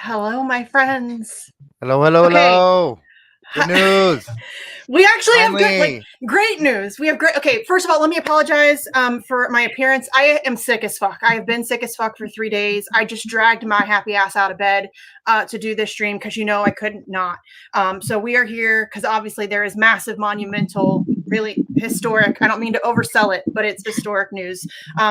Hello, my friends. Hello, hello, Okay. hello. Good news. We actually have good, like, Finally. great news. We have great. Okay, first of all, let me apologize for my appearance. I am sick as fuck. I have been sick as fuck for 3 days. I just dragged my happy ass out of bed to do this stream because I couldn't not. So we are here because obviously there is massive, monumental, really historic. I don't mean to oversell it, but it's historic news.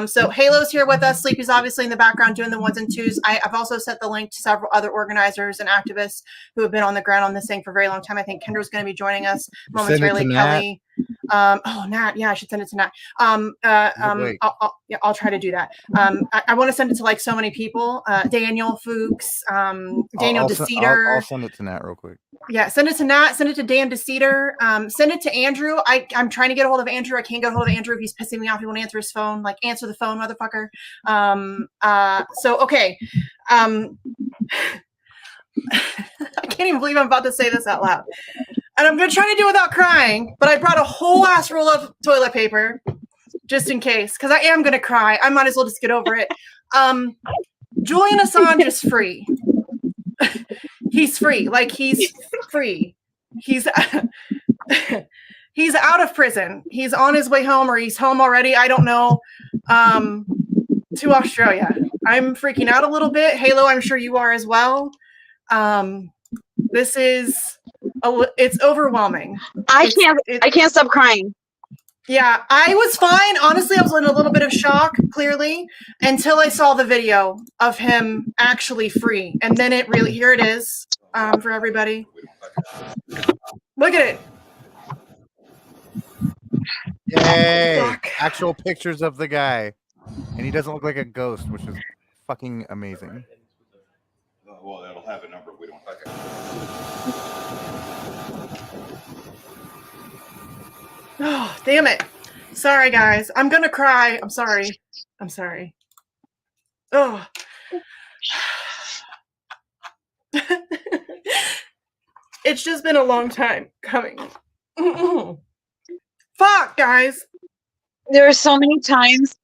So Halo's here with us. Sleepy's obviously in the background doing the ones and twos. I've also sent the link to several other organizers and activists who have been on the ground on this thing for a very long time. I think Kendra's going to be joining us momentarily. Kelly. Nat. Yeah, I should send it to Nat. I'll try to do that. I want to send it to like so many people. Daniel Fuchs, Daniel DeCeater. I'll send it to Nat real quick. Yeah, send it to Nat. Send it to Dan DeCeater. Send it to Andrew. I'm trying to get a hold of Andrew. I can't get a hold of Andrew. He's pissing me off. He won't answer his phone. Like, answer the phone, motherfucker. So okay. I can't even believe I'm about to say this out loud. And I'm going to try to do it without crying, but I brought a whole ass roll of toilet paper just in case, because I am going to cry. I might as well just get over it. Julian Assange is free. He's free. Like, he's free. He's he's out of prison. He's on his way home, or he's home already. I don't know. To Australia. I'm freaking out a little bit. Halo, I'm sure you are as well. This is it's overwhelming. I can't stop crying. Yeah, I was fine. Honestly, I was in a little bit of shock, clearly, until I saw the video of him actually free. And then it really, here it is for everybody. Look at it. Yay! Fuck. Actual pictures of the guy. And he doesn't look like a ghost, which is fucking amazing. Well, it'll have a number. We don't. Okay. Oh, damn it. Sorry, guys. I'm going to cry. I'm sorry. I'm sorry. Oh. It's just been a long time coming. Fuck, guys. There are so many times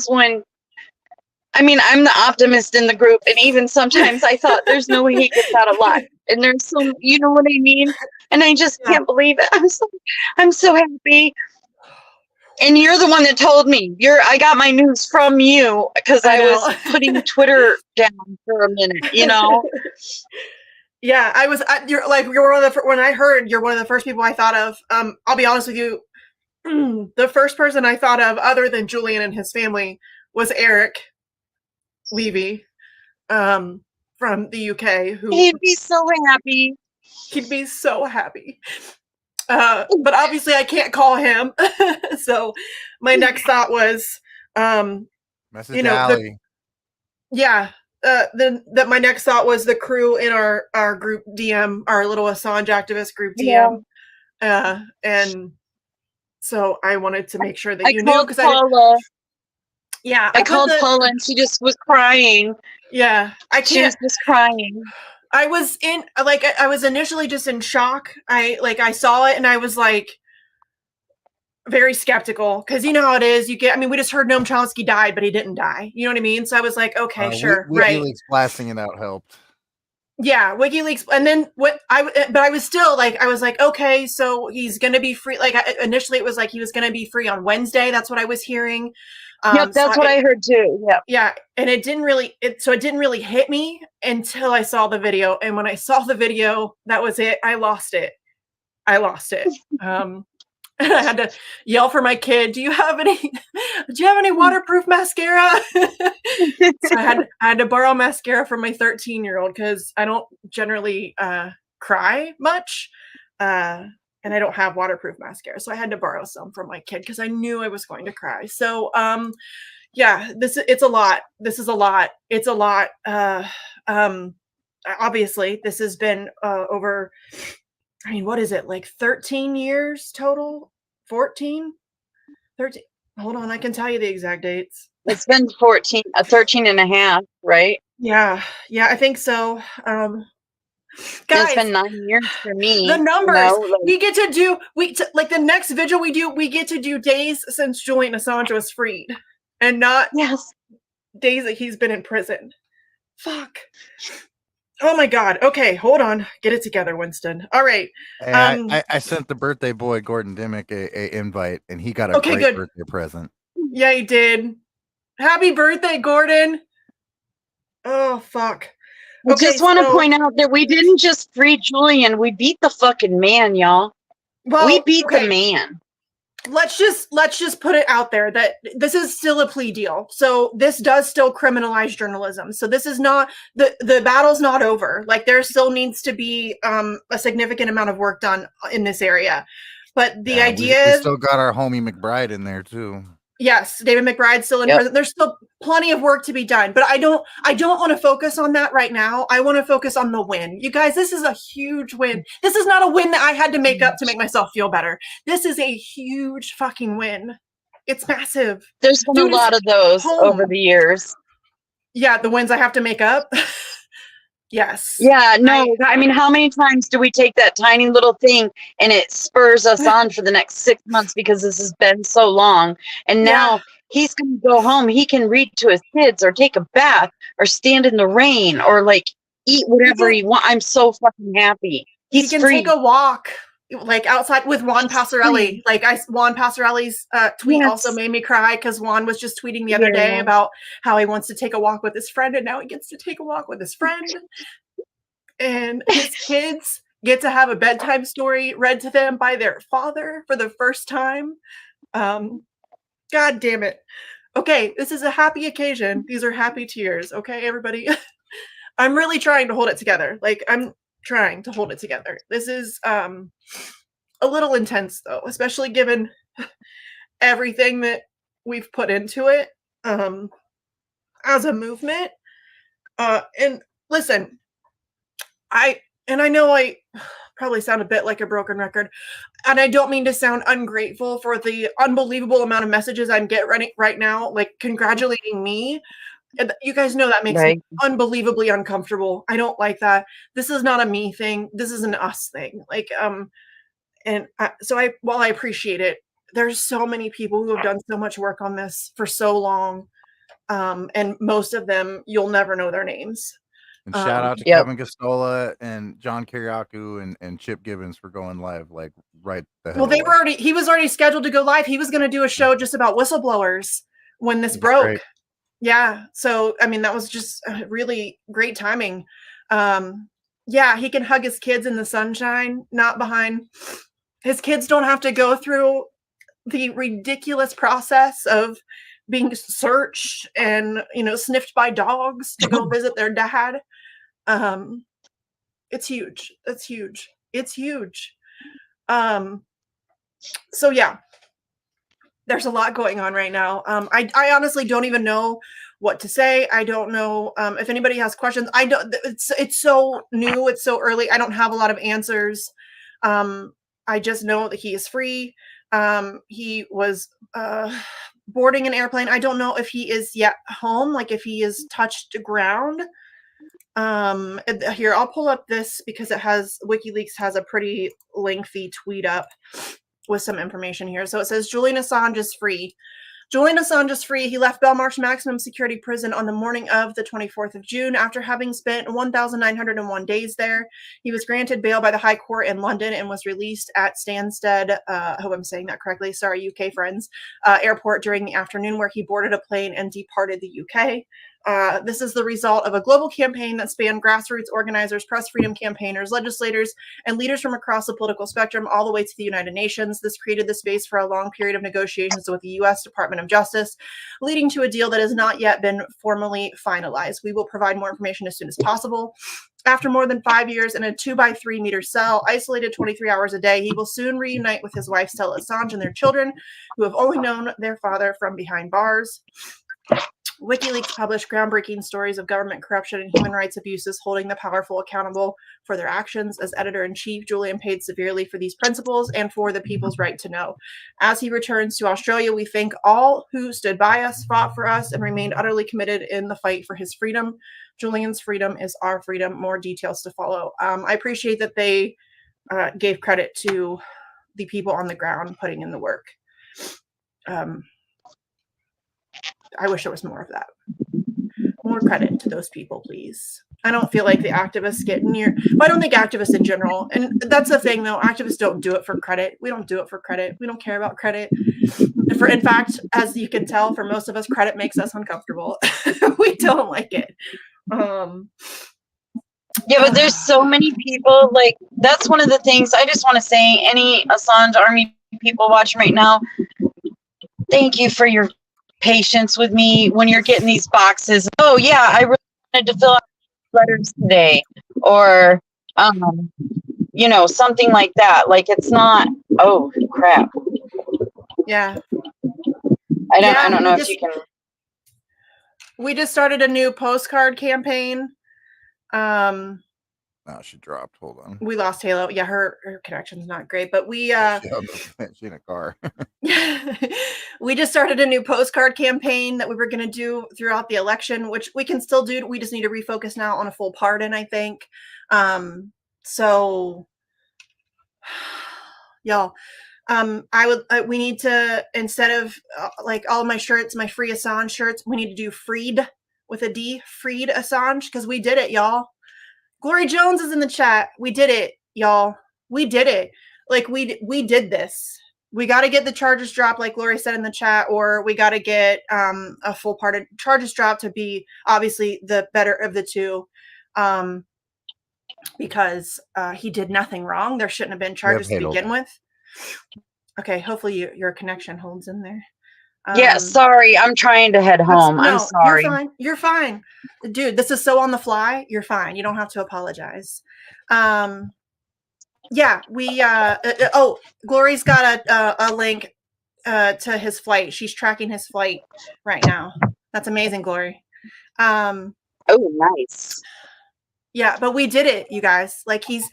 when, I mean, I'm the optimist in the group, and even sometimes I thought there's no way he gets out alive. And there's so, you know what I mean? And I just can't believe it. I'm so happy. And you're the one that told me. I got my news from you because I was putting Twitter down for a minute, you know? Yeah, you're one of the, when I heard you're one of the first people I thought of. I'll be honest with you. The first person I thought of other than Julian and his family was Eric Levy from the UK. He'd be so happy. He'd be so happy. But obviously I can't call him. So my next thought was, Message Allie. that my next thought was the crew in our group DM, our little Assange activist group DM. Yeah. And so I wanted to make sure that you knew, because I called Paula and she just was crying. Yeah, she was just crying. I was I was initially just in shock. I saw it and I was like very skeptical, because you know how it is. We just heard Noam Chomsky died, but he didn't die. You know what I mean? So I was like, okay, sure, right. WikiLeaks blasting it out helped. Yeah, WikiLeaks, and then but I was still like, I was like, okay, so he's gonna be free. Like initially, it was like he was gonna be free on Wednesday. That's what I was hearing. Yep, that's what I heard too. Yeah, yeah, and it didn't really hit me until I saw the video. And when I saw the video, that was it. I lost it. I had to yell for my kid. Do you have any waterproof mascara? So I had to borrow mascara from my 13-year-old, because I don't generally cry much, and I don't have waterproof mascara. So I had to borrow some from my kid because I knew I was going to cry. So yeah, it's a lot. This is a lot. It's a lot. Obviously, this has been over. I mean, what is it, like 13 years total? 14? 13? Hold on, I can tell you the exact dates. It's been 13 and a half, right? Yeah, I think so. Guys, it's been 9 years for me. The numbers, we get to do, like the next vigil we do, we get to do days since Julian Assange was freed, and not days that he's been in prison. Fuck. Oh my God. Okay, hold on. Get it together, Winston. All right. Hey, I sent the birthday boy Gordon Dimmick a invite, and he got a Okay, great good. birthday present. Yeah, he did. Happy birthday, Gordon. Oh fuck. I Okay, just want to so point out that we didn't just free Julian. We beat the fucking man, y'all. We well, beat the okay. man. Let's just put it out there that this is still a plea deal. So this does still criminalize journalism. So this is not the battle's not over. Like there still needs to be a significant amount of work done in this area. But the Yeah, idea we is, still got our homie McBride in there too. yes, David McBride's still in Yep. prison. There's still plenty of work to be done, but I don't want to focus on that right now. I want to focus on the win. You guys, this is a huge win. This is not a win that I had to make up to make myself feel better. This is a huge fucking win. It's massive. There's been Dude a lot is of those home. over the years. Yeah, the wins I have to make up. Yes. Yeah, no, I mean, how many times do we take that tiny little thing and it spurs us on for the next 6 months because this has been so long? And now he's going to go home. He can read to his kids or take a bath or stand in the rain or like eat whatever he wants. I'm so fucking happy. He's he can free. take a walk like outside with Juan Passarelli. Like Juan Passarelli's tweet also made me cry because Juan was just tweeting the other day about how he wants to take a walk with his friend, and now he gets to take a walk with his friend. And his kids get to have a bedtime story read to them by their father for the first time. God damn it. Okay, this is a happy occasion. These are happy tears. Okay, everybody. I'm really trying to hold it together. Like I'm trying to hold it together. This is a little intense though, especially given everything that we've put into it as a movement. And listen, I know I probably sound a bit like a broken record, and I don't mean to sound ungrateful for the unbelievable amount of messages I'm getting right now, like congratulating me. You guys know that makes me unbelievably uncomfortable. I don't like that. This is not a me thing. This is an us thing. Like, while I appreciate it, there's so many people who have done so much work on this for so long. And most of them, you'll never know their names. And shout out to Kevin Gostola and John Kiriakou and Chip Gibbons for going live like right the hell. Well, he was already scheduled to go live. He was going to do a show just about whistleblowers when this broke. Great. Yeah. So, I mean, that was just really great timing. Yeah, he can hug his kids in the sunshine, not behind. His kids don't have to go through the ridiculous process of being searched and, sniffed by dogs to go visit their dad. It's huge. It's huge. It's huge. So yeah, there's a lot going on right now. I honestly don't even know what to say. I don't know if anybody has questions. I don't. It's so new. It's so early. I don't have a lot of answers. I just know that he is free. He was boarding an airplane. I don't know if he is yet home, like if he is touched ground. Here, I'll pull up this because WikiLeaks has a pretty lengthy tweet up with some information here. So it says Julian Assange is free. Julian Assange is free. He left Belmarsh Maximum Security Prison on the morning of the 24th of June after having spent 1,901 days there. He was granted bail by the High Court in London and was released at Stansted, I hope I'm saying that correctly, sorry, UK friends, airport during the afternoon where he boarded a plane and departed the UK. This is the result of a global campaign that spanned grassroots organizers, press freedom campaigners, legislators, and leaders from across the political spectrum all the way to the United Nations. This created the space for a long period of negotiations with the U.S. Department of Justice, leading to a deal that has not yet been formally finalized. We will provide more information as soon as possible. After more than 5 years in a 2x3 meter cell, isolated 23 hours a day, he will soon reunite with his wife, Stella Assange, and their children, who have only known their father from behind bars. WikiLeaks published groundbreaking stories of government corruption and human rights abuses, holding the powerful accountable for their actions. As editor-in-chief, Julian paid severely for these principles and for the people's right to know. As he returns to Australia, we thank all who stood by us, fought for us, and remained utterly committed in the fight for his freedom. Julian's freedom is our freedom. More details to follow. I appreciate that they gave credit to the people on the ground putting in the work. I wish there was more of that. More credit to those people, please. I don't feel like the activists get near. But I don't think activists in general, and that's the thing though. Activists don't do it for credit. We don't do it for credit. We don't care about credit. In fact, as you can tell, for most of us, credit makes us uncomfortable. We don't like it. Yeah, but there's so many people, like, that's one of the things I just want to say, any Assange Army people watching right now, thank you for your patience with me when you're getting these boxes. Oh, yeah, I really wanted to fill out letters today. Or, something like that. Like, it's not, oh, crap. Yeah. I don't know if you can. We just started a new postcard campaign. Oh, she dropped. Hold on. We lost Halo. Yeah, her connection's not great, but we she in a car. we just started a new postcard campaign that we were going to do throughout the election, which we can still do. We just need to refocus now on a full pardon, I think. So y'all, we need to, instead of like all my shirts, my free Assange shirts, we need to do freed with a D, freed Assange, because we did it, y'all. Glory Jones is in the chat. We did it, y'all. We did it. Like we did this. We got to get the charges dropped, like Glory said in the chat, or we got to get a full pardon. Charges dropped to be obviously the better of the two, because he did nothing wrong. There shouldn't have been charges to begin with. Okay, hopefully your connection holds in there. Yeah, sorry, I'm trying to head home. I'm sorry. You're fine. You're fine. Dude, this is so on the fly. You're fine. You don't have to apologize. Yeah, we Glory's got a link to his flight. She's tracking his flight right now. That's amazing, Glory. Oh, nice. Yeah, but we did it, you guys. Like he's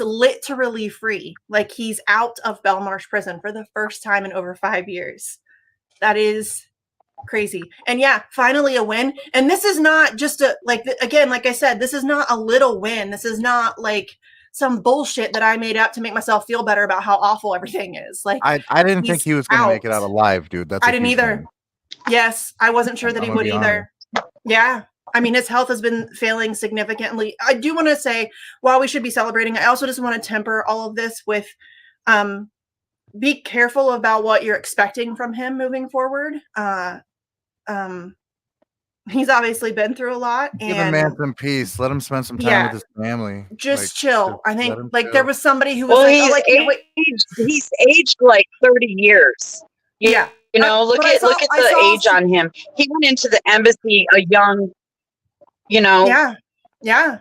literally free. Like he's out of Belmarsh prison for the first time in over 5 years. That is crazy. And yeah, finally a win. And this is not just again, like I said, this is not a little win. This is not like some bullshit that I made up to make myself feel better about how awful everything is. Like I didn't think he was going to make it out alive, dude. I didn't either. Thing. Yes, I wasn't sure that he would either. Yeah. I mean, his health has been failing significantly. I do want to say, while we should be celebrating, I also just want to temper all of this with be careful about what you're expecting from him moving forward. He's obviously been through a lot. Give the man some peace. Let him spend some time with his family. Just chill. I think there was somebody who was he's aged like 30 years. Yeah. You know, look at the age on him. He went into the embassy a young, Yeah. Yeah.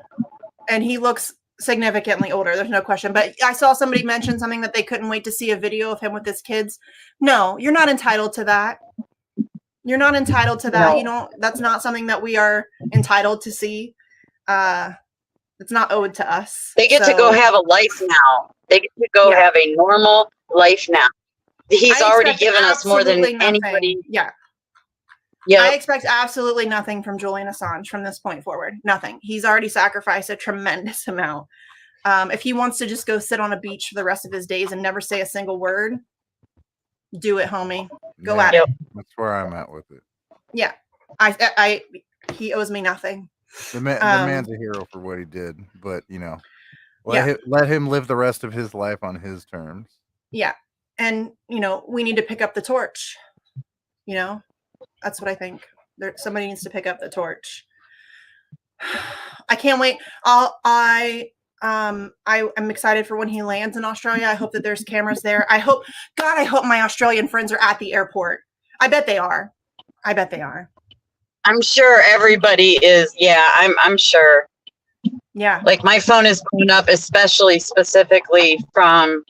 And he looks significantly older. There's no question. But I saw somebody mention something that they couldn't wait to see a video of him with his kids. No, you're not entitled to that. You're not entitled to that. No. That's not something that we are entitled to see. It's not owed to us. They get to go have a life now. They get to go have a normal life now. He's already given us more than anybody. Yeah. Yeah. I expect absolutely nothing from Julian Assange from this point forward. Nothing. He's already sacrificed a tremendous amount. If he wants to just go sit on a beach for the rest of his days and never say a single word, do it, homie. Go at it. That's where I'm at with it. Yeah. He owes me nothing. The man's a hero for what he did, but let him live the rest of his life on his terms. Yeah. And we need to pick up the torch. That's what I think. Somebody needs to pick up the torch. I can't wait. I'm excited for when he lands in Australia. I hope that there's cameras there. I hope my Australian friends are at the airport. I bet they are. I'm sure everybody is. Yeah, I'm sure. Yeah. Like my phone is blown up, specifically from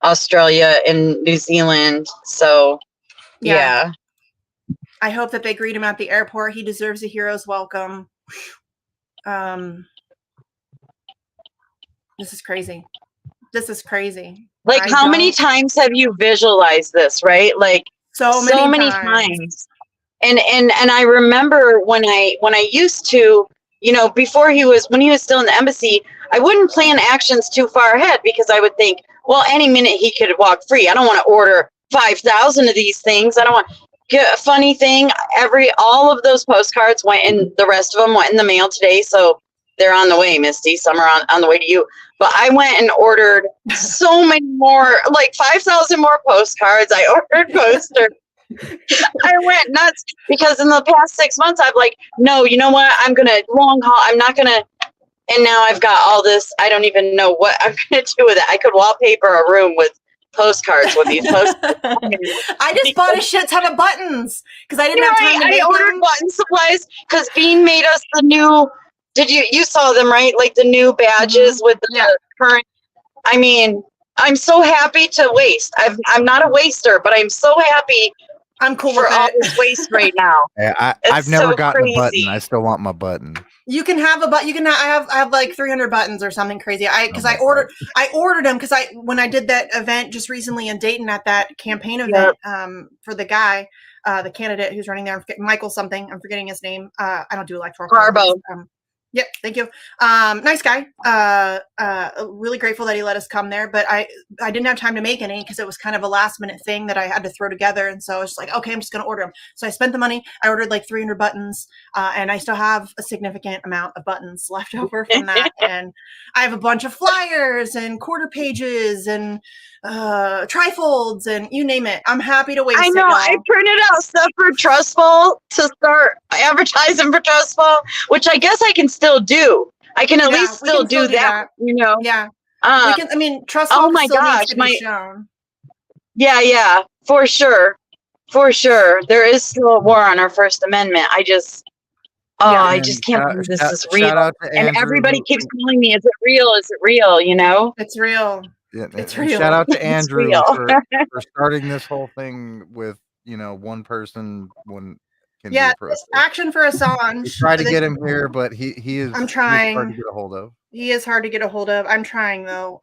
Australia and New Zealand. So yeah. I hope that they greet him at the airport. He deserves a hero's welcome. This is crazy. Like how many times have you visualized this, right? Like so many times. And I remember when I used to, when he was still in the embassy, I wouldn't plan actions too far ahead because I would think, well, any minute he could walk free. I don't want to order 5,000 of these things. I don't want. A funny thing, all of those postcards went in. The rest of them went in the mail today. So they're on the way, Misty. Some are on the way to you. But I went and ordered so many more, like 5,000 more postcards. I ordered posters. I went nuts because in the past 6 months, I've like, no, you know what? I'm going to long haul. I'm not going to. And now I've got all this. I don't even know what I'm going to do with it. I could wallpaper a room with postcards with these postcards. I just bought a shit ton of buttons because I didn't have time to make I ordered them. button supplies because Bean made us the new. Did you saw them, right? Like the new badges with the current. I mean, I'm so happy to waste. I'm not a waster, but I'm so happy. I'm cool for with all it. this waste right now. Yeah, I've never gotten a button. I still want my button. You can have a button. You can. I have like 300 buttons or something crazy. I ordered them because when I did that event just recently in Dayton at that campaign event for the guy, the candidate who's running there, Michael something. I'm forgetting his name. I don't do electoral. Harbo. Yep, thank you. Nice guy. Really grateful that he let us come there, but I didn't have time to make any because it was kind of a last minute thing that I had to throw together, and so I was just like, okay, I'm just gonna order them. So I spent the money. I ordered like 300 buttons, and I still have a significant amount of buttons left over from that. And I have a bunch of flyers and quarter pages and trifolds and you name it. I'm happy to waste it. I know. I printed out stuff for Trustful to start advertising for Trustful, which I guess I can still do. I can at least still do that. You know. Yeah. I mean, Trustful. Oh my still gosh, needs to be shown. Yeah, for sure. There is still a war on our First Amendment. I just can't believe this is real. And everybody keeps telling me, "Is it real? Is it real?" You know, it's real. Yeah, it's real. Shout out to Andrew for starting this whole thing with one person when. Action for Assange. We try to get him here, but he is. I'm trying. Hard to get a hold of. He is hard to get a hold of. I'm trying though.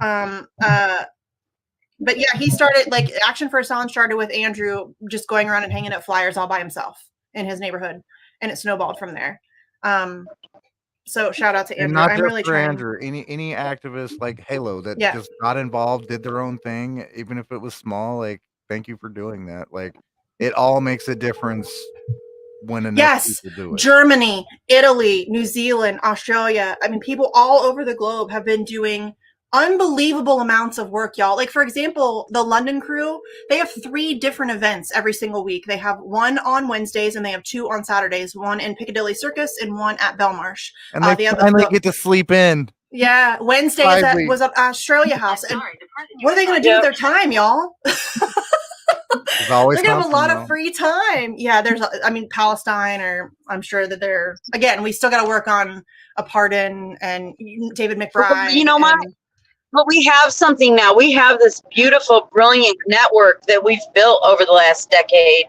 But yeah, he started like Action for Assange started with Andrew just going around and hanging up flyers all by himself in his neighborhood, and it snowballed from there. So shout out to Andrew. And not I'm just really for trying. Andrew. Any activist like Halo that just got involved, did their own thing, even if it was small. Like, thank you for doing that. Like, it all makes a difference. When enough people do it. Germany, Italy, New Zealand, Australia. I mean, people all over the globe have been doing unbelievable amounts of work, y'all. Like, for example, the London crew, they have 3 different events every single week. They have one on Wednesdays and they have 2 on Saturdays, one in Piccadilly Circus and one at Belmarsh. And they finally get to sleep in. Yeah, Wednesday was at Australia House. And what are they going to do with their time, y'all? They're gonna have a lot of free time. Yeah, Palestine, or I'm sure that again, we still got to work on a pardon and David McBride. You know what? But we have something now. We have this beautiful, brilliant network that we've built over the last decade.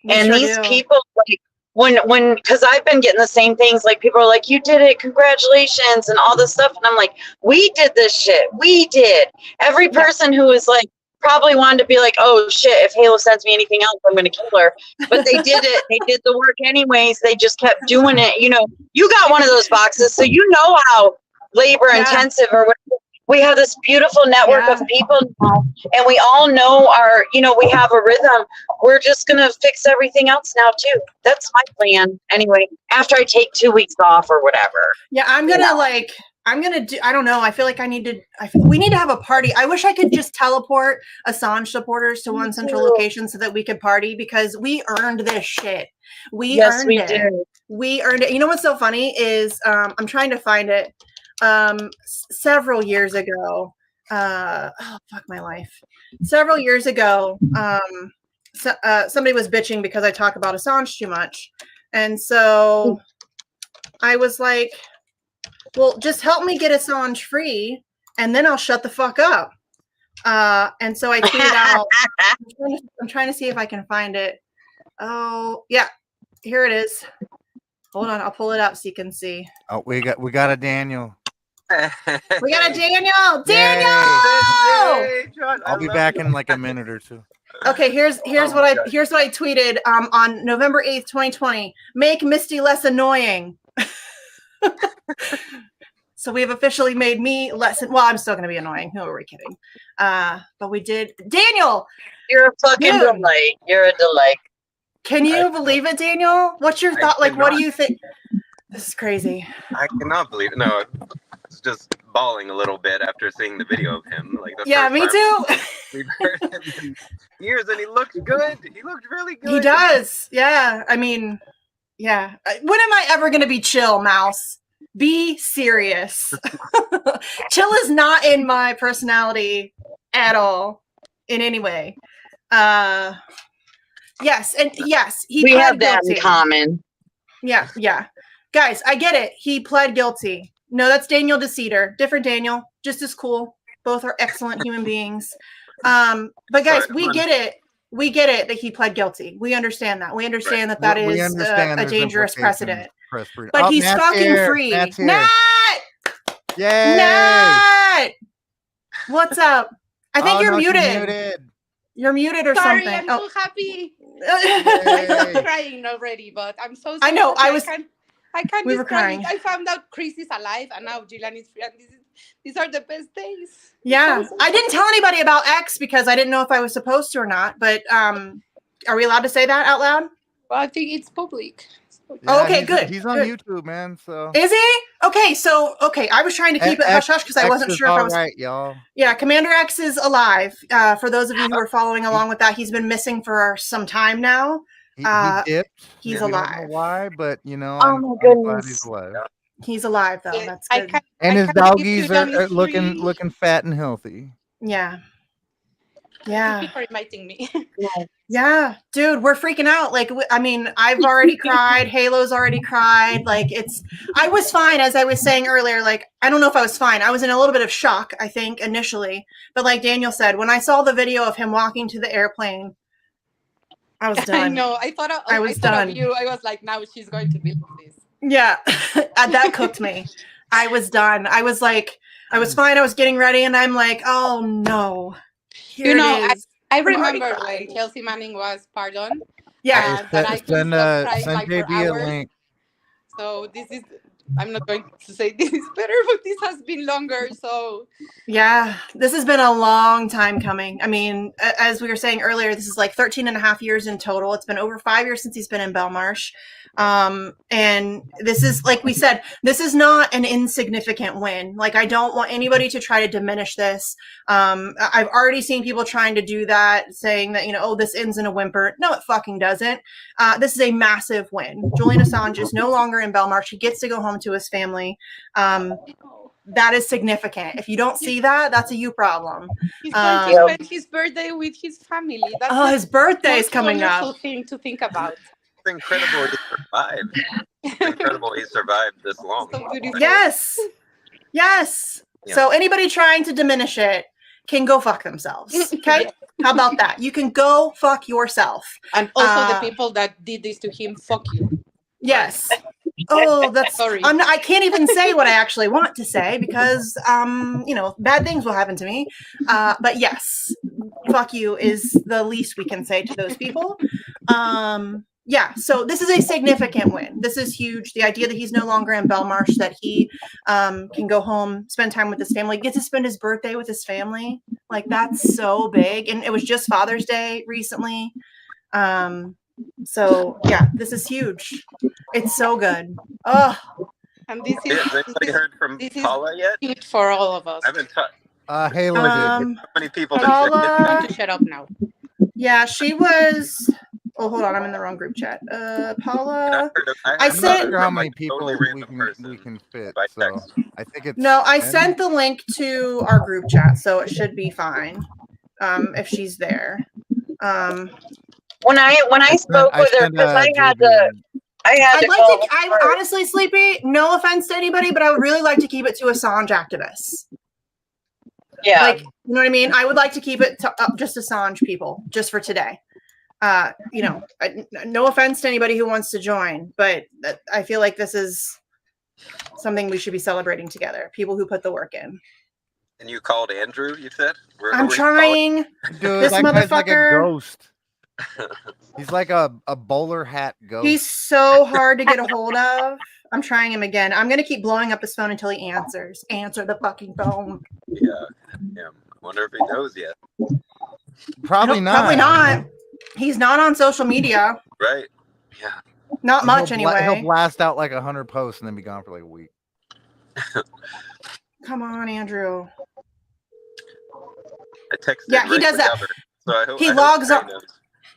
And these people, like, when because I've been getting the same things, like people are like, you did it, congratulations, and all this stuff. And I'm like, we did this shit. We did. Every person who is like, probably wanted to be like, oh shit, if Halo sends me anything else, I'm going to kill her. But they did it. They did the work anyways. They just kept doing it. You know, you got one of those boxes, so you know how labor intensive or whatever. We have this beautiful network of people now, and we all know we have a rhythm. We're just going to fix everything else now too. That's my plan. Anyway, after I take 2 weeks off or whatever. Yeah, I'm going to do, I don't know. I feel like we need to have a party. I wish I could just teleport Assange supporters to one central location so that we could party, because we earned this shit. We earned it. You know what's so funny is, I'm trying to find it. Several years ago, fuck my life. Several years ago, somebody was bitching because I talk about Assange too much. And so I was like, well, just help me get Assange free, and then I'll shut the fuck up. And so I tweeted out. I'm trying to see if I can find it. Oh, yeah, here it is. Hold on, I'll pull it up so you can see. Oh, we got a Daniel. We got a Daniel. Daniel! Yay, I'll be back in like a minute or two. Okay, here's what I tweeted on November 8th, 2020. Make Misty less annoying. So we have officially made me less. Well, I'm still going to be annoying. Who are we kidding? But we did. Daniel, you're a fucking delight. You're a delight. Can you believe it, Daniel? What's your thought? Like, what do you think? This is crazy. I cannot believe it. No, it's just bawling a little bit after seeing the video of him. Like Yeah, me too. We've heard him in years, and he looked good. He looked really good. He does. Yeah. I mean, yeah. When am I ever going to be chill, Mouse? Be serious. Chill is not in my personality at all, in any way. Yes, and yes, we have that in common. Yeah, yeah. Guys, I get it. He pled guilty. No, that's Daniel DeCeater. Different Daniel. Just as cool. Both are excellent human beings. But guys, we get it. We get it that he pled guilty. We understand that. We understand that is a dangerous precedent. But he's fucking free. Nat! Yay! Nat! What's up? I think you're muted. You're muted or Sorry, something. I'm so happy. I'm crying already, but I'm so sorry. I know. I can't we were crying. I found out Chris is alive, and now Jillian is free. And these are the best days. Yeah, I didn't tell anybody about X because I didn't know if I was supposed to or not. But are we allowed to say that out loud? Well, I think it's public. Yeah, okay, good. He's on YouTube, man. So is he? Okay, I was trying to keep it hush hush because I wasn't sure if I was. Right, y'all. Yeah, Commander X is alive. For those of you who are following along with that, he's been missing for some time now. He dipped. He's alive. Don't know why? But I'm glad he's alive. He's alive though. That's good. And his doggies are looking fat and healthy. Yeah. Yeah. Thank you for inviting me. Yeah, dude, we're freaking out. Like, I mean, I've already cried. Halo's already cried. Like, I was fine, as I was saying earlier. Like, I don't know if I was fine. I was in a little bit of shock, I think, initially. But like Daniel said, when I saw the video of him walking to the airplane, I was done. I know. I thought of you. I was like, now she's going to be like this. Yeah, that cooked me. I was done. I was like, I was fine. I was getting ready, and I'm like, oh no. Here I remember when Chelsea Manning was pardoned. Yeah. Send JB a link. So this is, I'm not going to say this is better, but this has been longer. So yeah, this has been a long time coming. I mean, as we were saying earlier, this is like 13 and a half years in total. It's been over 5 years since he's been in Belmarsh. And this is, like we said, this is not an insignificant win. Like, I don't want anybody to try to diminish this. I've already seen people trying to do that, saying that, oh, this ends in a whimper. No, it fucking doesn't. This is a massive win. Julian Assange is no longer in Belmarsh. He gets to go home to his family. That is significant. If you don't see that, that's a you problem. He's going to spend his birthday with his family. That's his birthday is coming up. Wonderful thing to think about. It's incredible he survived. It's incredible he survived this long. So yes. Yes. Yeah. So anybody trying to diminish it can go fuck themselves. Okay? Yeah. How about that? You can go fuck yourself. And also the people that did this to him, fuck you. Yes. Oh, that's sorry. I can't even say what I actually want to say because bad things will happen to me. But yes, fuck you is the least we can say to those people. Yeah, so this is a significant win. This is huge. The idea that he's no longer in Belmarsh, that he can go home, spend time with his family, get to spend his birthday with his family. Like, that's so big. And it was just Father's Day recently. So yeah, this is huge. It's so good. Oh, and this is. Has anybody heard from Paula yet? Huge for all of us. I haven't touched. Halo did. How many people? Paula, to shut up now. Yeah, she was. Oh, hold on, I'm in the wrong group chat. Paula, I sent how many people we can fit. So I think it's I sent the link to our group chat, so it should be fine. If she's there. When I spoke with her, because I honestly, Sleepy, no offense to anybody, but I would really like to keep it to Assange activists. Yeah. Like, you know what I mean? I would like to keep it to just Assange people, just for today. No offense to anybody who wants to join, but I feel like this is something we should be celebrating together. People who put the work in. And you called Andrew, you said? I'm trying. Dude, this that motherfucker. Guy's like a ghost. He's like a bowler hat ghost. He's so hard to get a hold of. I'm trying him again. I'm going to keep blowing up his phone until he answers. Answer the fucking phone. Yeah. I wonder if he knows yet. Probably not. Probably not. He's not on social media. Right. Yeah. Not much, He'll anyway. blast out like 100 posts and then be gone for like a week. Come on, Andrew. I texted. Yeah, he does that. So He logs on.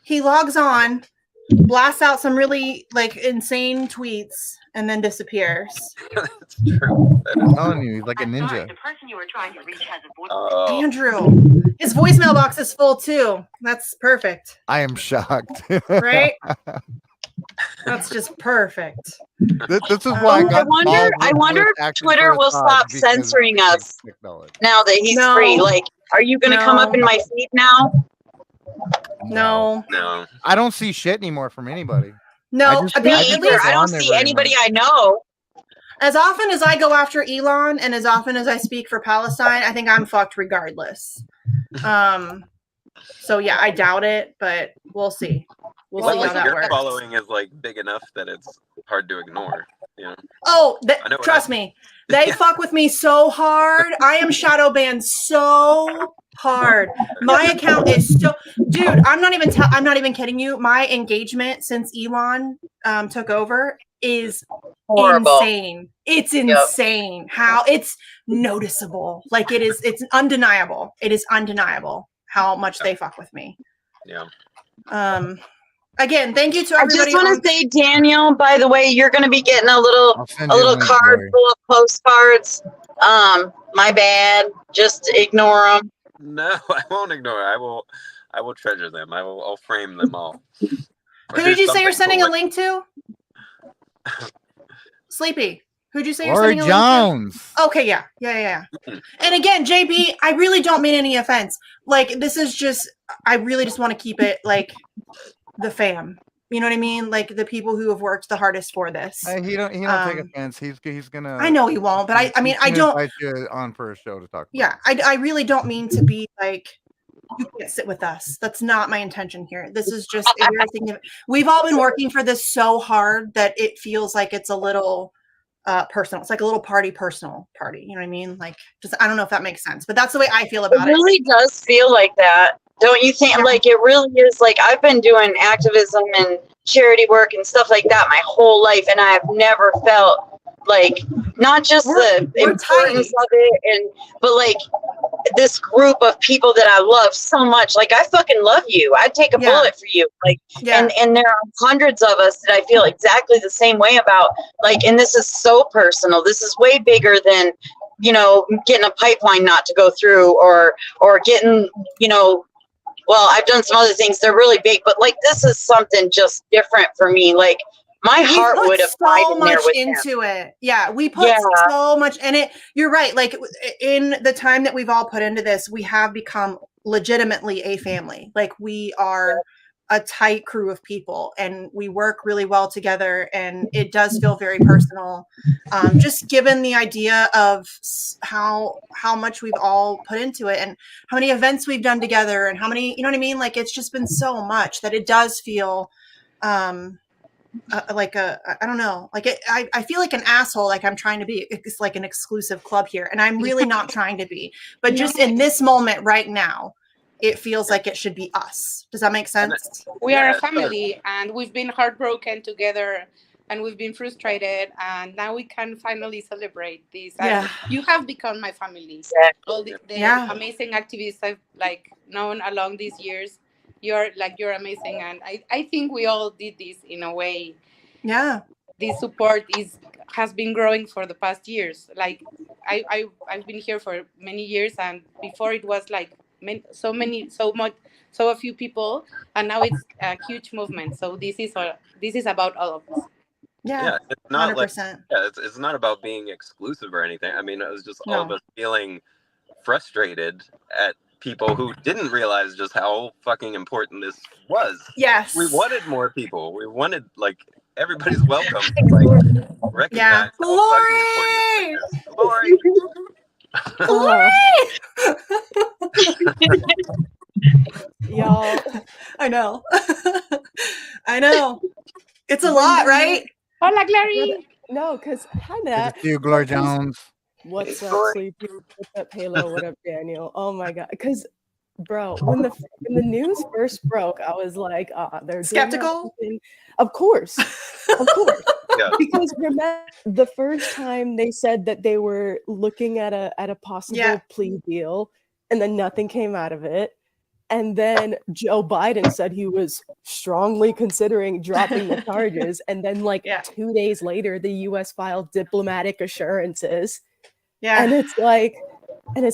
He logs on, blasts out some really like insane tweets, and then disappears. That's true. I'm telling you, he's like a ninja. The person you were trying to reach has a voice. Andrew, his voicemail box is full too. That's perfect. I am shocked. Right? That's just perfect. This is why I wonder if Twitter will stop censoring us now that he's free. Like, are you going to come up in my feed now? No. I don't see shit anymore from anybody. No, I don't see anybody I know. As often as I go after Elon and as often as I speak for Palestine, I think I'm fucked regardless. So yeah, I doubt it, but we'll see. We'll see how that your works. following is like big enough that it's hard to ignore. Yeah. Oh, trust me, they fuck with me so hard. I am shadow banned so hard. My account is so, dude. I'm not even kidding you. My engagement since Elon took over is horrible. Insane. It's insane how it's noticeable. Like it is. It's undeniable. It is undeniable how much they fuck with me. Yeah. Again, thank you to everybody. I just want to say, Daniel, by the way, you're going to be getting a little card full of postcards. My bad. Just ignore them. No, I won't ignore. I will treasure them. I'll frame them all. Who did you say you're sending a link to? Sleepy. Who'd you say you're sending a link to? Okay, yeah. And again, JB, I really don't mean any offense. Like, this is just, I really just want to keep it like the fam. You know what I mean? Like the people who have worked the hardest for this. He don't take offense. He's gonna. I know he won't, but I mean, I don't. Invite you on for a show to talk. Yeah, I really don't mean to be like, you can't sit with us. That's not my intention here. This is just everything. We've all been working for this so hard that it feels like it's a little personal. It's like a little personal party. You know what I mean? Like, just I don't know if that makes sense, but that's the way I feel about it. It really does feel like that. Don't you think? Yeah. Like it really is. Like I've been doing activism and charity work and stuff like that my whole life, and I have never felt like not just the importance of it, but like this group of people that I love so much. Like I fucking love you. I'd take a bullet for you. Like, and there are hundreds of us that I feel exactly the same way about. Like, and this is so personal. This is way bigger than, you know, getting a pipeline not to go through or getting, you know. Well, I've done some other things. They're really big, but like this is something just different for me. Like my heart would have died in there with into it. Yeah, we put so much in it. You're right. Like in the time that we've all put into this, we have become legitimately a family. Like we are a tight crew of people and we work really well together, and it does feel very personal. Just given the idea of how much we've all put into it and how many events we've done together and how many, you know what I mean? Like it's just been so much that it does feel like I don't know, like I feel like an asshole, like I'm trying to be, it's like an exclusive club here, and I'm really not trying to be, but just in this moment right now, it feels like it should be us. Does that make sense? We are a family, and we've been heartbroken together, and we've been frustrated, and now we can finally celebrate this. Yeah. You have become my family. All the amazing activists I've like known along these years. You're amazing, and I think we all did this in a way. Yeah. This support has been growing for the past years. Like I've been here for many years, and before it was like so a few people, and now it's a huge movement. So this is about all of us. Yeah, it's not 100%. It's not about being exclusive or anything. I mean, it was just all of us feeling frustrated at people who didn't realize just how fucking important this was. Yes, we wanted more people. We wanted like everybody's welcome. Like recognize Glory. Y'all, I know. It's a lot, right? Hola, Glory. No, because Hannah. You, Glory Jones. What's up, Sleepy? What's up, Halo? What up, Daniel? Oh my God. Because Bro, when the news first broke, I was like, they're skeptical. Of course. Yeah. Because remember the first time they said that they were looking at a possible plea deal, and then nothing came out of it. And then Joe Biden said he was strongly considering dropping the charges. And then 2 days later, the US filed diplomatic assurances. Yeah. And it's like, and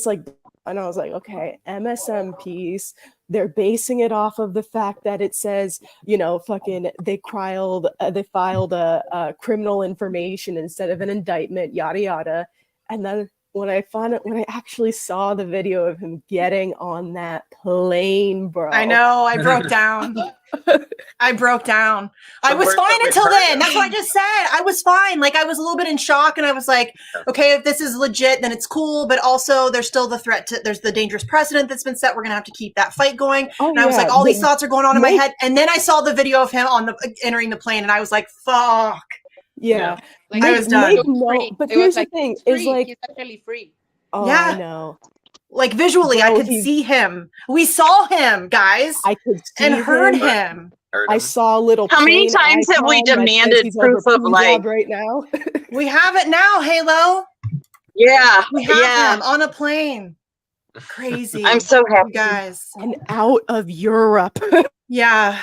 I was like, okay, MSMPs, they're basing it off of the fact that it says, they filed a criminal information instead of an indictment, yada yada. And then when I actually saw the video of him getting on that plane, bro. I know, I broke down. I was fine until then. That's what I just said. I was fine. I was a little bit in shock, and I was like, okay, if this is legit, then it's cool. But also, there's still the threat there's the dangerous precedent that's been set. We're going to have to keep that fight going. And I was like, all these thoughts are going on in my head. And then I saw the video of him entering the plane, and I was like, fuck. Yeah. I was done. But here's the thing, is he's actually free. Oh, yeah. I know. Visually, I could see him. We saw him, guys. I could see and heard him. I saw a little. How many times have we demanded proof of life right now? We have it now, Halo. Yeah, we have him on a plane. Crazy. I'm so happy, guys. And out of Europe. Yeah.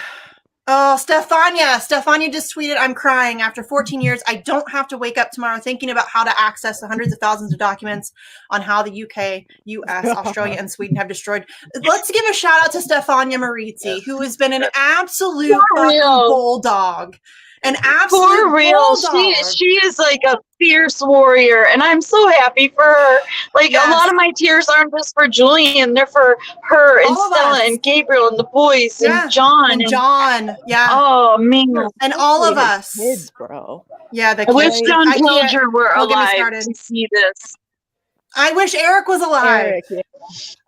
Oh, Stefania just tweeted, I'm crying. After 14 years, I don't have to wake up tomorrow thinking about how to access the hundreds of thousands of documents on how the UK, US, Australia, and Sweden have destroyed. Let's give a shout out to Stefania Marizzi, who has been an absolute fucking bulldog. An absolute for real. She is like a fierce warrior, and I'm so happy for her. A lot of my tears aren't just for Julian; they're for her and Stella and Gabriel and the boys and John and John. Yeah. Oh man, and all of us, kids, bro. Yeah, the I kids. wish John Pilger were alive to see this. I wish Eric was alive.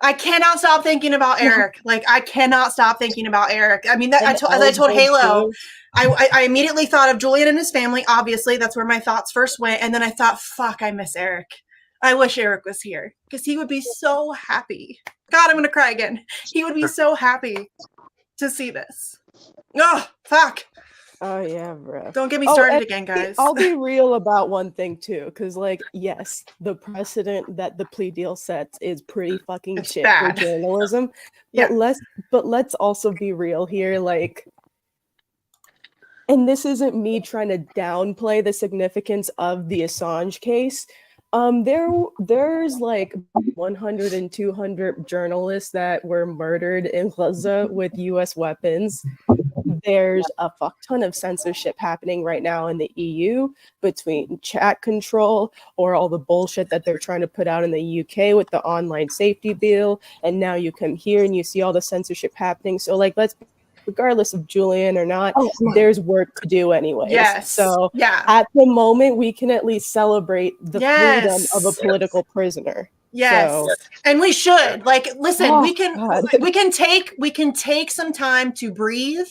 I cannot stop thinking about Eric. I cannot stop thinking about Eric. I mean, as I told Halo, I immediately thought of Julian and his family. Obviously, that's where my thoughts first went. And then I thought, fuck, I miss Eric. I wish Eric was here because he would be so happy. God, I'm going to cry again. He would be so happy to see this. Oh, fuck. Oh, yeah, bro. Don't get me started again, guys. I'll be real about one thing, too, because, yes, the precedent that the plea deal sets is pretty fucking shit for journalism. But let's also be real here, and this isn't me trying to downplay the significance of the Assange case. There's 100 and 200 journalists that were murdered in Gaza with US weapons. There's a fuck ton of censorship happening right now in the EU between chat control or all the bullshit that they're trying to put out in the UK with the online safety bill. And now you come here and you see all the censorship happening. So regardless of Julian or not, there's work to do anyways. Yes. So at the moment, we can at least celebrate the freedom of a political prisoner. Yes. So, and we should listen, we can take some time to breathe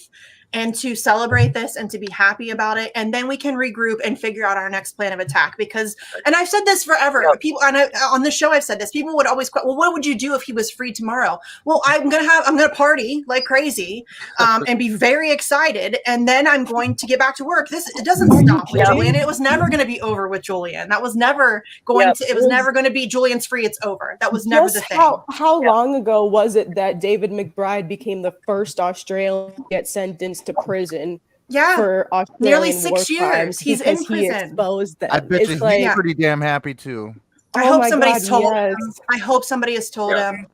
and to celebrate this and to be happy about it. And then we can regroup and figure out our next plan of attack because, and I've said this forever, people on the show, I've said this, people would always well, what would you do if he was free tomorrow? Well, I'm going to party like crazy and be very excited. And then I'm going to get back to work. It doesn't stop with Julian. It was never going to be over with Julian. That was never going to, it was never going to be Julian's free. It's over. That was never the thing. How long ago was it that David McBride became the first Australian to get sentenced to prison for Australian nearly 6 years? He's in prison. He exposed them. I bet he's pretty damn happy too. I hope somebody's told him. I hope somebody has told him.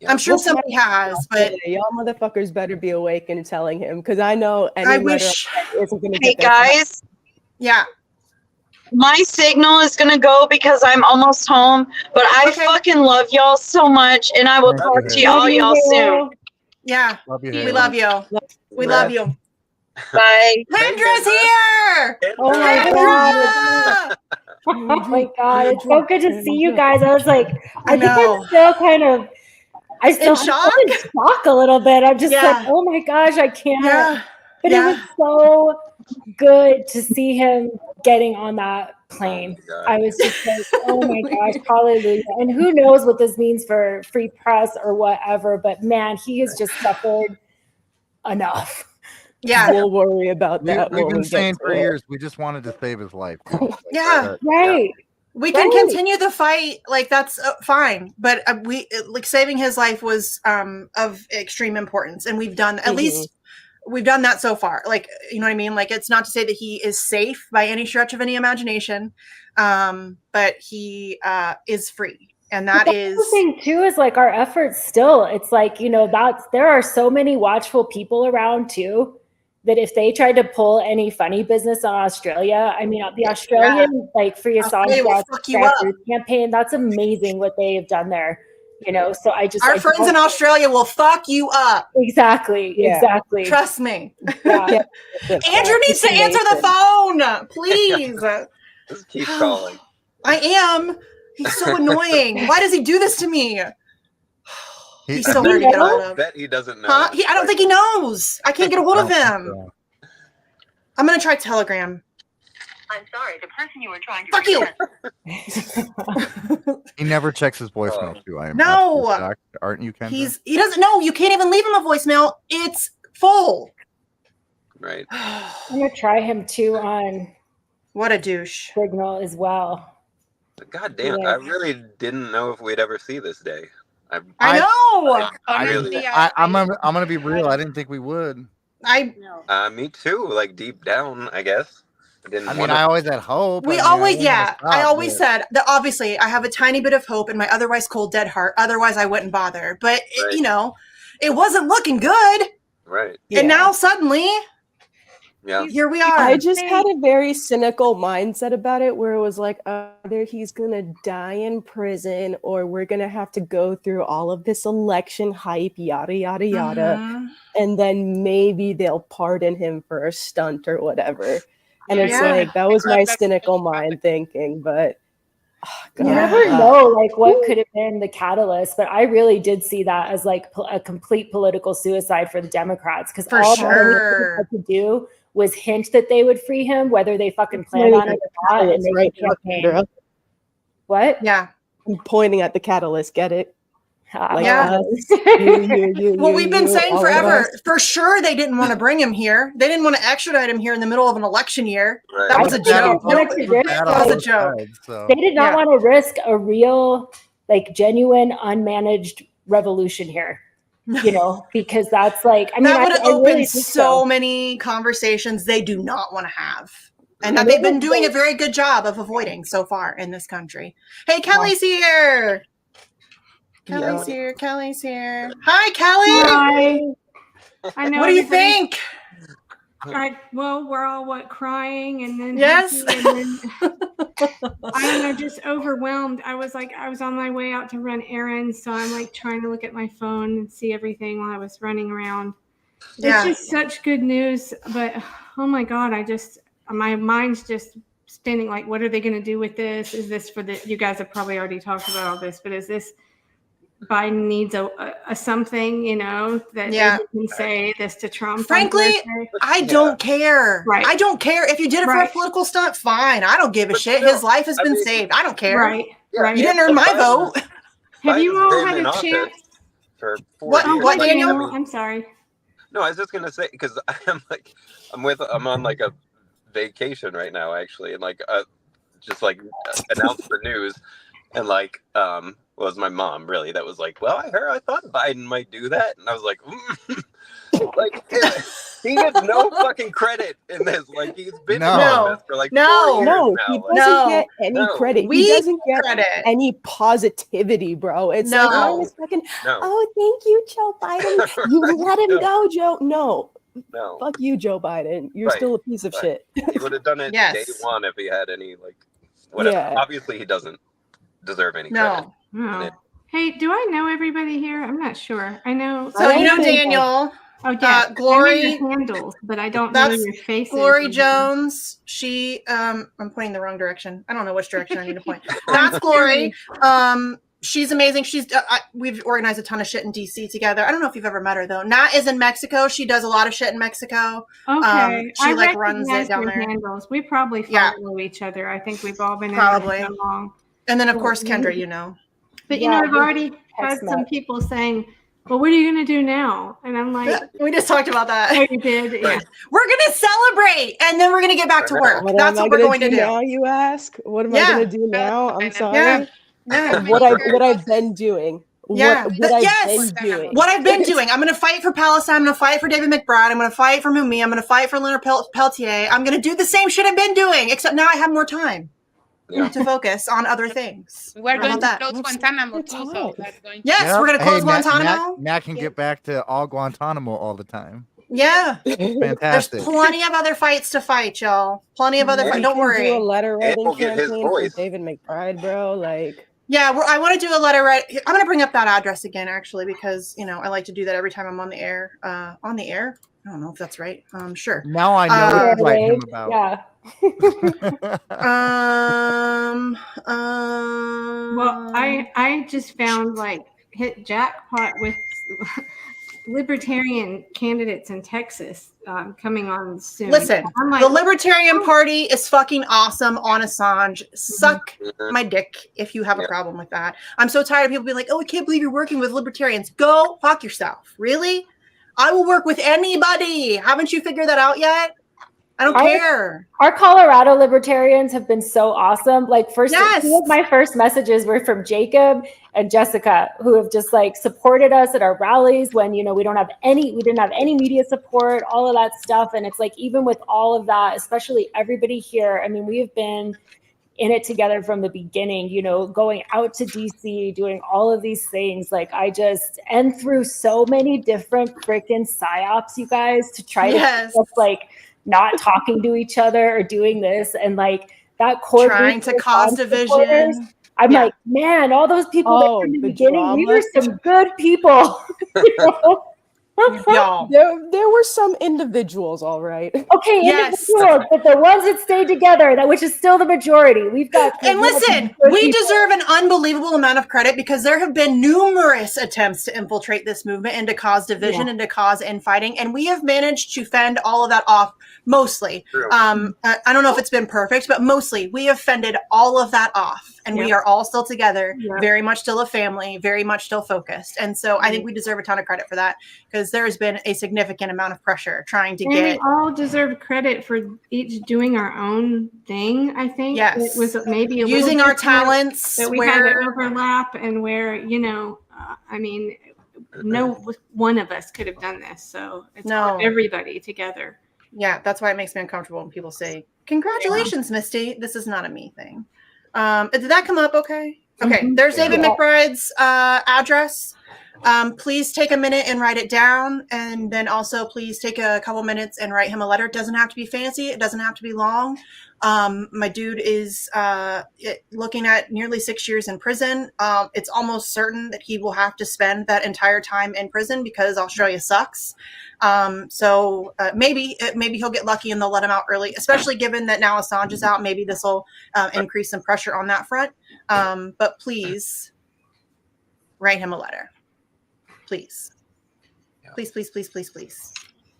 I'm sure somebody has, but y'all motherfuckers better be awake and telling him because I know any isn't going to get guys. Yeah. My signal is going to go because I'm almost home, but I fucking love y'all so much and I will talk to y'all soon. Yeah. We love you. We love you. Bye. Pendra's here. Oh my god. Oh my god. It's so good to see you guys. I was like, I think I'm still kind of I'm in shock a little bit. I'm just like, oh my gosh, I can't. But it was so good to see him getting on that plane. I was just like, oh my gosh, hallelujah. And who knows what this means for free press or whatever, but man, he has just suffered enough. Yeah. We'll worry about that. We've been saying for years, we just wanted to save his life. Yeah. Right. We can continue the fight, like that's fine, but we like saving his life was of extreme importance, and we've done at least we've done that so far. Like, you know what I mean? Like, it's not to say that he is safe by any stretch of any imagination, but he is free, and that is the thing too. Is like our efforts still. It's like, you know, there are so many watchful people around too. That if they tried to pull any funny business on Australia, I mean, the Australian like Free Assange campaign, that's amazing what they have done there. You know, so our friends in Australia will fuck you up. Exactly. Trust me. Yeah. Andrew needs to answer the phone, please. Just keep calling. I am. He's so annoying. Why does he do this to me? He's so hard to get out of. I bet he doesn't know. Huh? I don't think he knows. I can't get a hold of him. I'm going to try Telegram. I'm sorry, the person you were trying to Fuck you. He never checks his voicemail too. I am no. Aren't you, Kendra? He doesn't know. You can't even leave him a voicemail. It's full. Right. I'm going to try him too on what a douche Signal as well. God damn, I really didn't know if we'd ever see this day. I know. I'm gonna be real. I didn't think we would. Me too. Like deep down, I guess. I always had hope. I always said that. Obviously, I have a tiny bit of hope in my otherwise cold, dead heart. Otherwise, I wouldn't bother. But you know, it wasn't looking good. Right. And now suddenly, here we are. I just had a very cynical mindset about it, where it was like, either he's gonna die in prison, or we're gonna have to go through all of this election hype, yada yada yada, and then maybe they'll pardon him for a stunt or whatever. And it's like, that was my cynical mind thinking, but you never know like what could have been the catalyst. But I really did see that as like a complete political suicide for the Democrats, because all they had to do was hint that they would free him, whether they fucking planned on it or not. And they campaign. What? Yeah. I'm pointing at the catalyst. Get it? Well, we've been saying forever, for sure they didn't want to bring him here. They didn't want to extradite him here in the middle of an election year. Right. That was a joke. That was a joke. They did not want to risk a real, like, genuine, unmanaged revolution here. You know, because that's like, that would have opened so many conversations they do not want to have. And that they've been doing a very good job of avoiding so far in this country. Hey, Kelly's here. Kelly's here. Kelly's here. Hi, Kelly. Hi. I know. What do you think? Well, we're all crying, and then yes, and then, I don't know, just overwhelmed. I was on my way out to run errands, so I'm like trying to look at my phone and see everything while I was running around. It's just such good news, but oh my God, my mind's just spinning. Like, what are they going to do with this? Is this for you guys have probably already talked about all this, but is this Biden needs a something, you know, that they can say this to Trump? Frankly, I don't care. Right. I don't care. If you did it for a political stunt, fine. I don't give a shit. His life has been saved. I don't care. Right. Right. You didn't earn my vote. Have you all had a chance? For 4 years. What, Daniel? I'm sorry. No, I was just gonna say, because I'm on like a vacation right now, actually, and like just like announced the news, and like was my mom really that was like, well, I thought Biden might do that, and I was like, like he gets no fucking credit in this. Like, he's been doing this for like 4 years now. He doesn't get any credit. He doesn't get any positivity, bro. It's like, fucking, oh, thank you, Joe Biden. You let him go, Joe. No. Fuck you, Joe Biden. You're still a piece of shit. He would have done it day one if he had any, like, whatever. Yeah. Obviously, he doesn't deserve any credit. No. Hey, do I know everybody here? I'm not sure. I know. So you know Daniel. Oh yeah, Glory handles, but I don't know your faces. Glory Jones. She I'm pointing the wrong direction. I don't know which direction I need to point. That's Glory. She's amazing. We've organized a ton of shit in DC together. I don't know if you've ever met her though. Nat is in Mexico. She does a lot of shit in Mexico. Okay, she like runs it down there. Handles. We probably follow each other. I think we've all been probably in there so long. And then of course Kendra, you know. But you know, I've already had some people saying, "Well, what are you going to do now?" And I'm like, "We just talked about that." Oh, you did. Yeah. We're going to celebrate, and then we're going to get back to work. That's what we're going to do now. You ask, what am I going to do now? I'm sorry. What I've been doing. What I've been doing. What I've been doing. I'm going to fight for Palestine. I'm going to fight for David McBride. I'm going to fight for Mumi. I'm going to fight for Leonard Peltier. I'm going to do the same shit I've been doing, except now I have more time to focus on other things. We're going to close Guantanamo too, so that's going to... Yes, we're going to close Guantanamo. Matt can get back to all Guantanamo all the time. Yeah. Fantastic. There's plenty of other fights to fight, y'all. Plenty of other fights. Don't worry. Do a letter writing campaign for David McBride, bro. Like... Yeah, I want to do a letter write. I'm going to bring up that address again, actually, because, you know, I like to do that every time I'm on the air. On the air? I don't know if that's right. Sure. Now I know what to write him about. Yeah. Well, I just found like hit jackpot with libertarian candidates in Texas coming on soon. Listen, the Libertarian Party is fucking awesome on Assange. Suck my dick if you have a problem with that. I'm so tired of people being like, "Oh, I can't believe you're working with libertarians." Go fuck yourself. Really? I will work with anybody. Haven't you figured that out yet? I don't care. Our Colorado libertarians have been so awesome. Like two of my first messages were from Jacob and Jessica, who have just like supported us at our rallies when, you know, we didn't have any media support, all of that stuff. And it's like, even with all of that, especially everybody here, I mean, we have been in it together from the beginning, you know, going out to DC, doing all of these things. Like and through so many different freaking psyops, you guys, to try to like not talking to each other or doing this, and like that core trying to cause division. I'm like, man, all those people that were in the beginning, we were some good people. Y'all. There were some individuals, all right. Okay, individuals, but the ones that stayed together, which is still the majority. We've got. And listen, we deserve an unbelievable amount of credit because there have been numerous attempts to infiltrate this movement and to cause division and to cause infighting, and we have managed to fend all of that off mostly. I don't know if it's been perfect, but mostly we have fended all of that off, and we are all still together, very much still a family, very much still focused. And so I think we deserve a ton of credit for that because there has been a significant amount of pressure trying to get. We all deserve credit for each doing our own thing. I think it was maybe using our talents that we had to overlap, and where, you know, I mean, no one of us could have done this, so it's everybody together. Yeah, that's why it makes me uncomfortable when people say, "Congratulations, Misty." This is not a me thing. Did that come up? Okay. There's David McBride's address. Please take a minute and write it down, and then also please take a couple minutes and write him a letter. It doesn't have to be fancy. It doesn't have to be long. My dude is looking at nearly 6 years in prison. It's almost certain that he will have to spend that entire time in prison because Australia sucks. So maybe he'll get lucky and they'll let him out early, especially given that now Assange is out. Maybe this will increase some pressure on that front. But please write him a letter. Please. Please.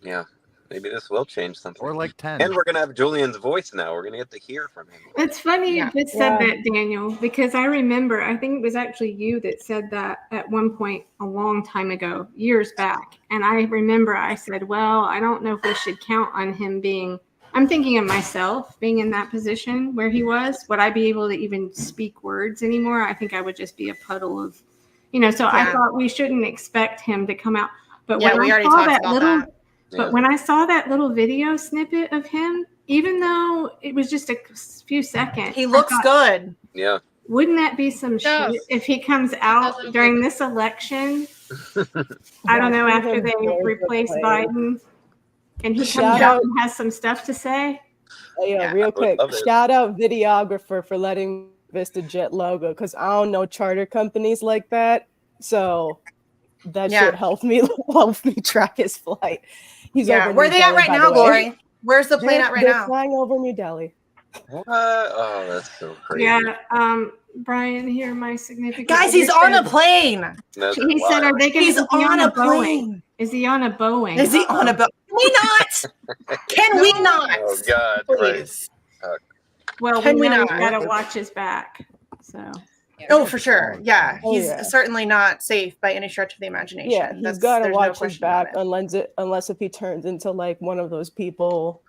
Yeah. Maybe this will change something. Or like 10. And we're going to have Julian's voice now. We're going to get to hear from him. It's funny you just said that, Daniel, because I remember, I think it was actually you that said that at one point a long time ago, years back. And I remember I said, well, I don't know if we should count on him being, I'm thinking of myself being in that position where he was. Would I be able to even speak words anymore? I think I would just be a puddle of, you know, so I thought we shouldn't expect him to come out. But when I saw that little... But when I saw that little video snippet of him, even though it was just a few seconds, he looks good. Yeah. Wouldn't that be some shit if he comes out during this election? I don't know, after they replace Biden, and he comes out and has some stuff to say. Yeah, real quick, shout out videographer for letting VistaJet logo, because I don't know charter companies like that, so that should help me track his flight. He's over where are they at right now, Glory? Where's the plane at right now? They're flying over New Delhi. What? Oh, that's so crazy. Yeah, Brian here, my significant guys, he's on a plane. He said, "Are they going to be on a plane? Is he on a Boeing? Is he on a Boeing? Can we not? Can we not? Oh God, please. Right. Well, Can we know not? He's got to watch his back. So. Oh, for sure. Yeah, Oh, he's yeah. certainly not safe by any stretch of the imagination. Yeah, he's got to there's watch no his back about it. unless if he turns into like one of those people.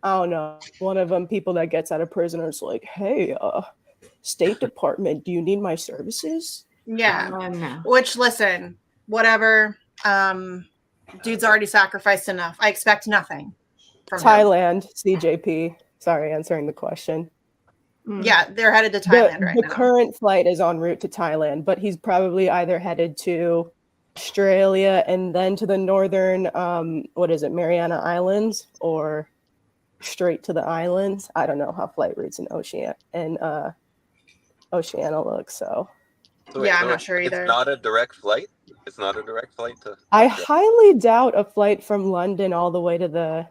I don't know, one of them people that gets out of prison is like, hey, State Department, do you need my services? Yeah. No. Which, listen, whatever. Dude's already sacrificed enough. I expect nothing from Thailand, him. CJP. Sorry, answering the question. Yeah, they're headed to Thailand right now. The current flight is en route to Thailand, but he's probably either headed to Australia and then to the northern, Mariana Islands, or straight to the islands. I don't know how flight routes in Oceania look. So yeah, I'm not sure either. It's not a direct flight. It's not a direct flight to. I highly doubt a flight from London all the way to the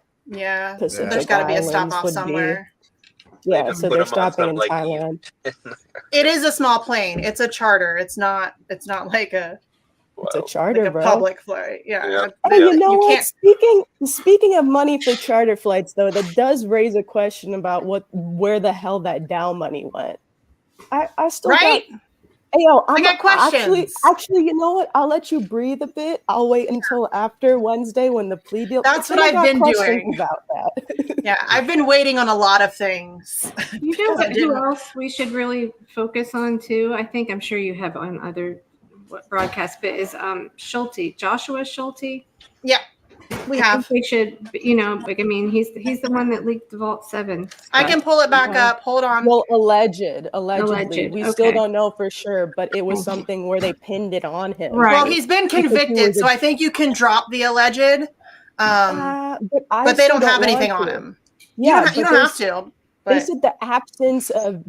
Pacific There's got to be a stop Islands off would somewhere. Yeah, so they're stopping in Thailand. It is a small plane. It's a charter. It's not like a. It's a charter, like a bro. Public flight. Yeah. Oh, you know what? Speaking of money for charter flights, though, that does raise a question about where the hell that Dow money went. I still right. Hey, yo, I got questions. Actually, you know what? I'll let you breathe a bit. I'll wait until after Wednesday when the plea deal. That's what I've been doing about that. Yeah, I've been waiting on a lot of things. You know who else we should really focus on too? I'm sure you have on other broadcasts, but is Schulte, Joshua Schulte. Yeah. We have. We should, he's the one that leaked the Vault 7 stuff. I can pull it back up. Hold on. Well, allegedly. We still don't know for sure, but it was something where they pinned it on him. Right. Well, he's been convicted, so I think you can drop the alleged. But they don't have anything on him. Yeah, you don't have to. But they said the absence of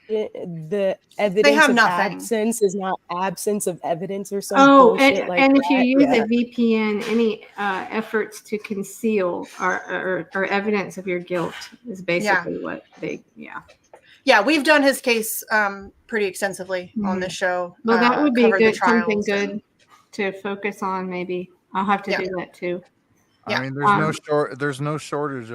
the evidence they have of nothing. Absence is not absence of evidence or something. Oh, and if you use a VPN, any efforts to conceal or evidence of your guilt is basically what they. Yeah, we've done his case pretty extensely on this show. Well, that would be good. Something good to focus on. Maybe I'll have to do that too. I mean, there's no shortage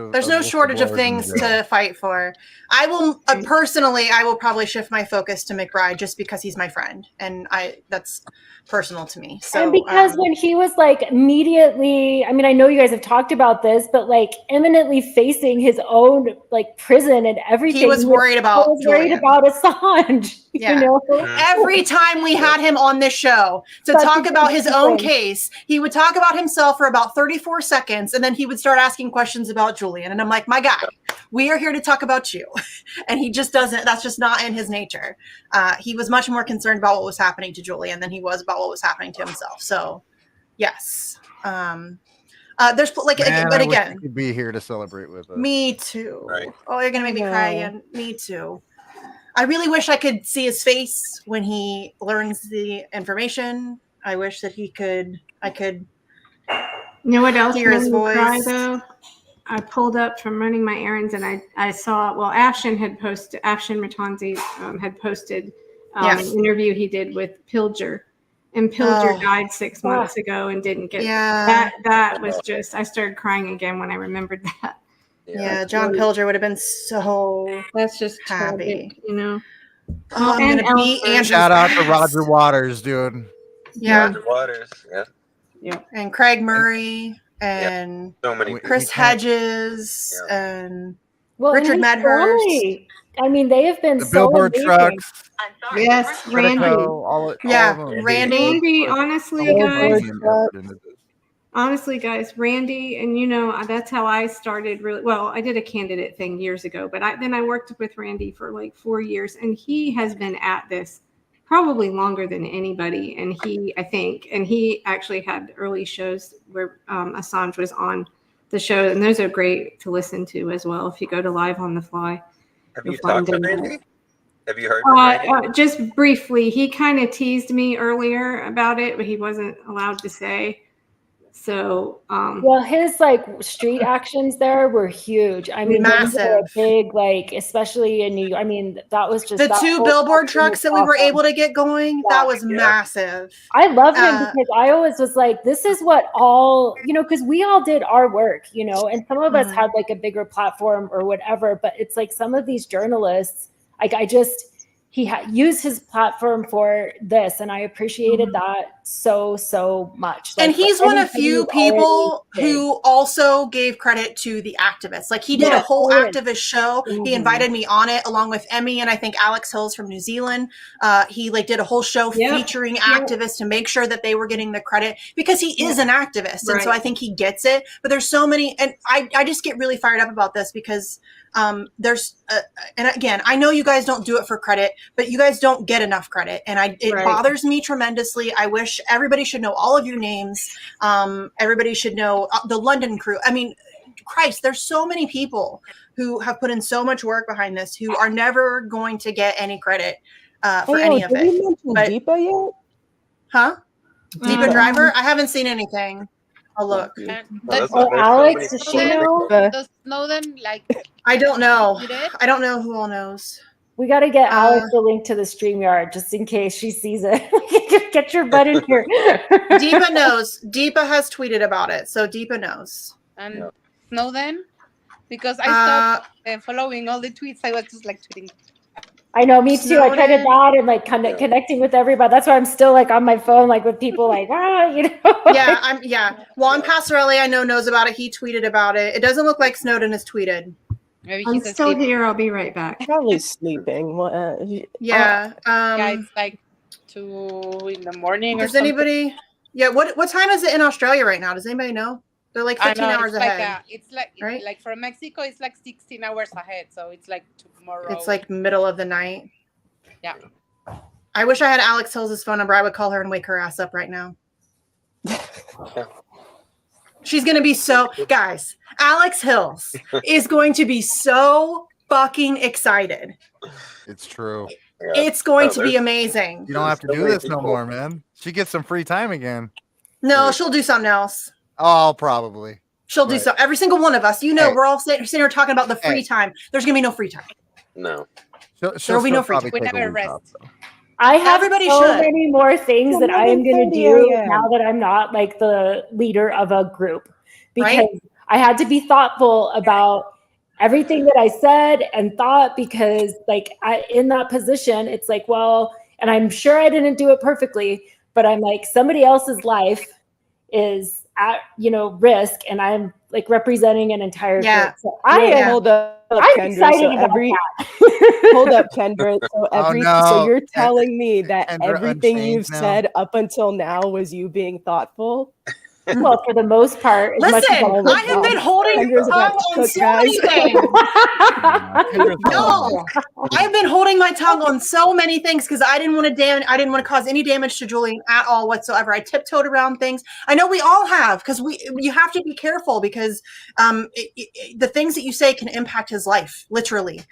of things to fight for. I will personally, I will probably shift my focus to McBride just because he's my friend, and that's personal to me. So, and because when he was like immediately, I mean, I know you guys have talked about this, but like imminently facing his own like prison and everything, he was worried about Assange. Yeah. You know? Every time we had him on this show to talk about his own case, he would talk about himself for about 34 seconds, and then he would start asking questions about Julian. And I'm like, my guy, we are here to talk about you. And he just doesn't, that's just not in his nature. He was much more concerned about what was happening to Julian than he was about what was happening to himself. So, yes. There's like, but again, he could be here to celebrate with us. Me too. Right. Oh, you're gonna make me cry again. Me too. I really wish I could see his face when he learns the information. I wish that I could. You know what else hear his voice? Cry, though? I pulled up from running my errands and I saw, Afshin Ratanzi had posted an interview he did with Pilger. And Pilger died 6 months ago and didn't get that was just, I started crying again when I remembered that. Yeah, John Pilger would have been so that's just happy, tragic, you know. Oh, I'm gonna beat Andrew's shout out ass. to Roger Waters, dude. Yeah, Roger Waters, yeah, and Craig Murray and so many Chris Hedges and Well, Richard Medhurst. I mean, they have been the Billboard amazing. trucks. Yes, Randy. All Randy. Honestly, guys, Randy, and you know, that's how I started really. Well, I did a candidate thing years ago, but then I worked with Randy for like 4 years, and he has been at this probably longer than anybody. And he actually had early shows where Assange was on the show, and those are great to listen to as well. If you go to Live on the Fly. Have you talked to Randy? Have you heard from Randy? Just briefly. He kind of teased me earlier about it, but he wasn't allowed to say. So, well, his like street actions there were huge. I mean, massive, they were big, like especially in New York. I mean, that was just the two billboard trucks that we were able to get going. Yeah. That was massive. I love him because I always was like, this is what all, you know, because we all did our work, you know, and some of us had like a bigger platform or whatever, but it's like some of these journalists, like he used his platform for this, and I appreciated that so much. Like, and he's one of few people who also gave credit to the activists. Like he did a whole activist show. He invited me on it along with Emmy and I think Alex Hills from New Zealand. He like did a whole show featuring activists to make sure that they were getting the credit because he is an activist. And so I think he gets it. But there's so many, and I just get really fired up about this because there's and again, I know you guys don't do it for credit, but you guys don't get enough credit, and it bothers me tremendously. I wish everybody should know all of your names. Everybody should know the London crew. I mean, Christ, there's so many people who have put in so much work behind this who are never going to get any credit for any of it. Did we mention Deepa yet? Huh? Deepa Driver? I haven't seen anything. I'll look. Alex, does she know? Does Snowden like? I don't know. I don't know who all knows. We got to get Alex the link to the StreamYard just in case she sees it. Get your butt in here. Deepa knows. Deepa has tweeted about it, so Deepa knows. And Snowden, because I stopped following all the tweets. I was just like tweeting. I know, me too. Snowden. I tried that and like kind of connecting with everybody. That's why I'm still like on my phone, like with people like, you know. Yeah, Juan Passarelli, I know, knows about it. He tweeted about it. It doesn't look like Snowden has tweeted. Maybe I'm still here. I'll be right back. Probably sleeping. Yeah. It's like 2 in the morning. Does anybody? Yeah. What time is it in Australia right now? Does anybody know? They're like 15 hours ahead. It's like right? Like from Mexico, it's like 16 hours ahead. So it's like tomorrow. It's like middle of the night. Yeah. I wish I had Alex Hills' phone number. I would call her and wake her ass up right now. She's going to be guys, Alex Hills is going to be so fucking excited. It's true. It's going to be amazing. You don't have to do this no more, man. She gets some free time again. No, she'll do something else. Oh, probably. She'll do so. Every single one of us, we're all sitting here talking about the free time. There's going to be no free time. No. There'll be no free time. We never rest. I have many more things that I am going to do now that I'm not like the leader of a group, because I had to be thoughtful about everything that I said and thought, because like in that position, it's like, well, and I'm sure I didn't do it perfectly, but I'm like, somebody else's life is at, risk, and I'm like representing an entire group. So hold up, I'm Kendra. excited about Hold up, Kendra. So you're telling me that Kendra everything Unchained you've said up until now was you being thougtle? Well, for the most part. Listen, I have been holding my tongue on so many things. No, I've been holding my tongue on so many things because I didn't want to cause any damage to Julian at all whatsoever. I tiptoed around things. I know we all have, because you have to be careful, because the things that you say can impact his life, literally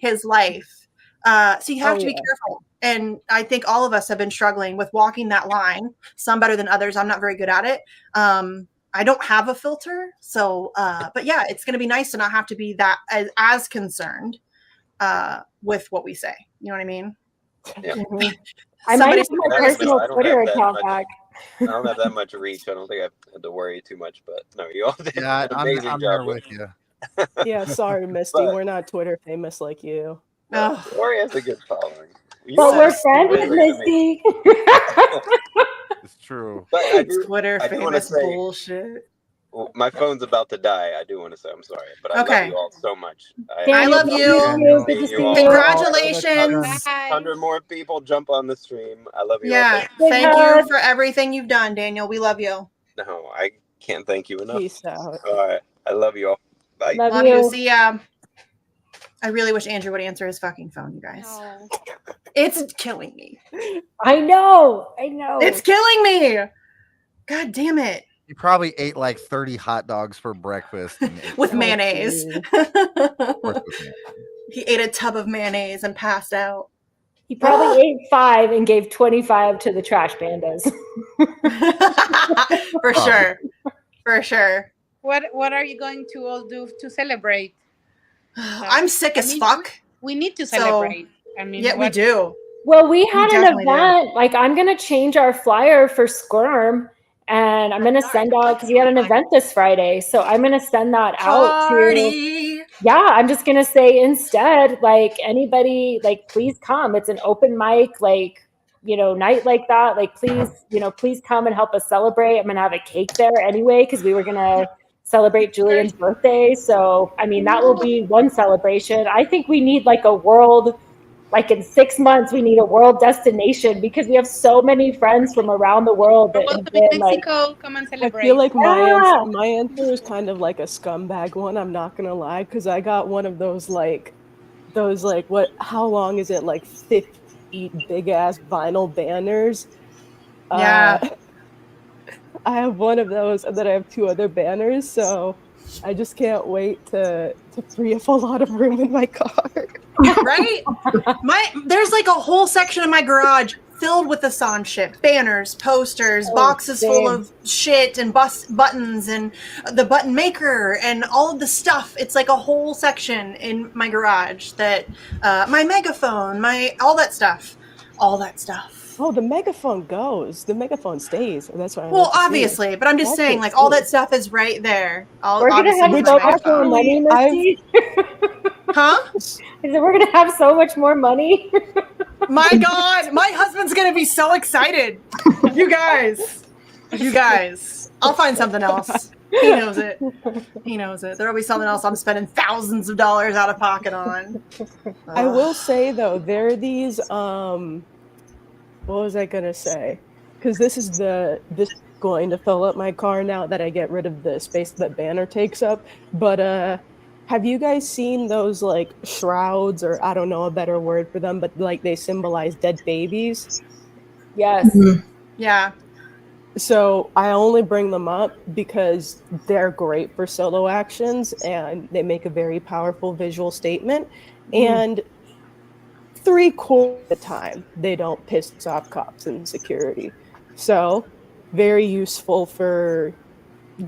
his life. So you have to be careful. And I think all of us have been struggling with walking that line, some better than others. I'm not very good at it. I don't have a filter. So, but yeah, it's going to be nice to not have to be that as concerned with what we say. You know what I mean? Yeah. I might have my personal Twitter account back. I don't have that much reach. I don't think I had to worry too much, but no, you all did an amazing job there with you. Yeah, sorry, Misty. We're not Twitter famous like you. No, Lori has a good following. But we're friends with Misty. It's true. But Twitter famous bullshit. Well, my phone's about to die. I do want to say I'm sorry, but I love you all so much. I love you. Congratulations. 100 more people jump on the stream. I love you all. Yeah, thank you for everything you've done, Daniel. We love you. No, I can't thank you enough. Peace out. All right. I love you all. Bye. Love you. See ya. I really wish Andrew would answer his fucking phone, you guys. No. It's killing me. I know. It's killing me. God damn it. He probably ate like 30 hot dogs for breakfast. With mayonnaise. He ate a tub of mayonnaise and passed out. He probably ate 5 and gave 25 to the trash pandas. For sure. For sure. What are you going to all do to celebrate? I'm sick as fuck. We need to celebrate. Yeah, we do. Well, we had an event. Like, I'm going to change our flyer for Squirm, and I'm going to send out, because we had an event this Friday. So I'm going to send that out to. Yeah, I'm just going to say instead, like, anybody, like, please come. It's an open mic, like, night like that. Like, please, please come and help us celebrate. I'm going to have a cake there anyway, because we were going to celebrate Julian's birthday. So, I mean, that will be one celebration. I think we need like a world. Like in 6 months, we need a world destination because we have so many friends from around the world that have been Mexico, come and celebrate. I feel like my answer is kind of like a scumbag one. I'm not gonna lie, because I got one of those what? How long is it? Like 50 big ass vinyl banners. Yeah. I have one of those, and then I have 2 other banners. So I just can't wait to free up a lot of room in my car. Right? There's like a whole section of my garage filled with Assange shit. Banners, posters, boxes full of shit and buttons and the button maker and all of the stuff. It's like a whole section in my garage that my megaphone, all that stuff. All that stuff. Oh, the megaphone goes. The megaphone stays. That's what I Well, obviously, but I'm just saying, like, all that stuff is right there. We're going to have so much more money, Misty. Huh? We're going to have so much more money. My God, my husband's going to be so excited. You guys. I'll find something else. He knows it. There'll be something else I'm spending thousands of dollars out of pocket on. I will say, though, there are these, what was I going to say? Because this is going to fill up my car now that I get rid of the space that banner takes up. But have you guys seen those like shrouds, or I don't know a better word for them, but like they symbolize dead babies? Yes. Mm-hmm. Yeah. So I only bring them up because they're great for solo actions and they make a very powerful visual statement. And 3/4 of the time, they don't piss off cops and security. So very useful for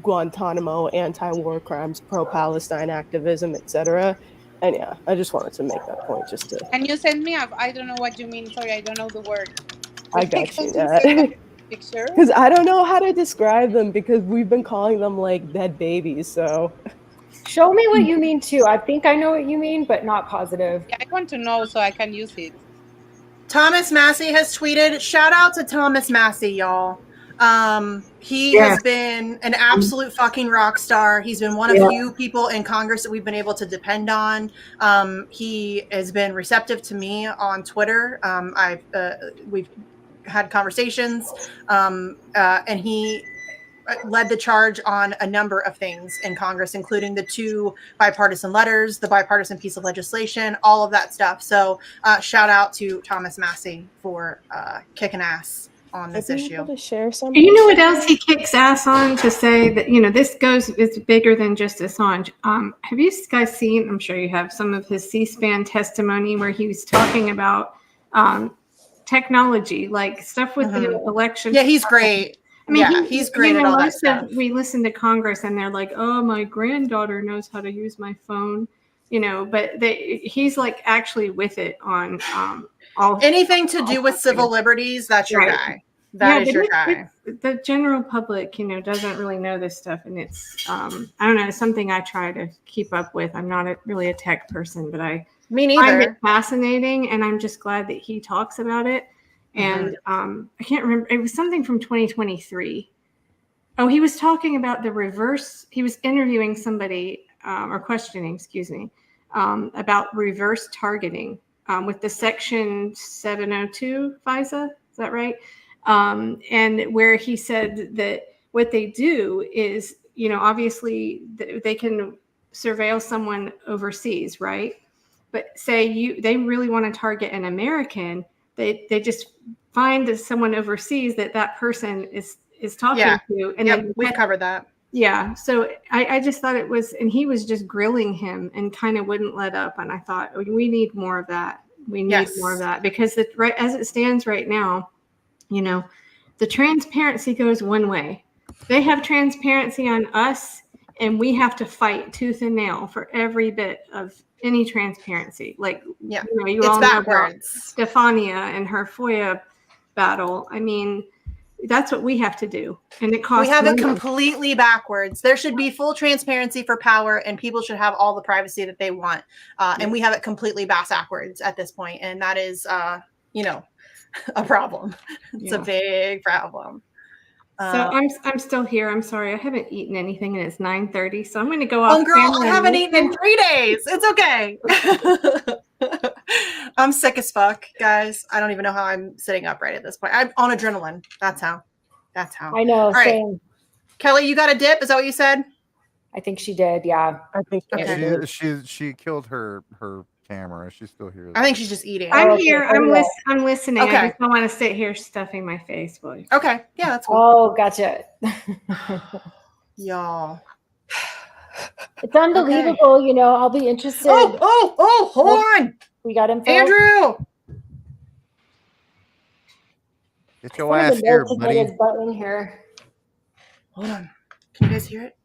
Guantanamo, anti-war crimes, pro-Palestine activism, etc. And yeah, I just wanted to make that point. Just to. Can you send me I don't know what you mean. Sorry, I don't know the word. I got you. Picture. Because I don't know how to describe them because we've been calling them like dead babies. So. Show me what you mean too. I think I know what you mean, but not positive. Yeah, I want to know so I can use it. Thomas Massey has tweeted. Shout out to Thomas Massey, y'all. He has been an absolute fucking rock star. He's been one of few people in Congress that we've been able to depend on. He has been receptive to me on Twitter. We've had conversations, and he led the charge on a number of things in Congress, including the 2 bipartisan letters, the bipartisan piece of legislation, all of that stuff. So shout out to Thomas Massey for kicking ass on this issue. Able to share something? You know what else he kicks ass on to say that, it's bigger than just Assange. Have you guys seen, I'm sure you have, some of his C-SPAN testimony where he was talking about technology, like stuff with the election. Yeah, he's great. I mean, he's great at all that stuff. We listen to Congress and they're like, oh, my granddaughter knows how to use my phone, but he's like actually with it on all. Anything to do with civil liberties, that's your guy. That is your guy. The general public, doesn't really know this stuff. And it's, I don't know, it's something I try to keep up with. I'm not really a tech person, but Me neither. find it fascinating. And I'm just glad that he talks about it. And I can't remember. It was something from 2023. Oh, he was talking about the reverse. He was interviewing somebody or questioning, about reverse targeting with the Section 702 FISA. Is that right? And where he said that what they do is, obviously they can surveil someone overseas, right? But say they really want to target an American. They just find that someone overseas that person is talking to. And then we've covered that. Yeah. So I just thought it was, and he was just grilling him and kind of wouldn't let up. And I thought we need more of that. We need more of that because as it stands right now, the transparency goes one way. They have transparency on us, and we have to fight tooth and nail for every bit of any transparency. Like, you all know about Stefania and her FOIA battle. I mean, that's what we have to do. And it costs We have money. it completely backwards. There should be full transparency for power, and people should have all the privacy that they want. And we have it completely backwards at this point. And that is, a problem. It's a big problem. So I'm still here. I'm sorry. I haven't eaten anything, and it's 9:30. So I'm going to go off. Oh, girl, I haven't eaten in 3 days. It's okay. I'm sick as fuck, guys. I don't even know how I'm sitting upright at this point. I'm on adrenaline. That's how. I know. All right. Same. Kelly, you got a dip? Is that what you said? I think she did. Yeah. I think she killed her camera. She's still here. I think she's just eating. I'm here. I'm listening. Okay. I just don't want to sit here stuffing my face. Boy. Okay. Yeah, that's cool. Oh, gotcha. Y'all. It's unbelievable. Okay. I'll be interested. Oh, hold on. We got info. Andrew. Get your ass here, buddy. Button here. Hold on. Can you guys hear it?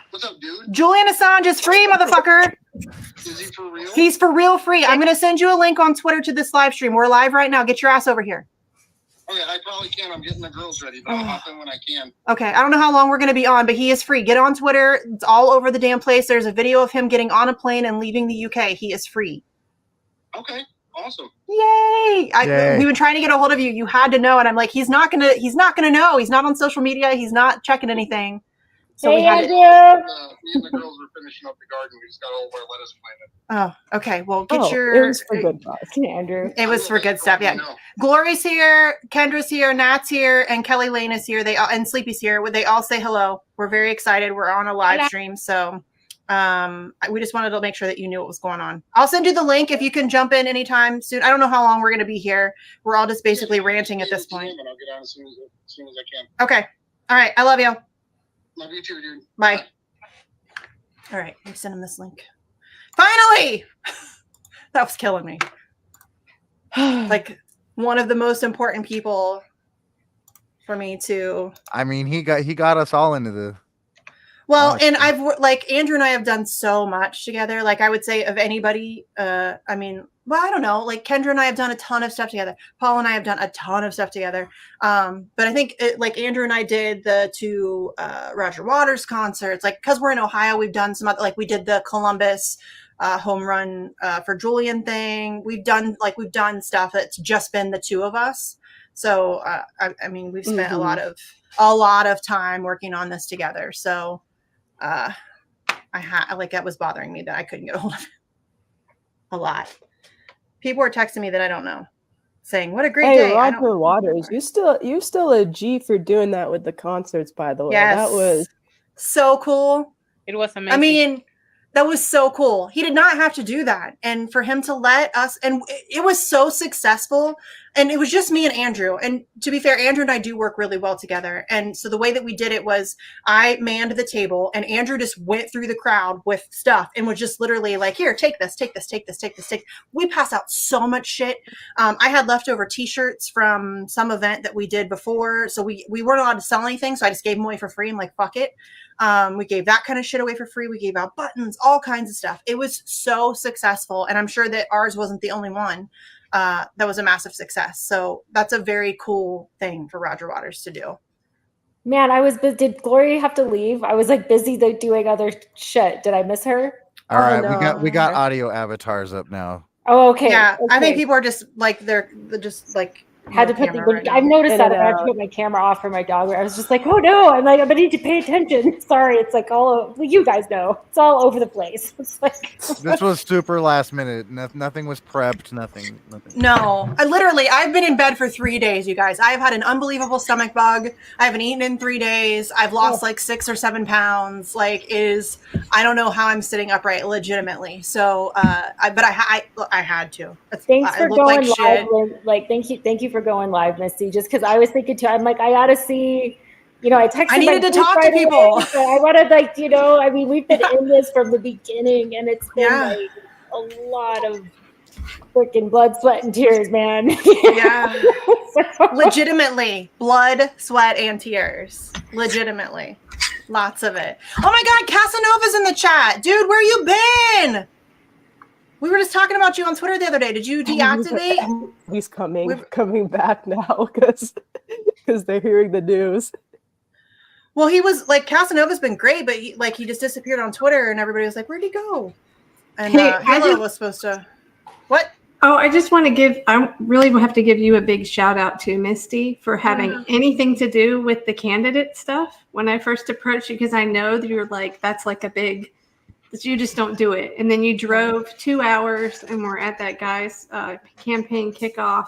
What's up, dude? Julian Assange is free, motherfucker. Is he for real? He's for real free. I'm going to send you a link on Twitter to this live stream. We're live right now. Get your ass over here. Okay, I probably can. I'm getting the girls ready, but I'll hop in when I can. Okay, I don't know how long we're going to be on, but he is free. Get on Twitter. It's all over the damn place. There's a video of him getting on a plane and leaving the UK. He is free. Okay, awesome. Yay! We've been trying to get a hold of you. You had to know, and I'm like, he's not gonna know. He's not on social media. He's not checking anything. So hey, me and the girls were finishing up the garden. We just got all of our lettuce planted. Oh, okay. Well, get It was for good stuff, Andrew. It was for good stuff. Yeah. Glory's here, Kendra's here, Nat's here, and Kelly Lane is here. And Sleepy's here. They all say hello. We're very excited. We're on a live stream, so we just wanted to make sure that you knew what was going on. I'll send you the link if you can jump in anytime soon. I don't know how long we're going to be here. We're all just basically ranting at this point. I'll get on as soon as I can. Okay. All right. I love you. Love you too, dude. Bye. All right. Let me send him this link. Finally! That was killing me. Like one of the most important people for me to. I mean, he got us all into the. Well, and Andrew and I have done so much together. Like I would say of anybody, I don't know. Like Kendra and I have done a ton of stuff together. Paul and I have done a ton of stuff together. But I think Andrew and I did the two Roger Waters concerts. Like because we're in Ohio, we've done some other. Like we did the Columbus home run for Julian thing. We've done stuff that's just been the two of us. So we've spent a lot of time working on this together. So. That was bothering me that I couldn't get a hold of it. A lot. People were texting me that I don't know, saying, "What a great day!" Roger Waters, you still a G for doing that with the concerts. By the way, yes. That was so cool. It was amazing. I mean, that was so cool. He did not have to do that, and for him to let us, and it was so successful. And it was just me and Andrew. And to be fair, Andrew and I do work really well together. And so the way that we did it was I manned the table and Andrew just went through the crowd with stuff and was just literally like, here, take this. We passed out so much shit. I had leftover t-shirts from some event that we did before. So we weren't allowed to sell anything. So I just gave them away for free. I'm like, fuck it. We gave that kind of shit away for free. We gave out buttons, all kinds of stuff. It was so successful. And I'm sure that ours wasn't the only one. That was a massive success. So that's a very cool thing for Roger Waters to do. Man, did Glory have to leave? I was like busy doing other shit. Did I miss her? All right, no. we got audio avatars up now. Oh, okay. Yeah, okay. I think people are just like they're just like had to put I've noticed that I had to put my camera off for my dog. I was just like, oh no, I'm like, I need to pay attention. Sorry, it's like you guys know, it's all over the place. It's like this was super last minute. Nothing was prepped. Nothing. No, I've been in bed for 3 days, you guys. I've had an unbelievable stomach bug. I haven't eaten in 3 days. I've lost like 6 or 7 pounds. I don't know how I'm sitting upright legitimately. So, I had to. Thanks for going live. Thank you for going live, Misty. Just because I was thinking too, I'm like, I gotta see. I texted. I needed to talk to people. I wanted, we've been in this from the beginning, and it's been a lot of freaking blood, sweat, and tears, man. Yeah. Legitimately. Blood, sweat, and tears. Legitimately. Lots of it. Oh my God, Casanova's in the chat. Dude, where you been? We were just talking about you on Twitter the other day. Did you deactivate? He's coming back now because they're hearing the news. Well, he was like, Casanova's been great, but he just disappeared on Twitter, and everybody was like, "Where'd he go?" And Halo was supposed to. What? Oh, I just want to give. I really have to give you a big shout out to Misty for having anything to do with the candidate stuff when I first approached you, because I know that you're like, that's like a big. That you just don't do it, and then you drove 2 hours, and we're at that guy's campaign kickoff.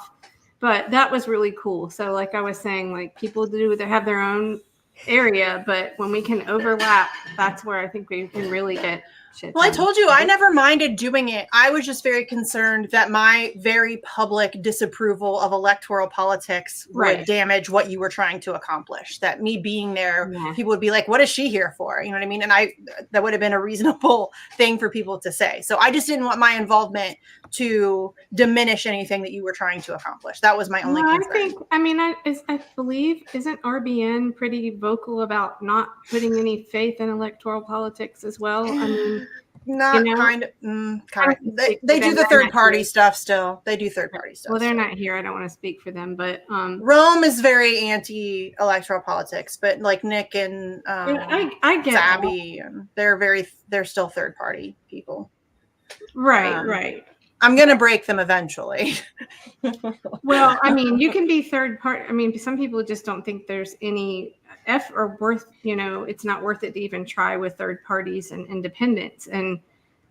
But that was really cool. So, like I was saying, like people they have their own area, but when we can overlap, that's where I think we can really get shit done. Well, I told you I never minded doing it. I was just very concerned that my very public disapproval of electoral politics would damage what you were trying to accomplish. That me being there, people would be like, "What is she here for?" You know what I mean? And that would have been a reasonable thing for people to say. So I just didn't want my involvement to diminish anything that you were trying to accomplish. That was my only concern. I believe, isn't RBN pretty vocal about not putting any faith in electoral politics as well? I mean, kind of. They do the third party stuff still. They do third party stuff. Well, they're not here. I don't want to speak for them, but Rome is very anti-electoral politics, but like Nick and I get Zabby, they're still third party people. Right. I'm going to break them eventually. Well, I mean, you can be third party. I mean, some people just don't think there's any worth, it's not worth it to even try with third parties and independents. And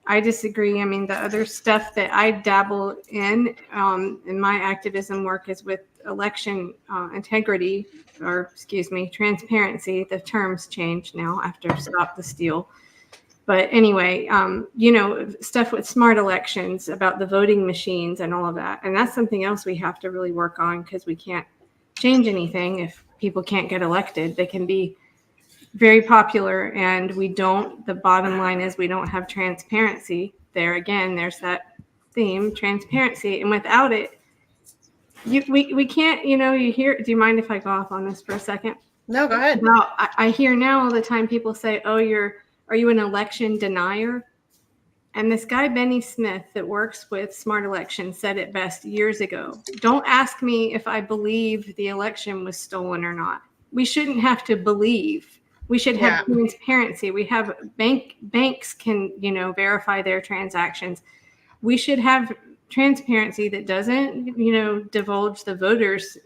I disagree. I mean, the other stuff that I dabble in my activism work is with election integrity, or transparency. The terms change now after Stop the Steal. But anyway, stuff with smart elections, about the voting machines and all of that. And that's something else we have to really work on, because we can't change anything if people can't get elected. They can be very popular, and the bottom line is we don't have transparency. There again, there's that theme, transparency. And without it, we can't, you hear, do you mind if I go off on this for a second? No, go ahead. Now, I hear now all the time people say, "Oh, are you an election denier?" And this guy, Benny Smith, that works with Smart Elections, said it best years ago. Don't ask me if I believe the election was stolen or not. We shouldn't have to believe. We should have transparency. We have banks can, verify their transactions. We should have transparency that doesn't, divulge the voters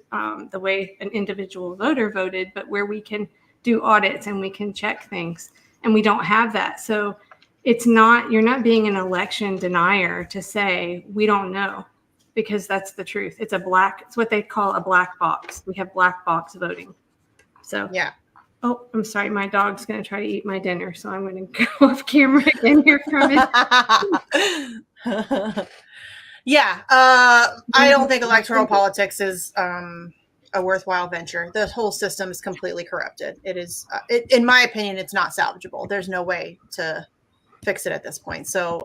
the way an individual voter voted, but where we can do audits and we can check things. And we don't have that. So you're not being an election denier to say we don't know, because that's the truth. It's what they call a black box. We have black box voting. So oh, I'm sorry, my dog's going to try to eat my dinner, so I'm going to go off camera again here for a minute. I don't think electoral politics is a worthwhile venture. The whole system is completely corrupted. It is, in my opinion, it's not salvageable. There's no way to fix it at this point. So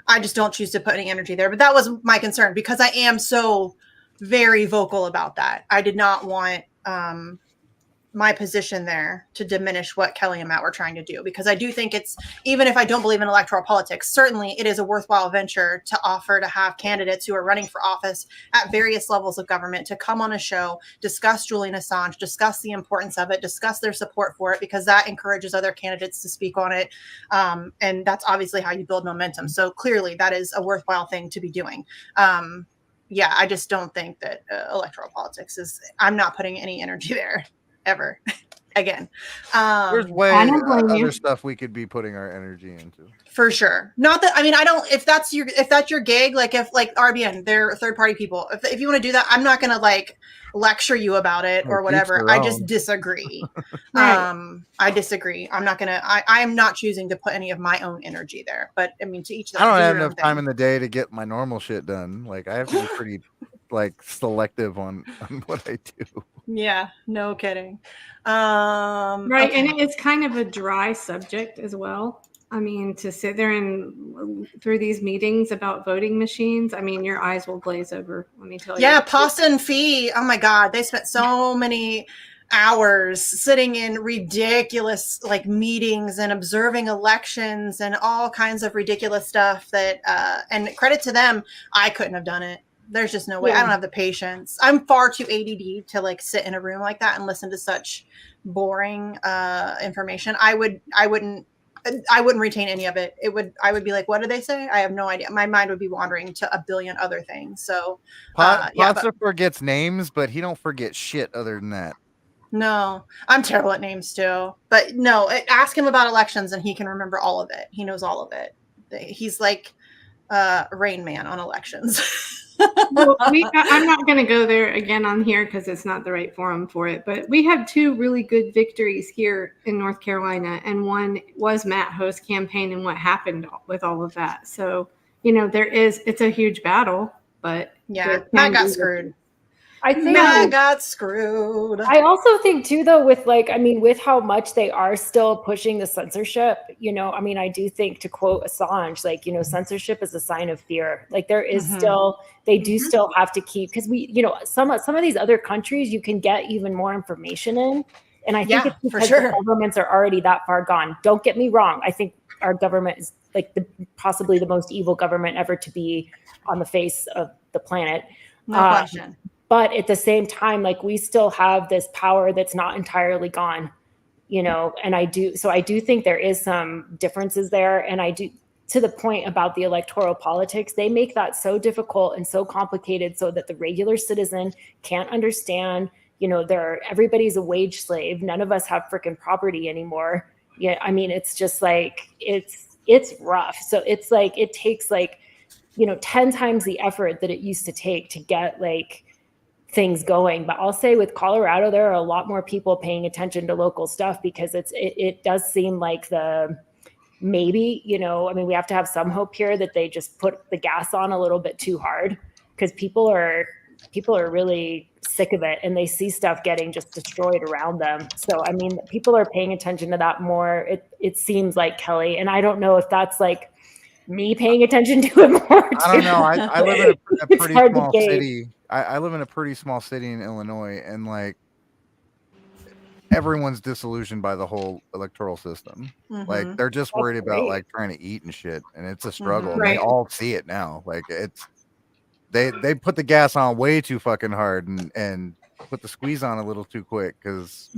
I just don't choose to put any energy there. But that was my concern, because I am so very vocal about that. I did not want my position there to diminish what Kelly and Matt were trying to do, because I do think it's, even if I don't believe in electoral politics, certainly it is a worthwhile venture to offer to have candidates who are running for office at various levels of government to come on a show, discuss Julian Assange, discuss the importance of it, discuss their support for it, because that encourages other candidates to speak on it. And that's obviously how you build momentum. So clearly that is a worthwhile thing to be doing. I just don't think that electoral politics I'm not putting any energy there. Ever again. There's way other stuff we could be putting our energy into. For sure. Not that, I mean, I don't, if that's your gig, like if RBN, they're third party people. If you want to do that, I'm not going to like lecture you about it or whatever. I just disagree. I disagree. I'm not going to, I am not choosing to put any of my own energy there, but I mean, to each I don't have enough time in the day to get my normal shit done. Like I have to be pretty like selective on what I do. Yeah, no kidding. Right. Okay. And it's kind of a dry subject as well. I mean, to sit there and through these meetings about voting machines, I mean, your eyes will glaze over. Let me tell you. Yeah, Pasta and Fee. Oh my God, they spent so many hours sitting in ridiculous like meetings and observing elections and all kinds of ridiculous stuff that and credit to them, I couldn't have done it. There's just no way. I don't have the patience. I'm far too ADD to like sit in a room like that and listen to such boring information. I wouldn't retain any of it. I would be like, what did they say? I have no idea. My mind would be wandering to a billion other things. So Pasta forgets names, but he don't forget shit other than that. No, I'm terrible at names too. But no, ask him about elections and he can remember all of it. He knows all of it. He's like Rain Man on elections. Well, I'm not going to go there again on here because it's not the right forum for it. But we have 2 really good victories here in North Carolina, and one was Matt Host's campaign and what happened with all of that. So it's a huge battle, but yeah, Matt got screwed. I think Matt got screwed. I also think too, though, with how much they are still pushing the censorship, I do think, to quote Assange, censorship is a sign of fear. Like there is still, they do still have to keep, because some of these other countries, you can get even more information in. And I think it's because the governments are already that far gone. Don't get me wrong. I think our government is like possibly the most evil government ever to be on the face of the planet. No question. But at the same time, like we still have this power that's not entirely gone, and I do think there is some differences there. And I do, to the point about the electoral politics, they make that so difficult and so complicated so that the regular citizen can't understand, everybody's a wage slave. None of us have freaking property anymore. Yeah. I mean, it's just like, it's rough. So it's like, it takes 10 times the effort that it used to take to get things going. But I'll say with Colorado, there are a lot more people paying attention to local stuff because it does seem like we have to have some hope here that they just put the gas on a little bit too hard, because people are really sick of it and they see stuff getting just destroyed around them. So, I mean, people are paying attention to that more. It seems like, Kelly, and I don't know if that's like me paying attention to it more. I don't know. I live in a pretty small city. I live in a pretty small city in Illinois, and like everyone's disillusioned by the whole electoral system. Like they're just worried about like trying to eat and shit, and it's a struggle. And they all see it now. Like they put the gas on way too fucking hard and put the squeeze on a little too quick, because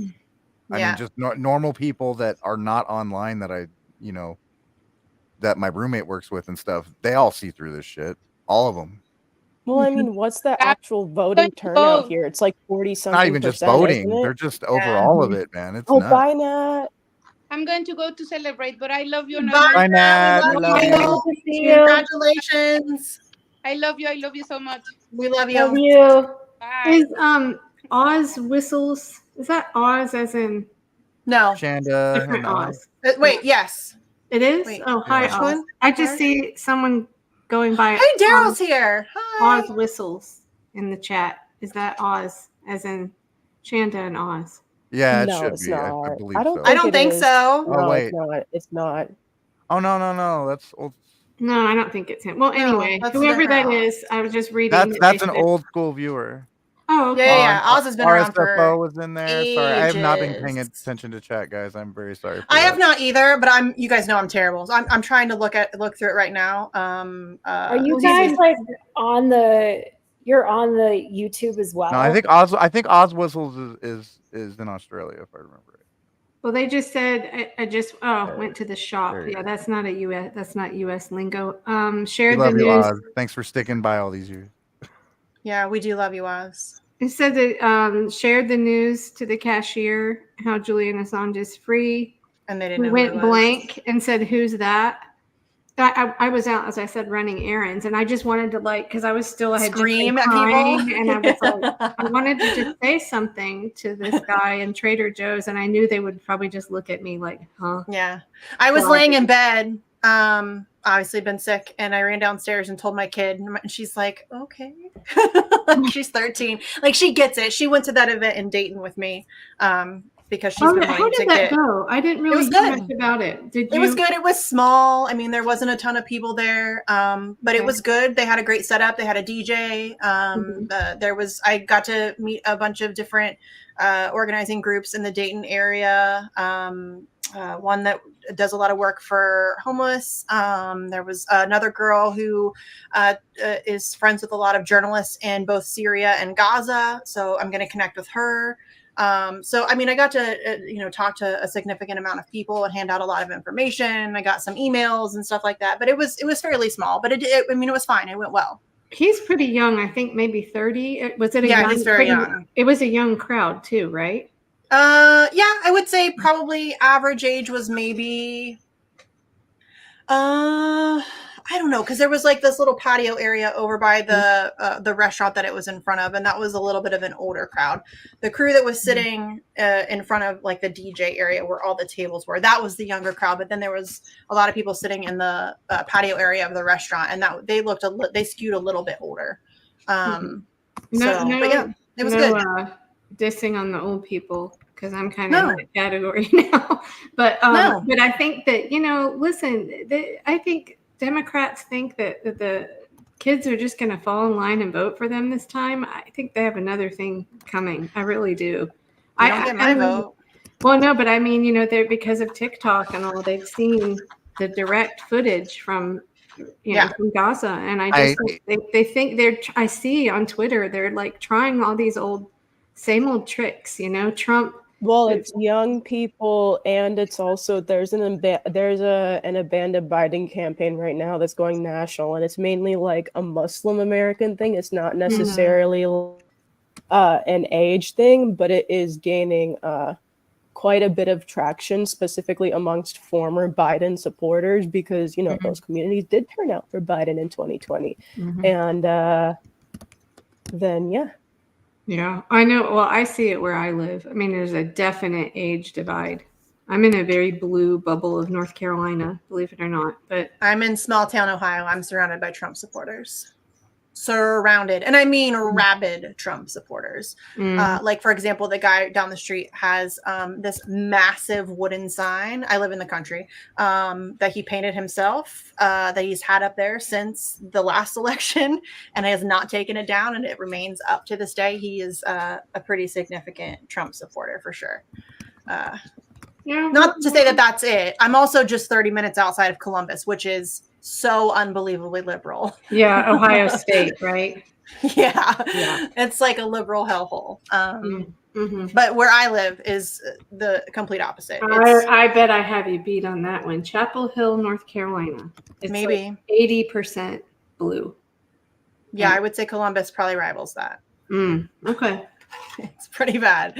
I mean, just normal people that are not online that my roommate works with and stuff, they all see through this shit. All of them. Well, I mean, what's the actual voting turnout here? It's like 40-something%. Not even just voting; they're just over all of it, man. It's nuts. Bye, Nat. I'm going to go to celebrate, but I love you. Bye, Nat. Congratulations. I love you. I love you so much. We love you. Love you. Bye. Is Oz Whistles? Is that Oz as in? No. Shanda. Different Oz. Wait, yes. It is? Wait, oh, hi, which Oz. one? I just see someone going by. Hey, Daryl's here. Hi. Oz Whistles in the chat. Is that Oz as in Shanda and Oz? Yeah, it No, should it's be. not. I believe I so. don't think so. No, Oh, wait. It's not. Oh, no. That's old. No, I don't think it's him. Well, anyway, that's whoever that different. is, I was just reading. That's an old school viewer. Oh, okay. Yeah. Oz has been around for RSFO was in there. Sorry, I have not been ages. paying attention to chat, guys. I'm very sorry. I have not either, but you guys know I'm terrible. So I'm trying to look through it right now. Are you guys like you're on the YouTube as well? No, I think Oz Whistles is in Australia, if I remember it. Well, they just said I just went to the shop. Yeah, that's not US lingo. Shared the news. Oz. Thanks for sticking by all these years. Yeah, we do love you, Oz. It said that shared the news to the cashier how Julian Assange is free, and they didn't. Went blank and said, "Who's that?" I was out, as I said, running errands, and I just wanted to because I was still I had scream just at crying, people, and I was I wanted to just say something to this guy in Trader Joe's, and I knew they would probably just look at me like, "Huh?" Yeah, I was laying in bed. Obviously been sick, and I ran downstairs and told my kid, and she's like, okay. She's 13. Like, she gets it. She went to that event in Dayton with me. because she's been how wanting did to that get. go? I didn't really hear much about it. Did you? It was good. It was small. I mean, there wasn't a ton of people there, but it was good. They had a great setup. They had a DJ. I got to meet a bunch of different organizing groups in the Dayton area. One that does a lot of work for homeless. There was another girl who is friends with a lot of journalists in both Syria and Gaza. So I'm going to connect with her. So, I mean, I got to, talk to a significant amount of people and hand out a lot of information. I got some emails and stuff like that, but it was fairly small, but it was fine. It went well. He's pretty young. I think maybe 30. Was it he's very young. It was a young crowd too, right? Yeah, I would say probably average age was maybe, I don't know, because there was like this little patio area over by the restaurant that it was in front of, and that was a little bit of an older crowd. The crew that was sitting in front of like the DJ area where all the tables were, that was the younger crowd. But then there was a lot of people sitting in the patio area of the restaurant, and that they skewed a little bit older. But yeah, it was good. Dissing on the old people, because I'm kind of in that category now. But I think that listen, I think Democrats think that the kids are just going to fall in line and vote for them this time. I think they have another thing coming. I really do. I don't get my vote. Well, no, but I mean, they're because of TikTok and all. They've seen the direct footage from from Gaza, and they think I see on Twitter they're like trying all these same old tricks. Trump. Well, it's young people, and it's also there's an abandoned Biden campaign right now that's going national, and it's mainly like a Muslim American thing. It's not necessarily an age thing, but it is gaining quite a bit of traction, specifically amongst former Biden supporters, because those communities did turn out for Biden in 2020, and then Yeah, I know. Well, I see it where I live. I mean, there's a definite age divide. I'm in a very blue bubble of North Carolina, believe it or not. But I'm in small town Ohio. I'm surrounded by Trump supporters. Surrounded, and I mean rabid Trump supporters. Like, for example, the guy down the street has this massive wooden sign. I live in the country, that he painted himself, that he's had up there since the last election, and has not taken it down, and it remains up to this day. He is a pretty significant Trump supporter for sure. Not to say that that's it. I'm also just 30 minutes outside of Columbus, which is so unbelievably liberal. Yeah, Ohio State, right? Yeah. It's like a liberal hellhole. But where I live is the complete opposite. I bet I have you beat on that one. Chapel Hill, North Carolina. It's maybe like 80% blue. Yeah, I would say Columbus probably rivals that. Okay. It's pretty bad,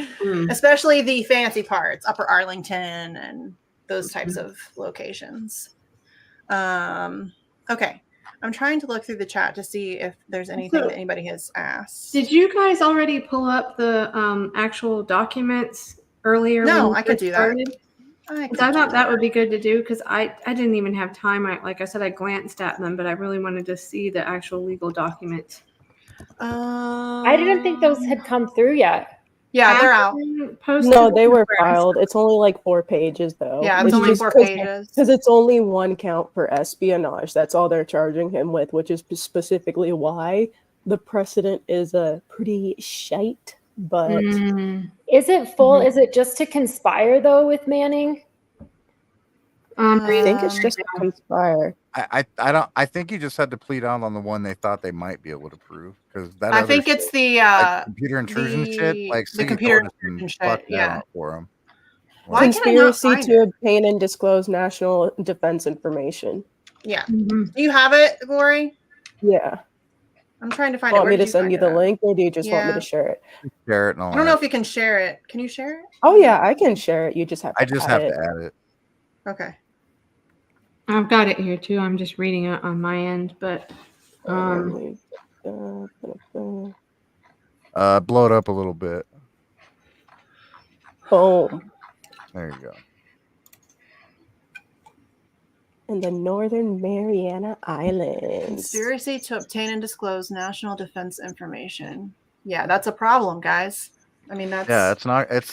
especially the fancy parts, Upper Arlington and those types of locations. Okay. I'm trying to look through the chat to see if there's anything that anybody has asked. Did you guys already pull up the actual documents earlier? No, I could do that. I thought that would be good to do because I didn't even have time. Like I said, I glanced at them, but I really wanted to see the actual legal documents. I didn't think those had come through yet. Yeah, they're out. No, they were filed. It's only like 4 pages, though. Yeah, it's only 4 pages. Because it's only 1 count for espionage. That's all they're charging him with, which is specifically why the precedent is pretty shite. But is it full? Is it just to conspire, though, with Manning? I think it's just to conspire. I think you just had to plead out on the one they thought they might be able to prove, because that I think it's the like computer intrusion shit, like the computer intrusion shit. Yeah, for them. Conspiracy to obtain and disclose national defense information. Yeah. Do you have it, Lori? Yeah. I'm trying to find it. Want me to send you the link, or do you just want me to share it? Share it. I don't know if you can share it. Can you share it? Oh yeah, I can share it. You just have. I just have to add it. Okay. I've got it here too. I'm just reading it on my end, but blow it up a little bit. Boom. There you go. In the Northern Mariana Islands. Conspiracy to obtain and disclose national defense information. Yeah, that's a problem, guys. I mean, that's It's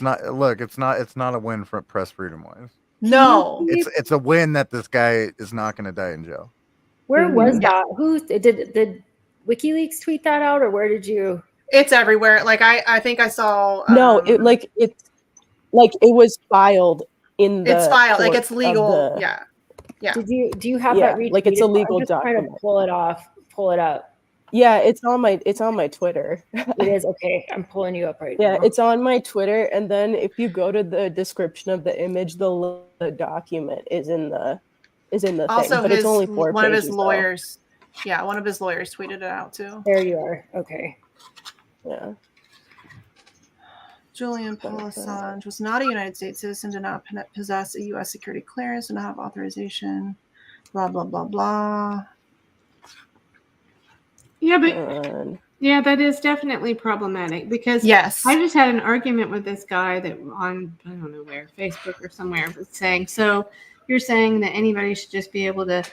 not. Look, it's not a win for press freedom wise. No, it's a win that this guy is not going to die in jail. Where was that? Who did WikiLeaks tweet that out, or where did you? It's everywhere. Like I think I saw. No, it was filed in the. It's filed. Like it's legal. Yeah. Do you have that retweeted? Like it's a legal I'm just trying to pull it up. Yeah, it's on my Twitter. It is okay. I'm pulling you up right now. Yeah, it's on my Twitter, and then if you go to the description of the image, the document is in the also thing. But it's only 4 one pages, of his lawyers. Yeah, one of his lawyers tweeted it out too. There you are. Okay. Yeah. Julian Paul Assange was not a United States citizen, did not possess a U.S. security clearance, did not have authorization, blah, blah, blah, blah. Yeah, but yeah, that is definitely problematic because I just had an argument with this guy that on, I don't know where, Facebook or somewhere, was saying, so you're saying that anybody should just be able to,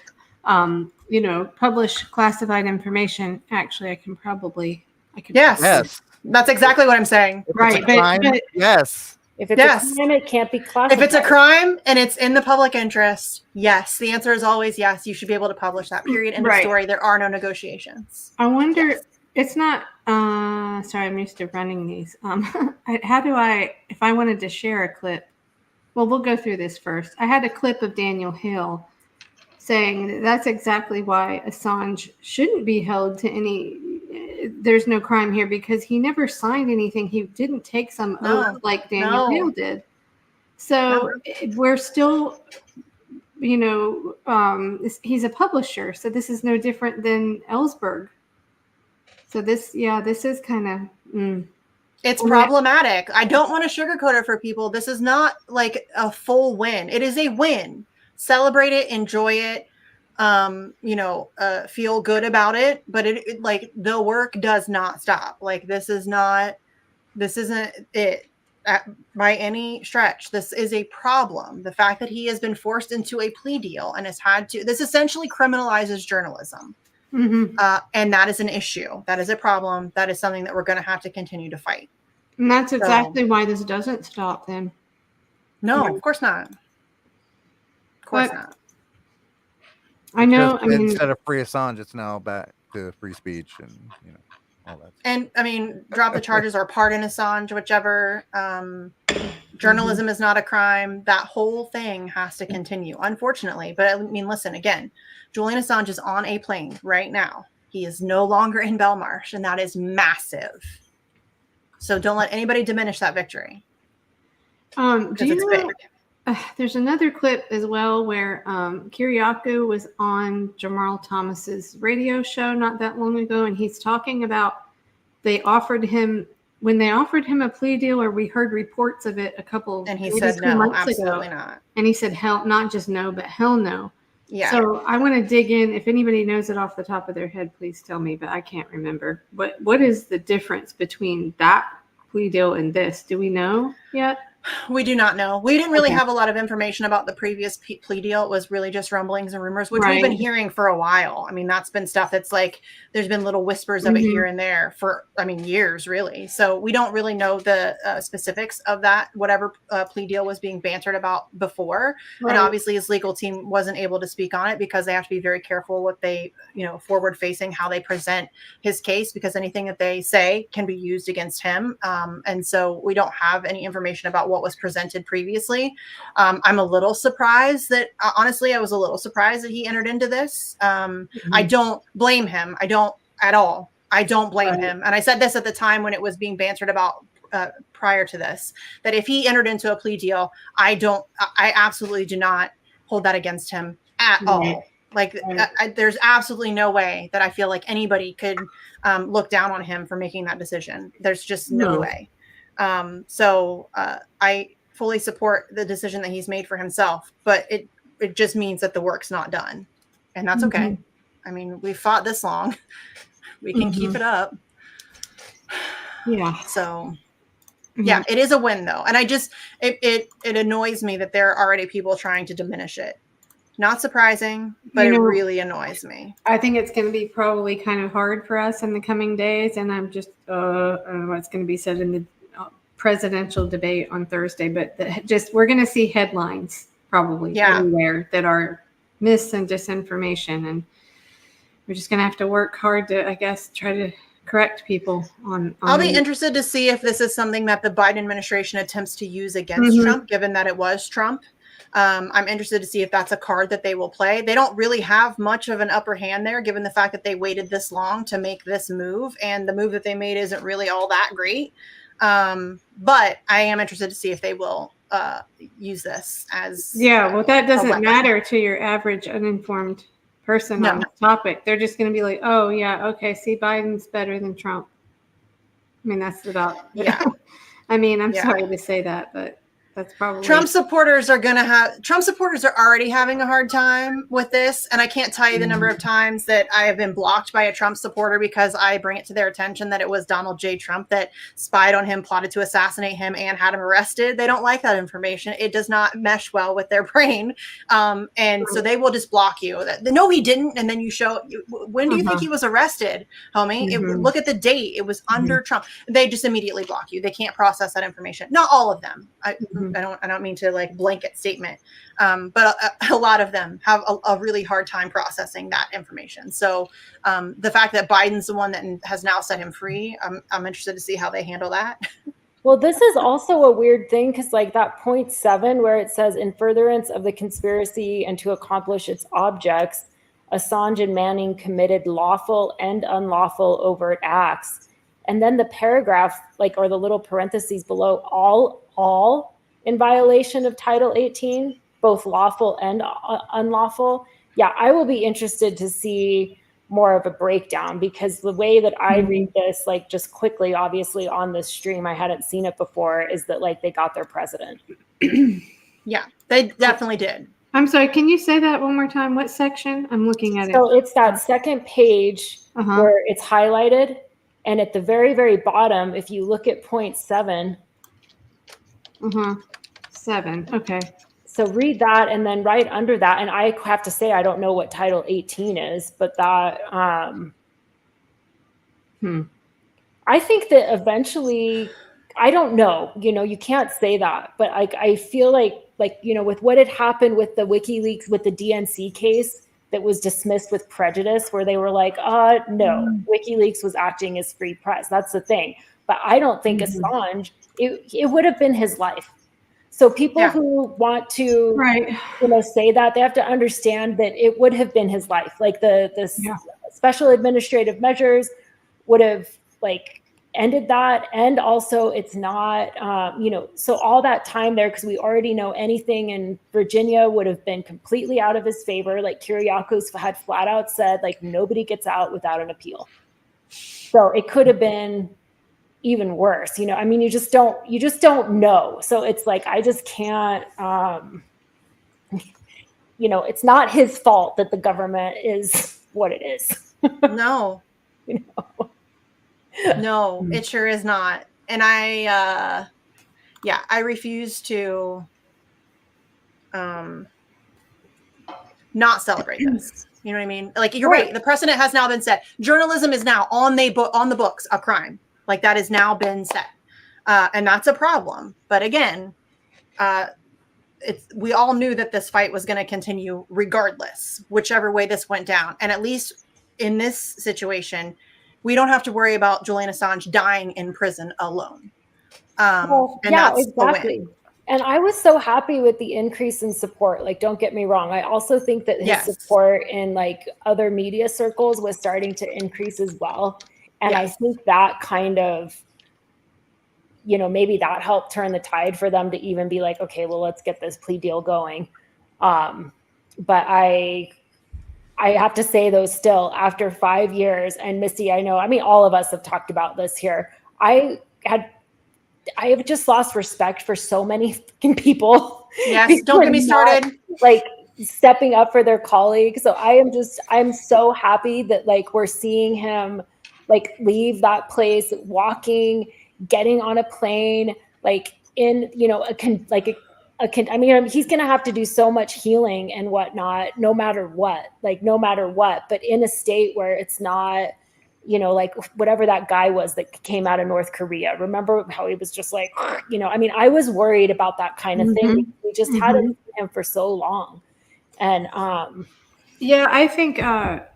publish classified information. Actually, I can. Yes. That's exactly what I'm saying. Right. But yes. If it's a crime, it can't be classified. If it's a crime and it's in the public interest, yes. The answer is always yes. You should be able to publish that. Period. End of story. There are no negotiations. I wonder. It's not. Sorry, I'm used to running these. How do if I wanted to share a clip? Well, we'll go through this first. I had a clip of Daniel Hill saying that's exactly why Assange shouldn't be held to any. There's no crime here because he never signed anything. He didn't take some oath like Daniel Hill did. So we're still, he's a publisher. So this is no different than Ellsberg. So this is kind of. It's problematic. I don't want to sugarcoat it for people. This is not like a full win. It is a win. Celebrate it, enjoy it. Feel good about it, but it like the work does not stop. Like this isn't it by any stretch. This is a problem. The fact that he has been forced into a plea deal and has had to, this essentially criminalizes journalism. Mm-hmm. And that is an issue. That is a problem. That is something that we're going to have to continue to fight. And that's exactly why this doesn't stop then. No, of course not. Of course not. I know. Instead of free Assange, it's now back to free speech and all that. And I mean, drop the charges or pardon Assange, whichever. Journalism is not a crime. That whole thing has to continue, unfortunately. But I mean, listen, again, Julian Assange is on a plane right now. He is no longer in Belmarsh, and that is massive. So don't let anybody diminish that victory. Do you know? There's another clip as well where Kiriakou was on Jamal Thomas's radio show not that long ago, and he's talking about when they offered him a plea deal, or we heard reports of it and he said no, absolutely not. And he said hell, not just no, but hell no. Yeah. So I want to dig in. If anybody knows it off the top of their head, please tell me. But I can't remember. What is the difference between that plea deal and this? Do we know yet? We do not know. We didn't really have a lot of information about the previous plea deal. It was really just rumblings and rumors, which we've been hearing for a while. I mean, that's been stuff that's like, there's been little whispers of it here and there for, years really. So we don't really know the specifics of that, whatever plea deal was being bantered about before. And obviously his legal team wasn't able to speak on it because they have to be very careful what they, forward facing, how they present his case, because anything that they say can be used against him. And so we don't have any information about what was presented previously. I'm a little surprised that, honestly, I was a little surprised that he entered into this. I don't blame him. I don't at all. I don't blame him. And I said this at the time when it was being bantered about prior to this, that if he entered into a plea deal, I absolutely do not hold that against him at all. Like there's absolutely no way that I feel like anybody could look down on him for making that decision. There's just no way. So I fully support the decision that he's made for himself, but it just means that the work's not done, and that's okay. I mean, we fought this long. We can keep it up. Yeah. So yeah, it is a win though. And it annoys me that there are already people trying to diminish it. Not surprising, but it really annoys me. I think it's going to be probably kind of hard for us in the coming days. And I'm just, I don't know what's going to be said in the presidential debate on Thursday, but we're going to see headlines probably everywhere that are mis and disinformation, and we're just going to have to work hard to, I guess, try to correct people on I'll be interested to see if this is something that the Biden administration attempts to use against Trump, given that it was Trump. I'm interested to see if that's a card that they will play. They don't really have much of an upper hand there, given the fact that they waited this long to make this move, and the move that they made isn't really all that great. But I am interested to see if they will use this as well, that doesn't matter to your average uninformed person on the topic. They're just going to be like, oh yeah, okay, see, Biden's better than Trump. I mean, that's about I mean, I'm sorry to say that, but that's probably Trump supporters are already having a hard time with this. And I can't tell you the number of times that I have been blocked by a Trump supporter because I bring it to their attention that it was Donald J. Trump that spied on him, plotted to assassinate him, and had him arrested. They don't like that information. It does not mesh well with their brain. And so they will just block you. No, he didn't. And then you show, when do you think he was arrested, homie? Look at the date. It was under Trump. They just immediately block you. They can't process that information. Not all of them. I don't mean to like blanket statement, but a lot of them have a really hard time processing that information. So the fact that Biden's the one that has now set him free, I'm interested to see how they handle that. Well, this is also a weird thing because like that point 7 where it says in furtherance of the conspiracy and to accomplish its objects, Assange and Manning committed lawful and unlawful overt acts. And then the paragraph, like, or the little parentheses below, all in violation of Title 18, both lawful and unlawful. Yeah, I will be interested to see more of a breakdown because the way that I read this, like just quickly, obviously on this stream, I hadn't seen it before, is that like they got their president. Yeah, they definitely did. I'm sorry, can you say that one more time? What section? I'm looking at it. So it's that second page where it's highlighted. And at the very, very bottom, if you look at point 7. 7. Okay. So read that, and then right under that, and I have to say I don't know what Title 18 is, but that I think that eventually, I don't know, you can't say that, but I feel like with what had happened with the WikiLeaks, with the DNC case that was dismissed with prejudice, where they were like, no, WikiLeaks was acting as free press. That's the thing. But I don't think Assange, it would have been his life. So people who want to, say that, they have to understand that it would have been his life. Like the special administrative measures would have like ended that. And also it's not, so all that time there, because we already know anything in Virginia would have been completely out of his favor. Like Kyriakos had flat out said, like, nobody gets out without an appeal. So it could have been even worse, I mean, you just don't know. So it's like, I just can't, it's not his fault that the government is what it is. No, no, it sure is not. And I refuse to, not celebrate this. You know what I mean? Like, you're right. The precedent has now been set. Journalism is now on the books, a crime. Like, that has now been set. And that's a problem. But again, we all knew that this fight was going to continue regardless, whichever way this went down. And at least in this situation, we don't have to worry about Julian Assange dying in prison alone. Exactly. And I was so happy with the increase in support. Like, don't get me wrong. I also think that his support in like other media circles was starting to increase as well. And I think that kind of, maybe that helped turn the tide for them to even be like, okay, well, let's get this plea deal going. But I have to say, though, still, after 5 years, and Missy, I know, I mean, all of us have talked about this here. I have just lost respect for so many fucking people. Yes, don't get me started. Like, stepping up for their colleagues. So I'm so happy that like we're seeing him like leave that place, walking, getting on a plane, like in, I mean, he's going to have to do so much healing and whatnot, no matter what, but in a state where it's not, you know, like whatever that guy was that came out of North Korea. Remember how he was just like, you know, I mean, I was worried about that kind of thing. We just hadn't seen him for so long. And yeah, I think now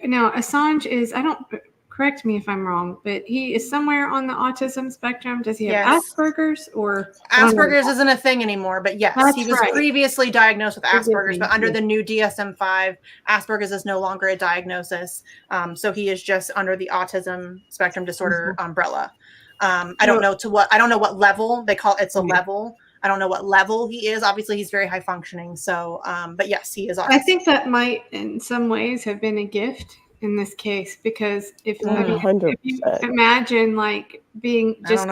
Assange is, I don't, correct me if I'm wrong, but he is somewhere on the autism spectrum. Does he have Asperger's or? Asperger's isn't a thing anymore, but yes, he was previously diagnosed with Asperger's, but under the new DSM-5, Asperger's is no longer a diagnosis. So he is just under the autism spectrum disorder umbrella. I don't know what level they call it's a level. I don't know what level he is. Obviously, he's very high functioning. So, but yes, he is autistic. I think that might, in some ways, have been a gift in this case, because if you imagine like being just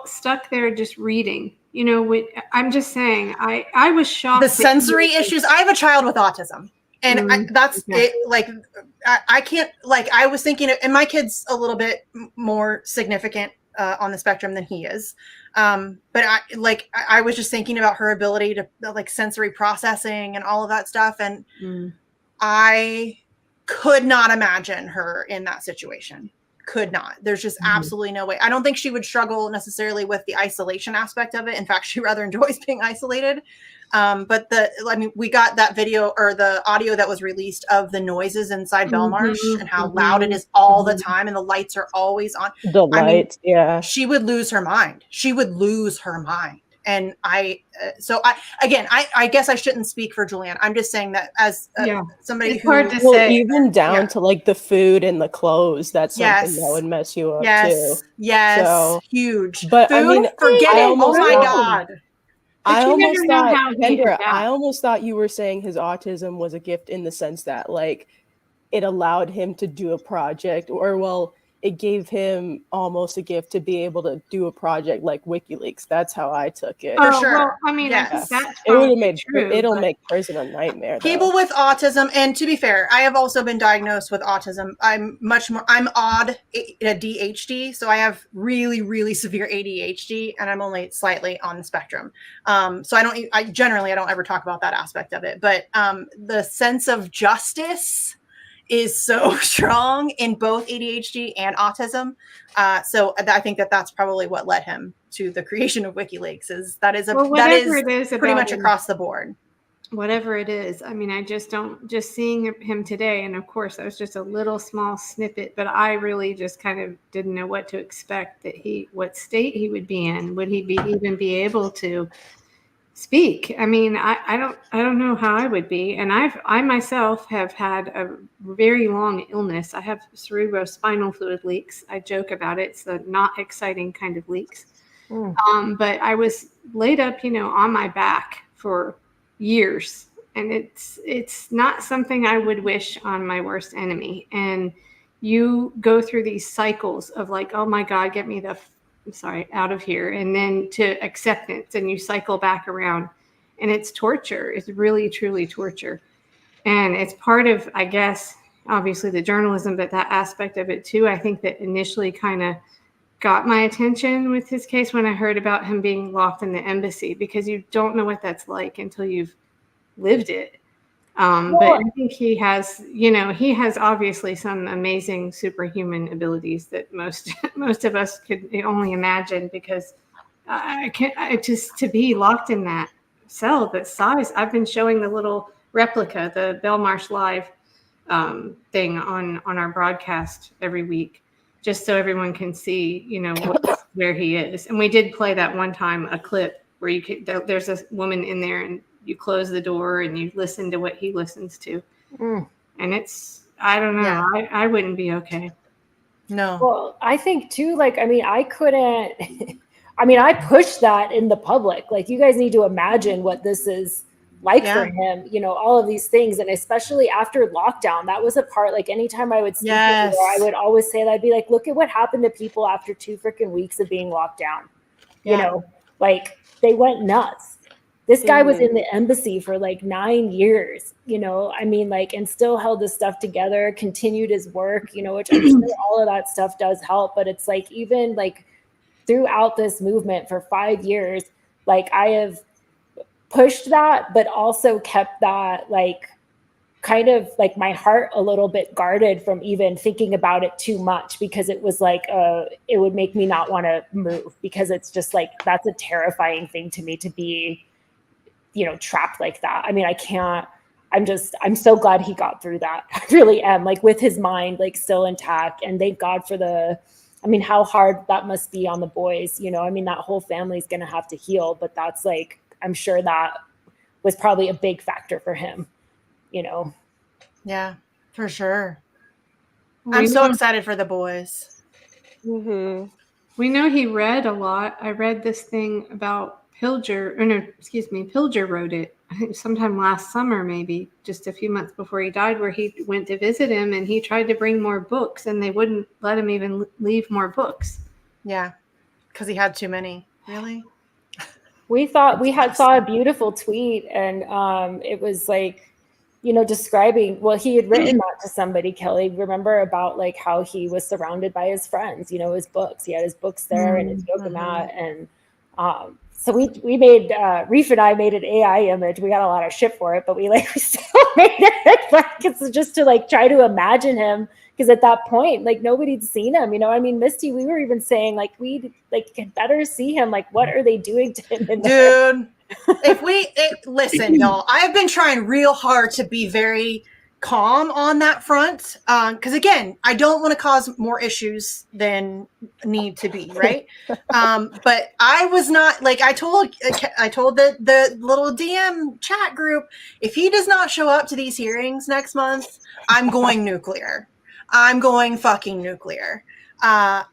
stuck there just reading, you know, I'm just saying, I was shocked. The sensory issues. I have a child with autism. And that's it. Like, I can't, like, I was thinking, and my kid's a little bit more significant on the spectrum than he is. But I was just thinking about her ability to like sensory processing and all of that stuff. And I could not imagine her in that situation. Could not. There's just absolutely no way. I don't think she would struggle necessarily with the isolation aspect of it. In fact, she rather enjoys being isolated. But we got that video or the audio that was released of the noises inside Belmarsh and how loud it is all the time, and the lights are always on. The lights, she would lose her mind. She would lose her mind. And I guess I shouldn't speak for Julianne. I'm just saying that as somebody it's hard to say. Even down to like the food and the clothes, that's something that would mess you up too. Yes, so, huge. But food, I mean, forget it. Oh my God. I almost thought you were saying his autism was a gift in the sense that like it allowed him to do a project, or it gave him almost a gift to be able to do a project like WikiLeaks. That's how I took it. For sure. Well, I mean, I think that's it would have made true, it'll make prison a nightmare. People with autism, and to be fair, I have also been diagnosed with autism. I'm odd ADHD, so I have really, really severe ADHD, and I'm only slightly on the spectrum. So I generally don't ever talk about that aspect of it, but the sense of justice is so strong in both ADHD and autism. So I think that's probably what led him to the creation of WikiLeaks. That is pretty much across the board. Whatever it is. I mean, I just seeing him today, and of course that was just a little small snippet, but I really just kind of didn't know what to expect, what state he would be in. Would he even be able to speak? I mean, I don't know how I would be. And I myself have had a very long illness. I have cerebrospinal fluid leaks. I joke about it. It's the not exciting kind of leaks. But I was laid up, on my back for years. And it's not something I would wish on my worst enemy. And you go through these cycles of like, oh my God, get me out of here, and then to acceptance, and you cycle back around, and it's torture. It's really truly torture, and it's part of, I guess, obviously the journalism, but that aspect of it too. I think that initially kind of got my attention with his case when I heard about him being locked in the embassy, because you don't know what that's like until you've lived it. But I think he has obviously some amazing superhuman abilities that most of us could only imagine, because to be locked in that cell that size. I've been showing the little replica, the Belmarsh Live thing on our broadcast every week, just so everyone can see, where he is. And we did play that one time, a clip where there's a woman in there, and you close the door and you listen to what he listens to. And I don't know. Yeah. I wouldn't be okay. No. Well, I think too, I couldn't, I pushed that in the public. Like, you guys need to imagine what this is like for him, all of these things. And especially after lockdown, that was a part, like anytime I would speak, I would always say that. I'd be like, look at what happened to people after 2 freaking weeks of being locked down. They went nuts. This guy was in the embassy for 9 years, and still held his stuff together, continued his work, which I'm sure all of that stuff does help. But it's even throughout this movement for 5 years, I have pushed that, but also kept that kind of like my heart a little bit guarded from even thinking about it too much, because it was like it would make me not want to move, because it's just like that's a terrifying thing to me, to be, you know, trapped like that. I mean, I can't. I'm so glad he got through that. I really am, like, with his mind like still intact, and thank God for I mean, how hard that must be on the boys, you know. I mean, that whole family's gonna have to heal, but that's like, I'm sure that was probably a big factor for him, you know. Yeah, for sure. I'm so excited for the boys. Mm-hmm. We know he read a lot. I read this thing about Pilger wrote it, I think sometime last summer, maybe just a few months before he died, where he went to visit him and he tried to bring more books and they wouldn't let him even leave more books. Yeah, because he had too many. Really? We saw a beautiful tweet, and it was like, you know, describing, well, he had written that to somebody, Kelly, remember, about like how he was surrounded by his friends, you know, his books. He had his books there and his yoga mat. And so we made, Reef and I made an AI image. We got a lot of shit for it, but we still made it. Like, it's just to like try to imagine him, because at that point, like, nobody'd seen him, you know. I mean, Misty, we were even saying like, we like could better see him. Like, what are they doing to him in there? Dude, listen, y'all, I have been trying real hard to be very calm on that front. Because again, I don't want to cause more issues than need to be, right? But I was not, like, I told the little DM chat group, if he does not show up to these hearings next month, I'm going nuclear. I'm going fucking nuclear.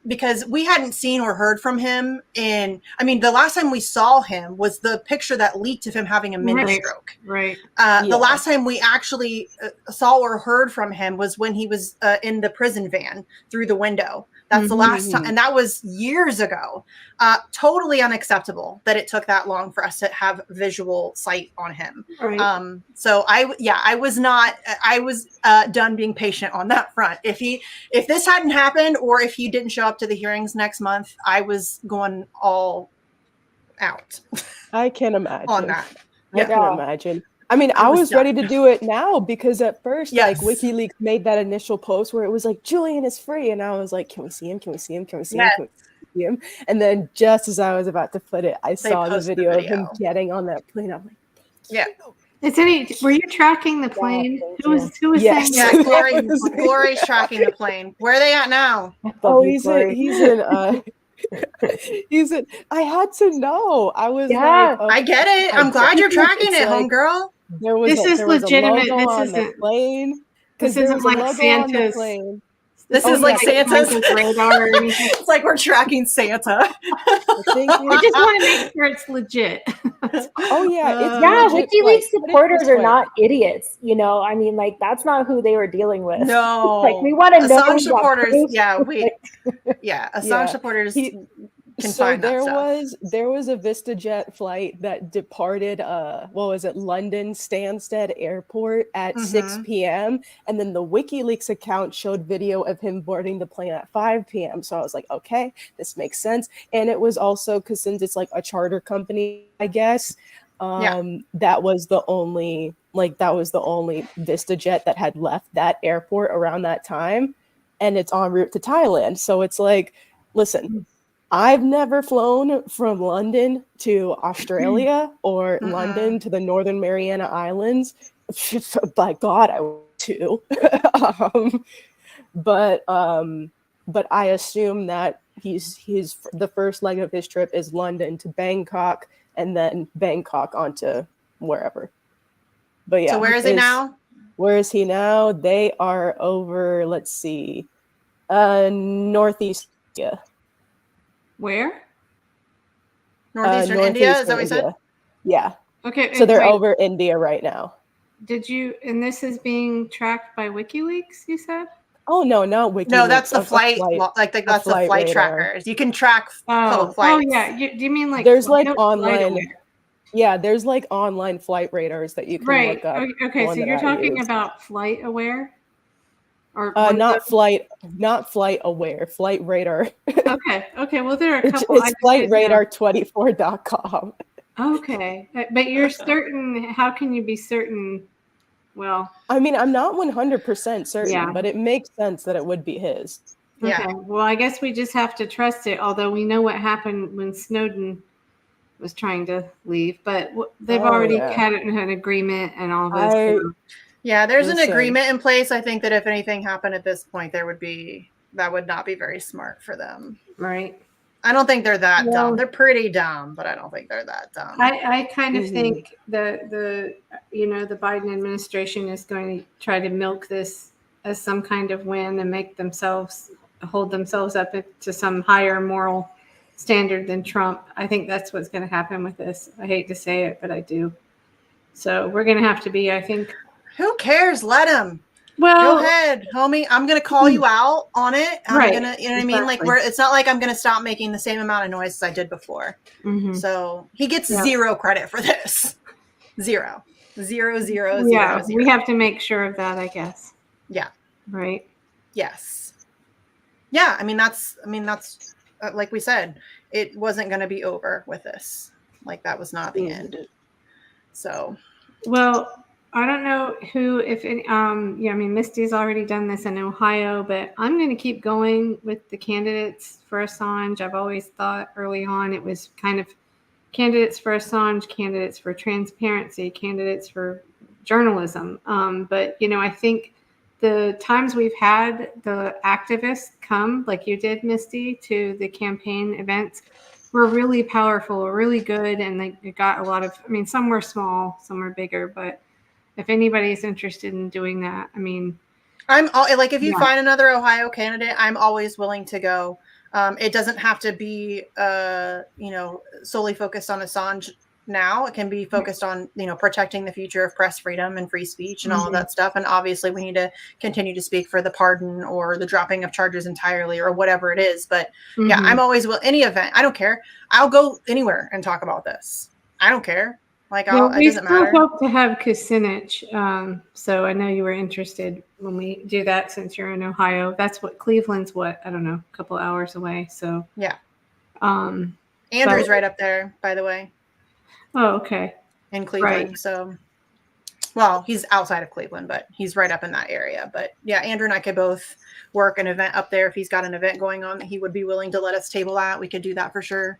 Because we hadn't seen or heard from him the last time we saw him was the picture that leaked of him having a mini stroke. Right. The last time we actually saw or heard from him was when he was in the prison van through the window. That's the last time. And that was years ago. Totally unacceptable that it took that long for us to have visual sight on him. Right. So I was done being patient on that front. If this hadn't happened, or if he didn't show up to the hearings next month, I was going all out. I can imagine. On that. I can imagine. I mean, I was ready to do it now, because at first, Yes. like, WikiLeaks made that initial post where it was like, Julian is free. And I was like, can we see him? Can we see him? Can we see him? Yes. Can we see him? And then just as I was about to put it, I saw the video of him getting on that plane. I'm like, yeah. Were you tracking the plane? Who was yes. saying Yeah, Glory's tracking the plane. Where are they at now? Oh, he's in I had to know. I was like, okay, I get it. I'm glad you're tracking it, homegirl. This is legitimate. This isn't plane. This isn't like Santa's. This is like Santa's radar. It's like we're tracking Santa. I just want to make sure it's legit. WikiLeaks supporters are not idiots, you know. I mean, like, that's not who they were dealing with. No, like, we want to know. Assange supporters. Assange supporters. So there was a VistaJet flight that departed London Stansted Airport at 6 p.m. and then the WikiLeaks account showed video of him boarding the plane at 5 p.m. So I was like, okay, this makes sense. And it was also, because since it's like a charter company, I guess, that was the only VistaJet that had left that airport around that time, and it's en route to Thailand. So it's like, listen, I've never flown from London to Australia or London to the Northern Mariana Islands. By God, I want to. But I assume that he's the first leg of his trip is London to Bangkok, and then Bangkok onto wherever. But yeah. So where is it now? Where is he now? They are over, let's see, Northeast India. Where? Northeastern India, is that what you said? Yeah. Okay. So they're over India right now. And this is being tracked by WikiLeaks, you said? Oh, no, not WikiLeaks. No, that's the flight. That's the flight trackers. You can track flights. Oh, yeah. Do you mean like there's like online? Yeah, there's like online flight radars that you can look up. Okay, so you're talking about Flight Aware, or not Flight Aware, Flight Radar. Okay. Well, there are a couple. It's FlightRadar24.com. Okay, but you're certain. How can you be certain Well, I mean, I'm not 100% certain, but it makes sense that it would be his. Okay. Well, I guess we just have to trust it, although we know what happened when Snowden was trying to leave, but they've already had an agreement and all this. Yeah, there's an agreement in place. I think that if anything happened at this point, that would not be very smart for them. Right. I don't think they're that dumb. They're pretty dumb, but I don't think they're that dumb. I kind of think that the Biden administration is going to try to milk this as some kind of win and hold themselves up to some higher moral standard than Trump. I think that's what's going to happen with this. I hate to say it, but I do. So we're going to have to be, I think. Who cares? Let him. Well, go ahead, homie. I'm going to call you out on it. I'm going to, you know what I mean? Like it's not like I'm going to stop making the same amount of noise as I did before. So he gets zero credit for this. Zero. Yeah, we have to make sure of that, I guess. Yeah. Right. Yes. Yeah. I mean, that's like we said, it wasn't going to be over with this. Like that was not the end. So. Well, I don't know if any, I mean, Misty's already done this in Ohio, but I'm going to keep going with the candidates for Assange. I've always thought early on it was kind of candidates for Assange, candidates for transparency, candidates for journalism. But, I think the times we've had the activists come, like you did, Misty, to the campaign events were really powerful, really good. And they got a lot of, some were small, some were bigger, but if anybody's interested in doing that, I'm like, if you find another Ohio candidate, I'm always willing to go. It doesn't have to be, solely focused on Assange now. It can be focused on, protecting the future of press freedom and free speech and all of that stuff. And obviously we need to continue to speak for the pardon or the dropping of charges entirely or whatever it is. But yeah, I'm always any event. I don't care. I'll go anywhere and talk about this. I don't care. Like, it doesn't matter. We still hope to have Kucinich. So I know you were interested when we do that since you're in Ohio. That's Cleveland's I don't know, a couple hours away. So yeah. Andrew's right up there, by the way. Oh, okay. In Cleveland. Right. So, well, he's outside of Cleveland, but he's right up in that area. But yeah, Andrew and I could both work an event up there. If he's got an event going on that he would be willing to let us table at, we could do that for sure.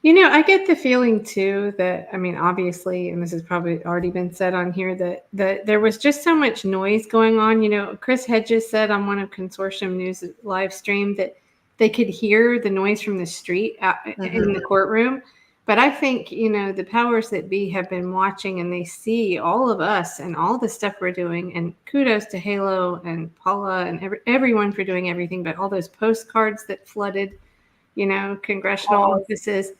I get the feeling too that, obviously, and this has probably already been said on here, that there was just so much noise going on. Chris Hedges said on one of Consortium News live stream that they could hear the noise from the street in the courtroom. But I think, the powers that be have been watching and they see all of us and all the stuff we're doing. And kudos to Halo and Paula and everyone for doing everything, but all those postcards that flooded, congressional offices.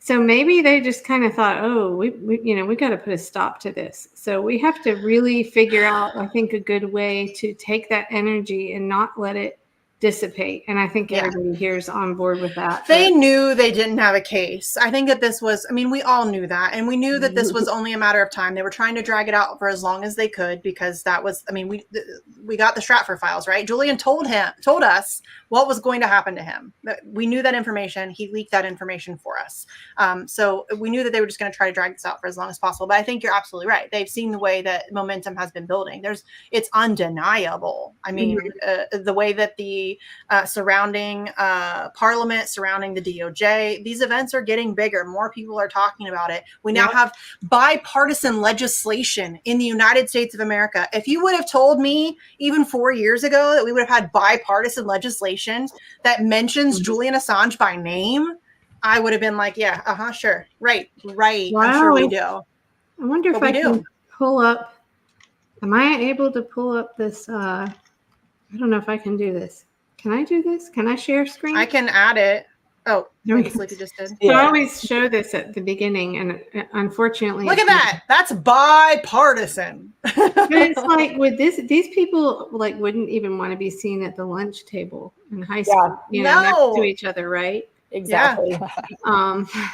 So maybe they just kind of thought, oh, we got to put a stop to this. So we have to really figure out, I think, a good way to take that energy and not let it dissipate. And I think everybody here is on board with that. They knew they didn't have a case. I think that this was, we all knew that. And we knew that this was only a matter of time. They were trying to drag it out for as long as they could because that was, we got the Stratford files, right? Julian told us what was going to happen to him. We knew that information. He leaked that information for us. So we knew that they were just going to try to drag this out for as long as possible. But I think you're absolutely right. They've seen the way that momentum has been building. It's undeniable. The way that the surrounding Parliament, surrounding the DOJ, these events are getting bigger. More people are talking about it. We now have bipartisan legislation in the United States of America. If you would have told me even 4 years ago that we would have had bipartisan legislation that mentions Julian Assange by name, I would have been like, yeah, sure. Right. Wow. I'm sure we do. I wonder if I can pull up. Am I able to pull up this? I don't know if I can do this. Can I do this? Can I share screen? I can add it. Oh, Sleepy just did. So I always show this at the beginning, and unfortunately, look at that. That's bipartisan. But it's like with these people wouldn't even want to be seen at the lunch table in high school, next to each other, right? Exactly.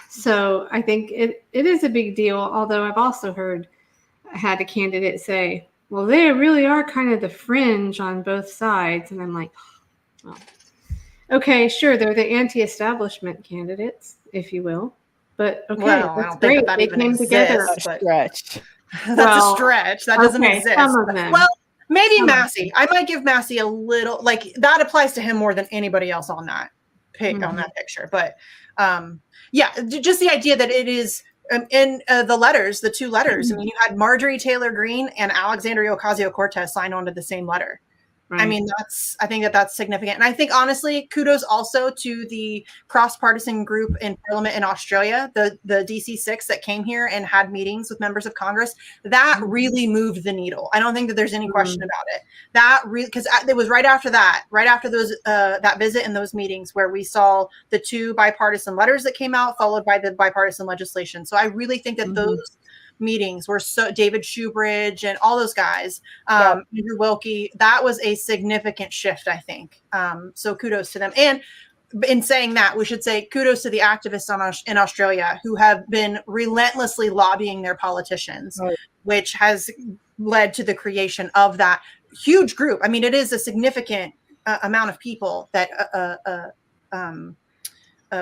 So I think it is a big deal. Although I've also had a candidate say, "Well, they really are kind of the fringe on both sides," and I'm like, well, okay, sure, they're the anti-establishment candidates, if you will. But okay, that's great. They came together. Stretch. That's a stretch. That doesn't exist. Some of them. Well, maybe Massey. I might give Massey a little, like, that applies to him more than anybody else on that on that picture. But yeah, just the idea that it is in the letters, the two letters. I mean, you had Marjorie Taylor Greene and Alexandria Ocasio-Cortez sign onto the same letter. Right. I mean, I think that's significant. And I think, honestly, kudos also to the cross-partisan group in Parliament in Australia, the DC6 that came here and had meetings with members of Congress. That really moved the needle. I don't think that there's any question about it. That really, because it was right after those that visit and those meetings where we saw the two bipartisan letters that came out, followed by the bipartisan legislation. So I really think that those meetings were David Shoebridge and all those guys, Andrew Wilkie, that was a significant shift, I think. So kudos to them. And in saying that, we should say kudos to the activists in Australia who have been relentlessly lobbying their politicians, which has led to the creation of that huge group. I mean, it is a significant amount of people that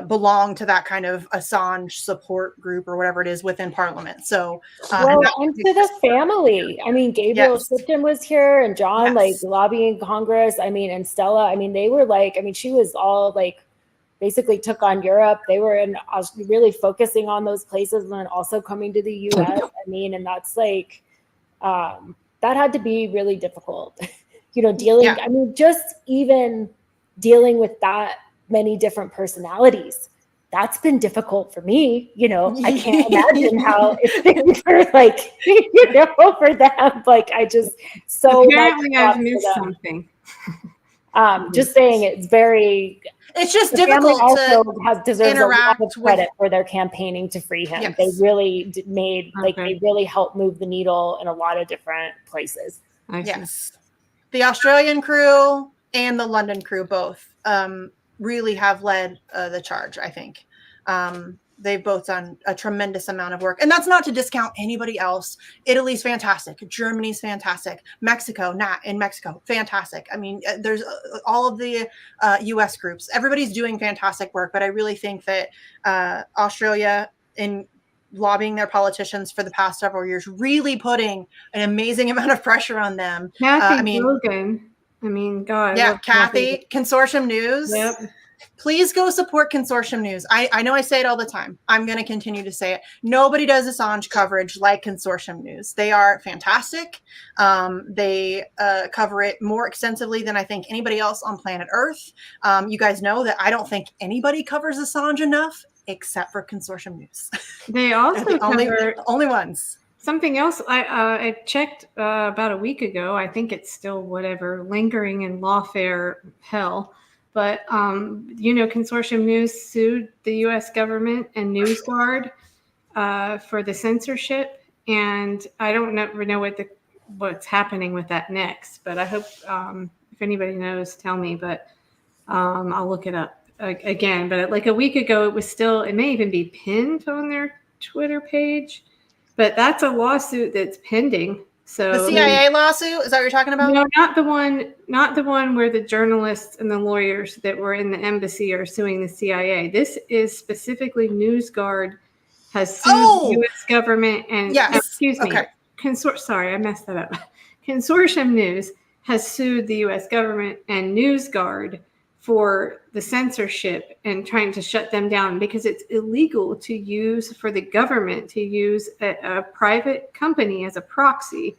belong to that kind of Assange support group or whatever it is within Parliament. So, and to the family. I mean, Gabriel Shipton was here, and John, like, lobbying Congress. I mean, and Stella. I mean, they were like, I mean, she was all like, basically took on Europe. They were really focusing on those places, and then also coming to the U.S. I mean, and that's like, that had to be really difficult. Dealing. I mean, just even dealing with that many different personalities, that's been difficult for me. I can't imagine how it's been for for them. Like, I just apparently I've missed something. Just saying, it's just difficult also to deserves interact a lot of credit for their campaigning to free him. They really they really helped move the needle in a lot of different places. Yes, the Australian crew and the London crew both really have led the charge, I think. They've both done a tremendous amount of work. And that's not to discount anybody else. Italy's fantastic. Germany's fantastic. Mexico, in Mexico, fantastic. I mean, there's all of the US groups. Everybody's doing fantastic work. But I really think that Australia, in lobbying their politicians for the past several years, really putting an amazing amount of pressure on them. Kathy Logan. I mean, God. Yeah, Kathy, Consortium News. Yep. Please go support Consortium News. I know I say it all the time. I'm going to continue to say it. Nobody does Assange coverage like Consortium News. They are fantastic. They cover it more extensively than I think anybody else on planet Earth. You guys know that I don't think anybody covers Assange enough except for Consortium News. They also the only ones. Something else I checked about a week ago. I think it's still lingering in lawfare hell. But, Consortium News sued the U.S. government and NewsGuard for the censorship. And I don't know what's happening with that next. But I hope if anybody knows, tell me. But I'll look it up again. But like a week ago, it may even be pinned on their Twitter page. But that's a lawsuit that's pending. So the CIA lawsuit, is that what you're talking about? No, not the one where the journalists and the lawyers that were in the embassy are suing the CIA. This is specifically NewsGuard has sued the U.S. government and sorry, I messed that up. Consortium News has sued the U.S. government and NewsGuard for the censorship and trying to shut them down because it's illegal for the government to use a private company as a proxy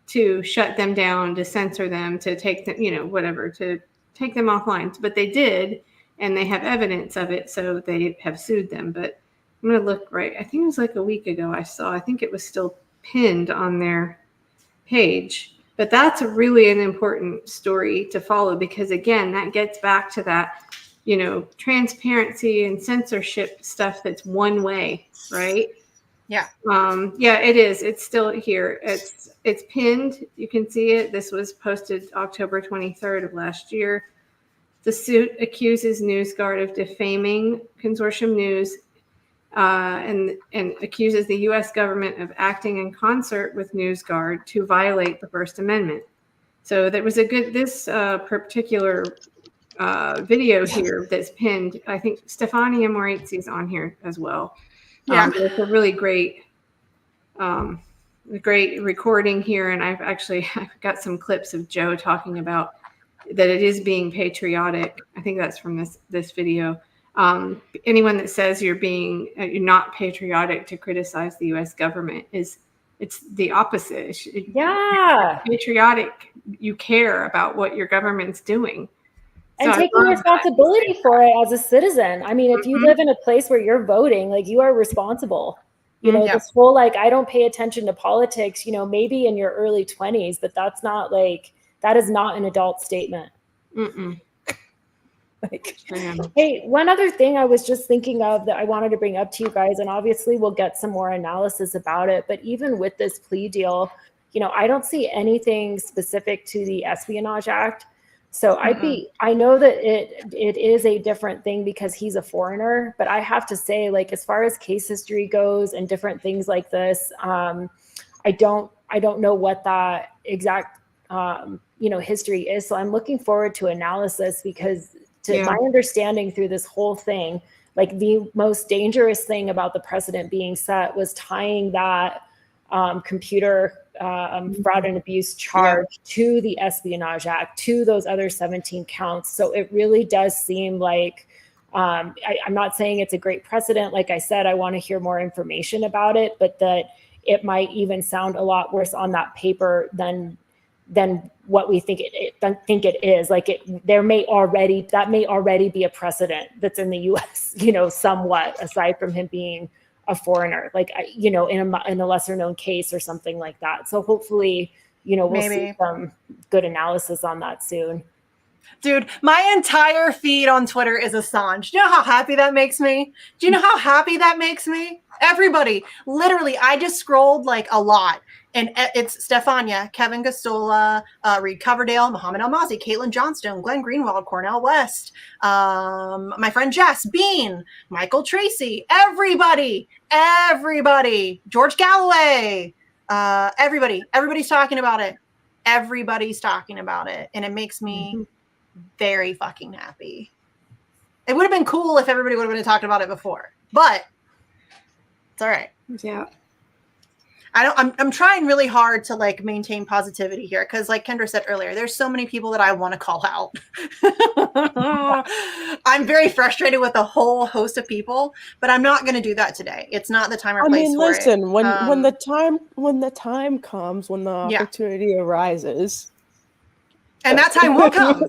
to shut them down, to censor them, to take them, to take them offline. But they did, and they have evidence of it, so they have sued them. But I'm going to look right. I think it was like a week ago I think it was still pinned on their page. But that's really an important story to follow because, again, that gets back to that, transparency and censorship stuff that's one way, right? Yeah. It is. It's still here. It's pinned. You can see it. This was posted October 23rd of last year. The suit accuses NewsGuard of defaming Consortium News and accuses the U.S. government of acting in concert with NewsGuard to violate the First Amendment. So there was this particular video here that's pinned. I think Stefania Moretzi's on here as well. Yeah, it's a really great great recording here, and I've got some clips of Joe talking about that it is being patriotic. I think that's from this video. Anyone that says you're not patriotic to criticize the U.S. government it's the opposite. Yeah, patriotic. You care about what your government's doing. And taking responsibility for it as a citizen. I mean, if you live in a place where you're voting, like you are responsible. You know, this whole like, I don't pay attention to politics, you know, maybe in your early 20s, but that's not like, that is not an adult statement. Like, hey, one other thing I was just thinking of that I wanted to bring up to you guys, and obviously we'll get some more analysis about it, but even with this plea deal, you know, I don't see anything specific to the Espionage Act. So I know that it is a different thing because he's a foreigner, but I have to say, like, as far as case history goes and different things like this, I don't know what that exact, you know, history is. So I'm looking forward to analysis because my understanding through this whole thing, like the most dangerous thing about the precedent being set was tying that computer fraud and abuse charge to the Espionage Act, to those other 17 counts. So it really does seem like, I'm not saying it's a great precedent. Like I said, I want to hear more information about it, but that it might even sound a lot worse on that paper than what we think it is. Like that may already be a precedent that's in the U.S., you know, somewhat, aside from him being a foreigner, like, you know, in a lesser known case or something like that. So hopefully, you know, we'll see some good analysis on that soon. Dude, my entire feed on Twitter is Assange. Do you know how happy that makes me? Do you know how happy that makes me? Everybody, literally, I just scrolled like a lot. And it's Stefania, Kevin Gastola, Reed Coverdale, Muhammad Almazi, Caitlin Johnstone, Glenn Greenwald, Cornell West, my friend Jess, Bean, Michael Tracy, everybody, George Galloway, everybody's talking about it. Everybody's talking about it. And it makes me very fucking happy. It would have been cool if everybody would have been talking about it before, but it's all right. Yeah. I'm trying really hard to like maintain positivity here because, like Kendra said earlier, there's so many people that I want to call out. I'm very frustrated with a whole host of people, but I'm not going to do that today. It's not the time or place for it. When the time comes, when the opportunity arises, and that time will come,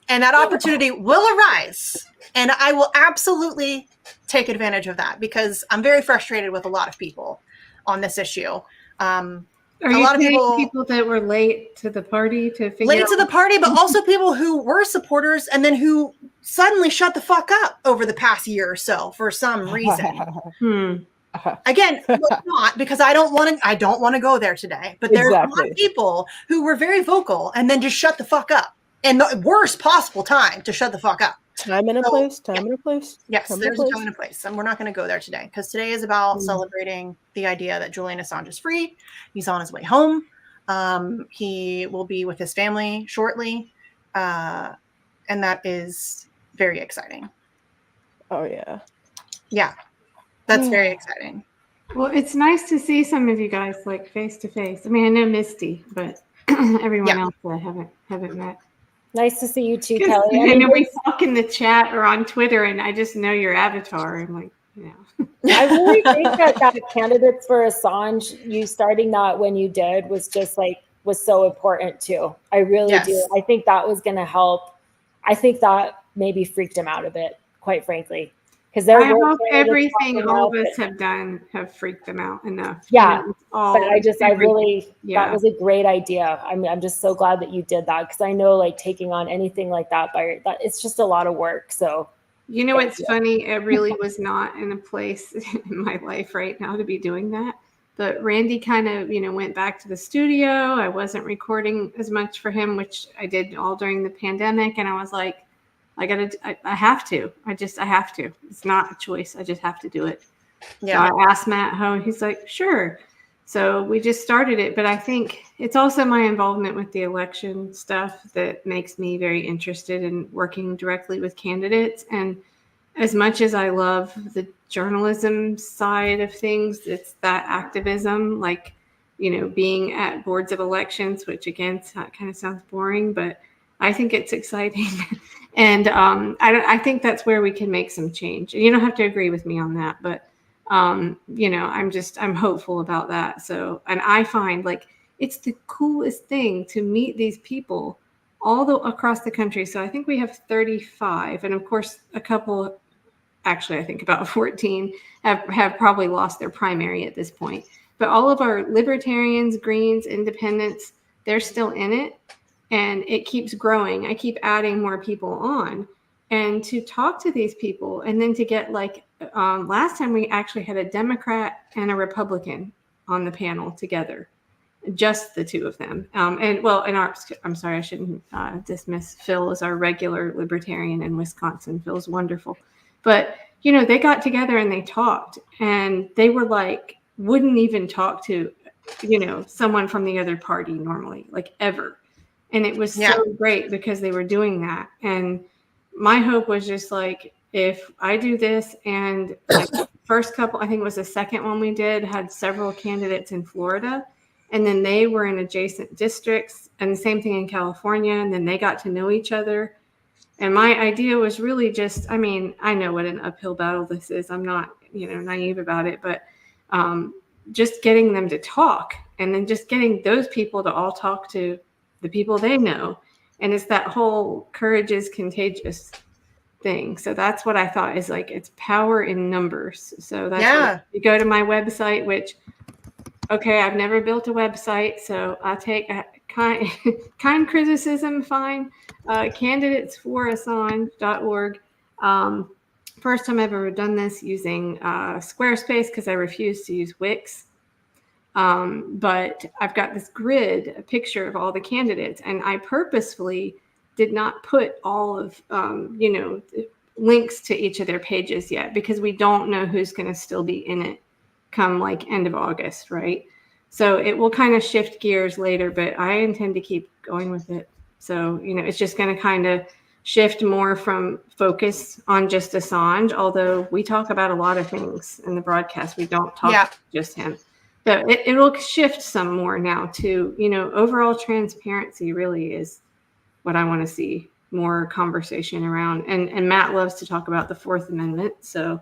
and that opportunity will arise, and I will absolutely take advantage of that because I'm very frustrated with a lot of people on this issue. Are you saying people that were late to the party but also people who were supporters and then who suddenly shut the fuck up over the past year or so for some reason. Again, not because I don't want to go there today, but there are a lot of people who were very vocal and then just shut the fuck up in the worst possible time to shut the fuck up. Time and a place. Yes, there's a time and a place. And we're not going to go there today because today is about celebrating the idea that Julian Assange is free. He's on his way home. He will be with his family shortly. And that is very exciting. Oh, yeah. Yeah, that's very exciting. Well, it's nice to see some of you guys like face to face. I mean, I know Misty, but everyone else I haven't met. Nice to see you too, Kelly. I know we talk in the chat or on Twitter, and I just know your avatar. I'm like, I really think that candidates for Assange, you starting that when you did was so important too. I really do. I think that was going to help. I think that maybe freaked him out a bit, quite frankly. Because I hope everything all of us have done have freaked them out enough. Yeah, but that was a great idea. I'm just so glad that you did that because I know like taking on anything like that it's just a lot of work. So you know what's funny? I really was not in a place in my life right now to be doing that. But Randy kind of went back to the studio. I wasn't recording as much for him, which I did all during the pandemic, and I was like, I have to. I have to. It's not a choice. I just have to do it. Yeah. So I asked Matt how, he's like, sure. So we just started it. But I think it's also my involvement with the election stuff that makes me very interested in working directly with candidates. And as much as I love the journalism side of things, it's that activism. Like being at boards of elections, which again kind of sounds boring, but I think it's exciting. And I think that's where we can make some change. And you don't have to agree with me on that, but I'm hopeful about that. So, and I find like it's the coolest thing to meet these people across the country. So I think we have 35, and of course a couple, actually I think about 14 have probably lost their primary at this point. But all of our libertarians, Greens, independents, they're still in it. And it keeps growing. I keep adding more people on. And to talk to these people, and then to get like, last time we actually had a Democrat and a Republican on the panel together, just the two of them. I'm sorry, I shouldn't dismiss Phil as our regular libertarian in Wisconsin. Phil's wonderful. But, they got together and they talked, and they were like, wouldn't even talk to, someone from the other party normally, like ever. And it was so great because they were doing that. And my hope was just like, if I do this, and like first couple, I think it was the second one we did, had several candidates in Florida, and then they were in adjacent districts, and the same thing in California. And then they got to know each other. And my idea was really just, I know what an uphill battle this is. I'm not, naive about it, but just getting them to talk, and then just getting those people to all talk to the people they know. And it's that whole courage is contagious thing. So that's what I thought is like, it's power in numbers. So that's you go to my website, which, okay, I've never built a website, so I take a kind criticism, fine. Candidatesforassange.org. First time I've ever done this using Squarespace, because I refuse to use Wix. But I've got this grid, a picture of all the candidates, and I purposefully did not put all of, links to each of their pages yet, because we don't know who's going to still be in it come like end of August, right? So it will kind of shift gears later, but I intend to keep going with it. So, it's just going to kind of shift more from focus on just Assange, although we talk about a lot of things in the broadcast. We don't talk about just him. So it will shift some more now to, overall transparency really is what I want to see more conversation around. And Matt loves to talk about the Fourth Amendment. So,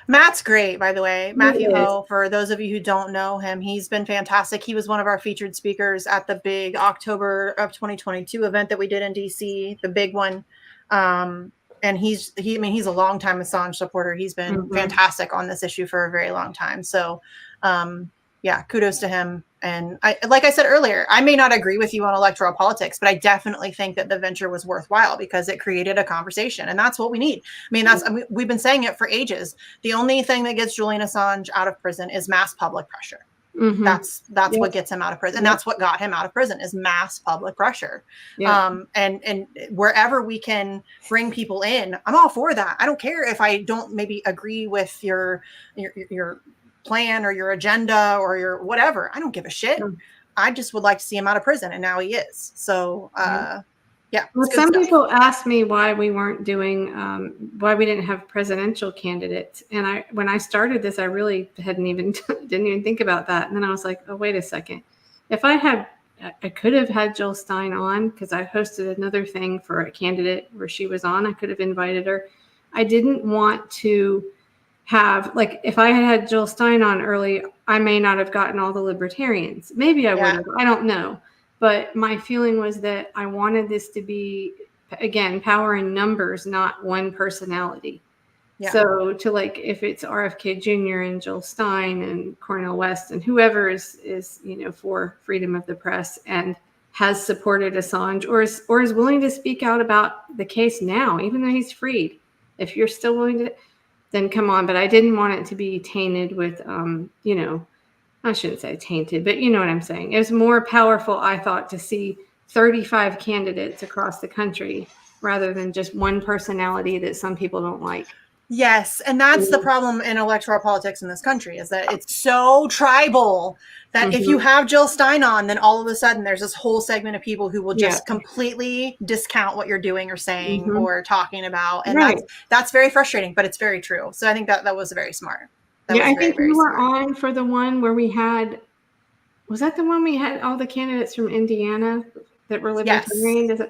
Matt's great, by the way. Matthew Ho, for those of you who don't know him, he's been fantastic. He was one of our featured speakers at the big October of 2022 event that we did in DC, the big one. And he's a longtime Assange supporter. He's been fantastic on this issue for a very long time. So, kudos to him. And like I said earlier, I may not agree with you on electoral politics, but I definitely think that the venture was worthwhile because it created a conversation, and that's what we need. We've been saying it for ages. The only thing that gets Julian Assange out of prison is mass public pressure. Mm-hmm. That's what gets him out of prison. And that's what got him out of prison is mass public pressure. And wherever we can bring people in, I'm all for that. I don't care if I don't maybe agree with your plan or your agenda or your whatever. I don't give a shit. I just would like to see him out of prison, and now he is. So well, some people asked me why we weren't doing why we didn't have presidential candidates, and when I started this, I really didn't even think about that. And then I was like, oh, wait a second, if I could have had Jill Stein on, because I hosted another thing for a candidate where she was on. I could have invited her. I didn't want to have, like, if I had Jill Stein on early, I may not have gotten all the libertarians. Maybe I would have. I don't know. But my feeling was that I wanted this to be, again, power in numbers, not one personality. Yeah. So if it's RFK Jr. and Jill Stein and Cornel West and whoever is for freedom of the press and has supported Assange or is willing to speak out about the case now, even though he's freed, if you're still willing to, then come on. But I didn't want it to be tainted with, I shouldn't say tainted, but you know what I'm saying. It was more powerful, I thought, to see 35 candidates across the country rather than just one personality that some people don't like. Yes, and that's the problem in electoral politics in this country, is that it's so tribal that if you have Jill Stein on, then all of a sudden there's this whole segment of people who will just completely discount what you're doing or saying or talking about. And that's very frustrating, but it's very true. So I think that was very smart. I think we were on for the one where we had Was that the one we had all the candidates from Indiana that were libertarian? Yes.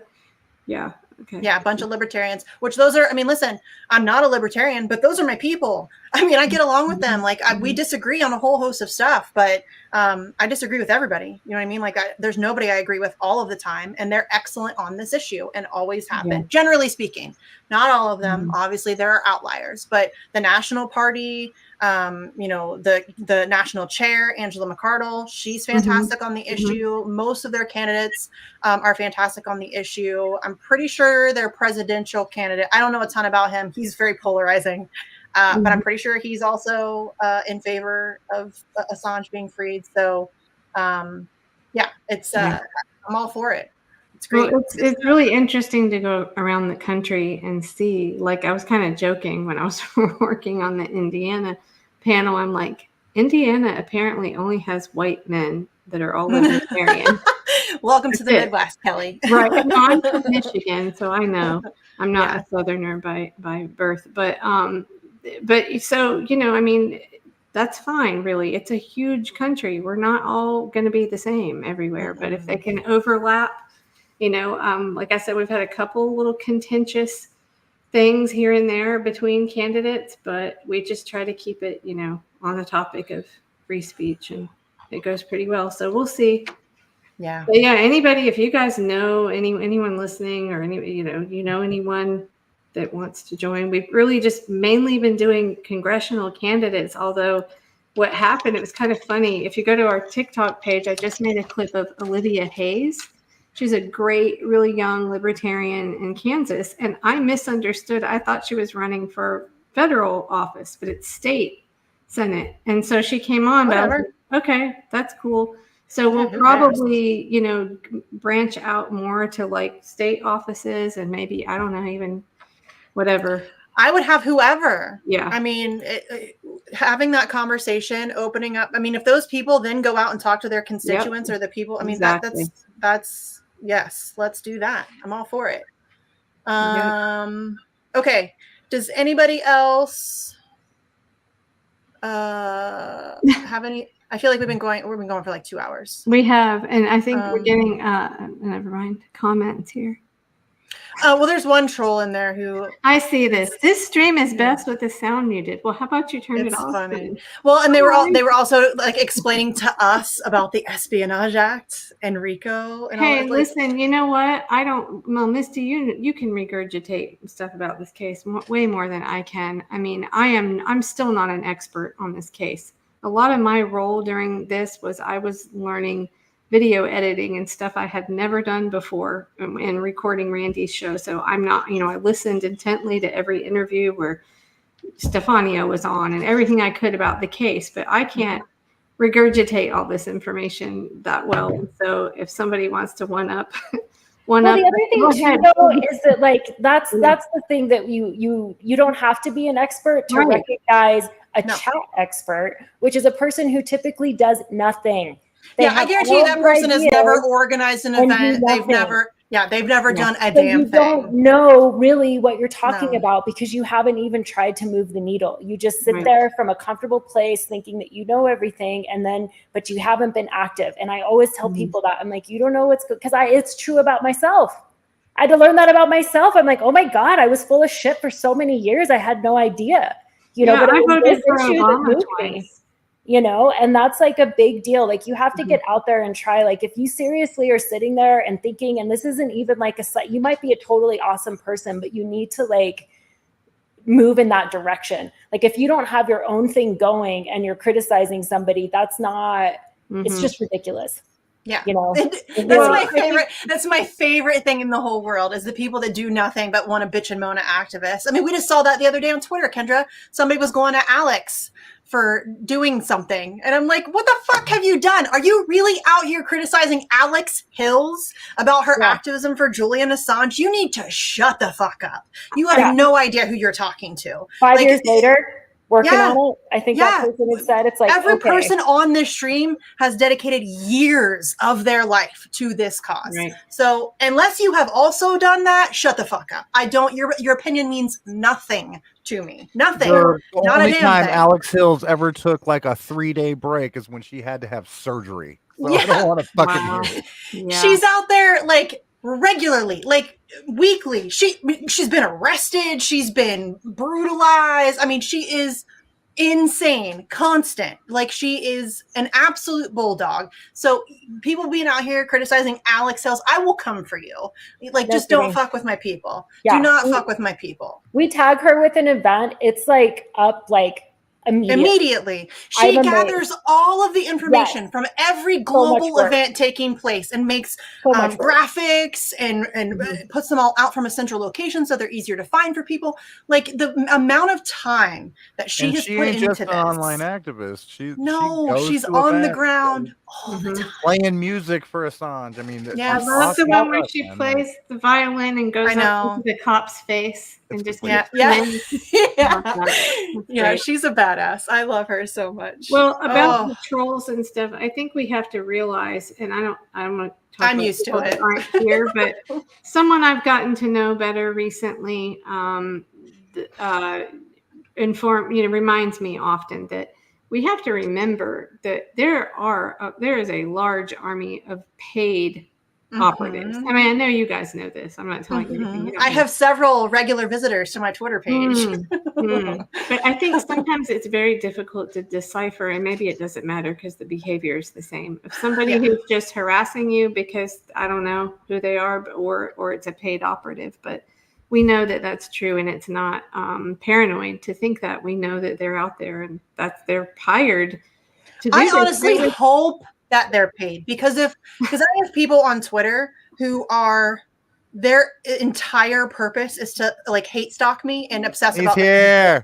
Yeah. Okay. Yeah, a bunch of libertarians, which those are, I mean, listen, I'm not a libertarian, but those are my people. I mean, I get along with them. Like, we disagree on a whole host of stuff, but I disagree with everybody. You know what I mean? Like, there's nobody I agree with all of the time, and they're excellent on this issue and always have been, generally speaking. Not all of them. Obviously, there are outliers, but the National Party, you know, the national chair, Angela McArdle, she's fantastic on the issue. Most of their candidates are fantastic on the issue. I'm pretty sure their presidential candidate, I don't know a ton about him. He's very polarizing, but I'm pretty sure he's also in favor of Assange being freed. So, yeah, it's I'm all for it. It's great. Well, it's really interesting to go around the country and see. Like, I was kind of joking when I was working on the Indiana panel. I'm like, Indiana apparently only has white men that are all libertarian. Welcome to the Midwest, Kelly. Right. No, I'm from Michigan, so I know I'm not a Southerner by birth. But so, you know, I mean, that's fine, really. It's a huge country. We're not all going to be the same everywhere. But if they can overlap, you know, like I said, we've had a couple little contentious things here and there between candidates, but we just try to keep it, you know, on the topic of free speech, and it goes pretty well. So we'll see. Yeah. But yeah, anybody, if you guys know anyone listening, or you know anyone that wants to join, we've really just mainly been doing congressional candidates. Although what happened, it was kind of funny. If you go to our TikTok page, I just made a clip of Olivia Hayes. She's a great, really young libertarian in Kansas, and I misunderstood. I thought she was running for federal office, but it's state Senate. And so she came on, but I was like, okay, that's cool. So we'll probably, you know, branch out more to like state offices, and maybe, I don't know, even whatever. I would have whoever. Yeah. I mean, having that conversation, opening up. I mean, if those people then go out and talk to their constituents or the people, I mean, that's yes, let's do that. I'm all for it. Okay. Does anybody else have any? I feel like we've been going for like 2 hours. We have, and I think we're getting never mind, comments here. Well, there's one troll in there who I see this. This stream is best with the sound muted. Well, how about you turn it off? Funny. Well, and they were also like explaining to us about the Espionage Act and RICO. And hey, all listen, you know what? Well, Misty, you can regurgitate stuff about this case way more than I can. I mean, I'm still not an expert on this case. A lot of my role during this was I was learning video editing and stuff I had never done before, and recording Randy's show. So I'm not, you know, I listened intently to every interview where Stefania was on and everything I could about the case, but I can't regurgitate all this information that well. And so if somebody wants to one up, the other thing too, though, is that like that's the thing that you don't have to be an expert to recognize a chat expert, which is a person who typically does nothing. I guarantee you that person has never organized an event. They've never done a damn thing. You don't know really what you're talking about because you haven't even tried to move the needle. You just sit there from a comfortable place thinking that you know everything, but you haven't been active. And I always tell people that. I'm like, you don't know what's good, because it's true about myself. I had to learn that about myself. I'm like, oh my God, I was full of shit for so many years. I had no idea. You know, but I voted for Obama twice. You know, and that's like a big deal. Like, you have to get out there and try. Like, if you seriously are sitting there and thinking, and this isn't even like you might be a totally awesome person, but you need to like move in that direction. Like, if you don't have your own thing going and you're criticizing somebody, that's not, it's just ridiculous. Yeah. You know, that's my favorite thing in the whole world is the people that do nothing but want to bitch and moan at activists. I mean, we just saw that the other day on Twitter, Kendra. Somebody was going at Alex for doing something. And I'm like, what the fuck have you done? Are you really out here criticizing Alex Hills about her activism for Julian Assange? You need to shut the fuck up. You have no idea who you're talking to. 5 years later, working on it. I think that person had said, it's like, every person on this stream has dedicated years of their life to this cause. Right. So unless you have also done that, shut the fuck up. Your opinion means nothing to me. Nothing. The Not only a damn time thing. Alex Hills ever took like a 3-day break is when she had to have surgery. so I don't want to fucking hear it. Yeah. She's out there like regularly, like weekly. She's been arrested. She's been brutalized. I mean, she is insane, constant. Like, she is an absolute bulldog. So people being out here criticizing Alex Hills, I will come for you. Like, just don't fuck with my people. Do not fuck with my people. We tag her with an event. It's like up like immediately. She gathers all of the information from every global event taking place and makes graphics and puts them all out from a central location so they're easier to find for people. Like, the amount of time that she has put into this. She's an online activist. She's on the ground all the time. Playing music for Assange. I mean, I love the one where she plays the violin and goes up into the cop's face and just yeah, she's a badass. I love her so much. Well, about the trolls and stuff, I think we have to realize, and I don't want to talk I'm about used to people it that aren't here, but someone I've gotten to know better recently reminds me often that we have to remember that there is a large army of paid operatives. I mean, I know you guys know this. I'm not telling you anything. I have several regular visitors to my Twitter page. But I think sometimes it's very difficult to decipher, and maybe it doesn't matter because the behavior is the same. If somebody who's just harassing you because I don't know who they are, or it's a paid operative, but we know that that's true, and it's not paranoid to think that. We know that they're out there and that they're hired to do I this. honestly hope that they're paid, because I have people on Twitter who are, their entire purpose is to like hate stalk me and obsess about here.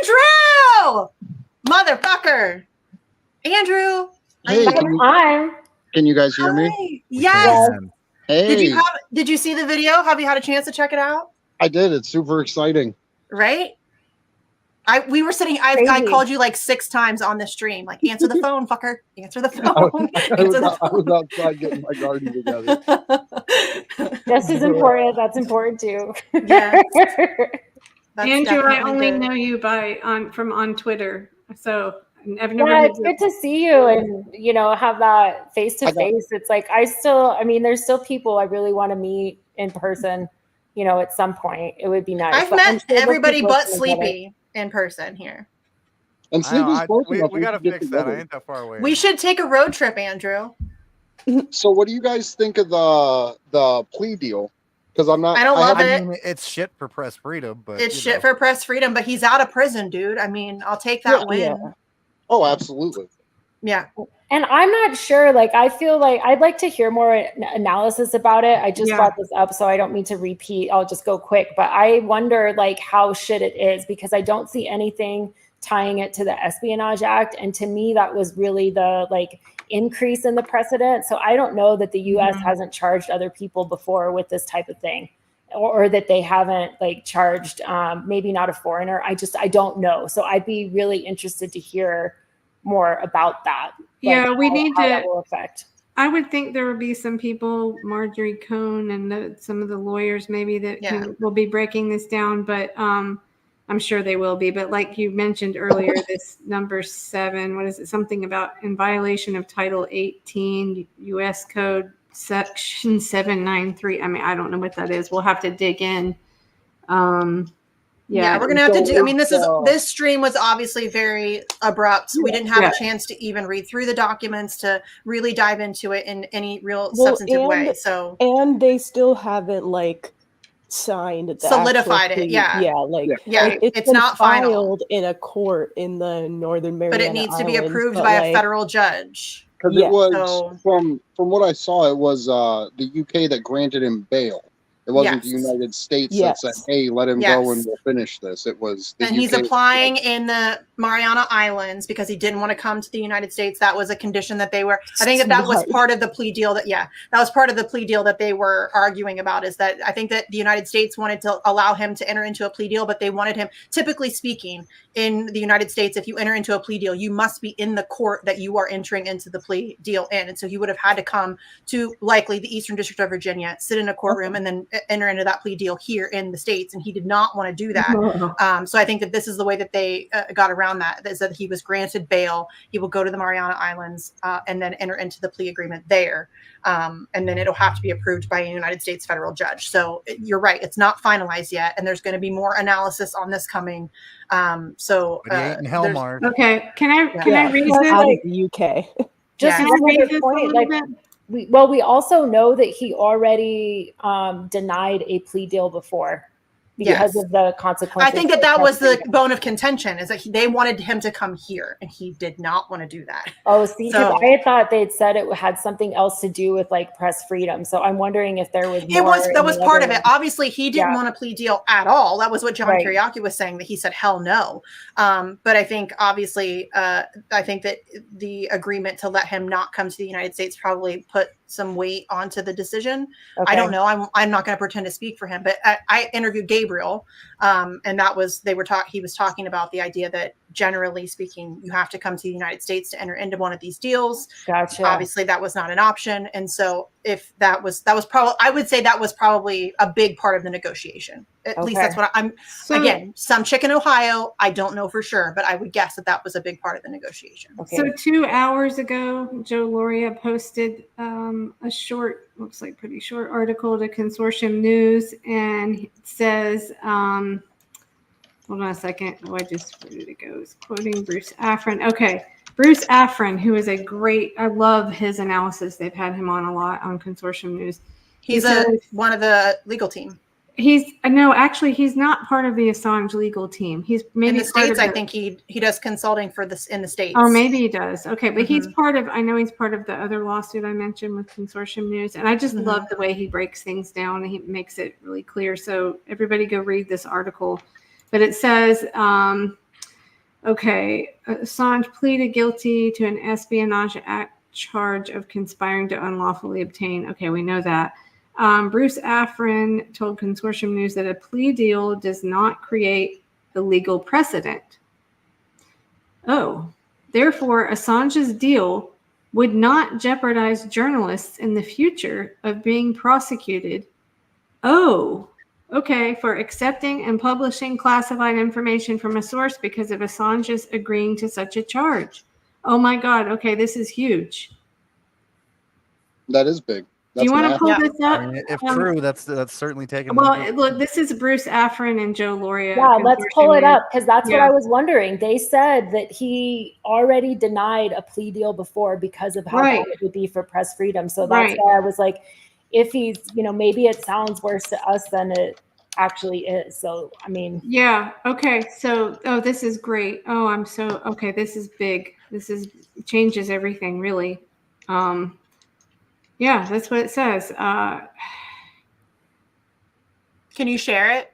Andrew, motherfucker, Andrew. Hey, can you guys hear me? Yes. Hey, did you see the video? Have you had a chance to check it out? I did. It's super exciting. Right? I called you like 6 times on the stream. Like, answer the phone, fucker. Answer the phone. I was outside getting my garden together. This is important. That's important too. Yeah. Andrew, I only know you from Twitter. So I've never. Yeah, it's good to see you and have that face to face. It's like there's still people I really want to meet in person. At some point, it would be nice. I've met everybody but Sleepy in person here. And Sleepy's close enough. We gotta fix that. I ain't that far away. We should take a road trip, Andrew. So, what do you guys think of the plea deal? Because I don't love it. I mean, it's shit for press freedom, but it's shit for press freedom. But he's out of prison, dude. I mean, I'll take that win. Yeah. Oh, absolutely. Yeah. And I'm not sure. Like, I feel like I'd like to hear more analysis about it. I just brought this up, so I don't mean to repeat. I'll just go quick. But I wonder, like, how shit it is, because I don't see anything tying it to the Espionage Act. And to me, that was really the, like, increase in the precedent. So I don't know that the U.S. hasn't charged other people before with this type of thing, or that they haven't, like, charged, maybe not a foreigner. I don't know. So I'd be really interested to hear more about that. Yeah, we need to. That will affect. I would think there would be some people, Marjorie Cohn and some of the lawyers maybe that will be breaking this down, but I'm sure they will be. But like you mentioned earlier, this number 7, what is it? Something about in violation of Title 18 U.S. Code Section 793. I mean, I don't know what that is. We'll have to dig in. Yeah, we're gonna have to do. I mean, this stream was obviously very abrupt. We didn't have a chance to even read through the documents to really dive into it in any real substantive way. So, and they still haven't signed, solidified it. It's not filed in a court in the Northern Mariana but it needs to be Islands, approved by a federal judge. Because it was from what I saw, it was the UK that granted him bail. It wasn't the United States that said, "Hey, let him go and we'll finish this." It was the and UK. He's applying in the Mariana Islands because he didn't want to come to the United States. That was a condition that they were. I think that was part of the plea deal. That was part of the plea deal that they were arguing about. Is that I think that the United States wanted to allow him to enter into a plea deal, but they wanted him. Typically speaking, in the United States, if you enter into a plea deal, you must be in the court that you are entering into the plea deal in, and so he would have had to come to likely the Eastern District of Virginia, sit in a courtroom, and then enter into that plea deal here in the States, and he did not want to do that. So I think that this is the way that they got around that, is that he was granted bail. He will go to the Mariana Islands and then enter into the plea agreement there. And then it'll have to be approved by a United States federal judge. So you're right, it's not finalized yet, and there's going to be more analysis on this coming. Okay, can I read this? Out of the UK. Just another point, like we also know that he already denied a plea deal before because of the consequences. I think that was the bone of contention, is that they wanted him to come here, and he did not want to do that. Oh, see, because I thought they'd said it had something else to do with like press freedom. So I'm wondering if there was more. That was part of it. Obviously, he didn't want a plea deal at all. That was what John Kiriaki was saying, that he said, hell no. But I think obviously, I think that the agreement to let him not come to the United States probably put some weight onto the decision. I don't know. I'm not going to pretend to speak for him, but I interviewed Gabriel, and that was he was talking about the idea that generally speaking, you have to come to the United States to enter into one of these deals. Gotcha. Obviously, that was not an option, and so if that was probably, I would say that was probably a big part of the negotiation. At least that's what I'm. Again, some chick in Ohio. I don't know for sure, but I would guess that was a big part of the negotiation. Okay. So 2 hours ago, Joe Loria posted a short, looks like pretty short article to Consortium News, and it says, hold on a second. Oh, where did it go? It's quoting Bruce Afrin. Okay. Bruce Afrin, who is I love his analysis. They've had him on a lot on Consortium News. He's one of the legal team. He's not part of the Assange legal team. He's maybe in the States. I think he does consulting for this in the States. Oh, maybe he does. Okay, but he's part of. I know he's part of the other lawsuit I mentioned with Consortium News, and I just love the way he breaks things down and he makes it really clear. So everybody, go read this article. But it says, Assange pleaded guilty to an Espionage Act charge of conspiring to unlawfully obtain. Okay, we know that. Bruce Afrin told Consortium News that a plea deal does not create a legal precedent. Therefore, Assange's deal would not jeopardize journalists in the future of being prosecuted. For accepting and publishing classified information from a source because of Assange's agreeing to such a charge. Oh my God. Okay, this is huge. That is big. Do you want to pull this up? I mean, if true, that's certainly taken. Well, look, this is Bruce Afrin and Joe Loria. Yeah, let's pull it up, because that's what I was wondering. They said that he already denied a plea deal before because of how bad it would be for press freedom. So that's why I was like, if he's, maybe it sounds worse to us than it actually is. So, I mean. Yeah. Okay. So, this is great. This is big. Changes everything, really. Yeah, that's what it says. Can you share it?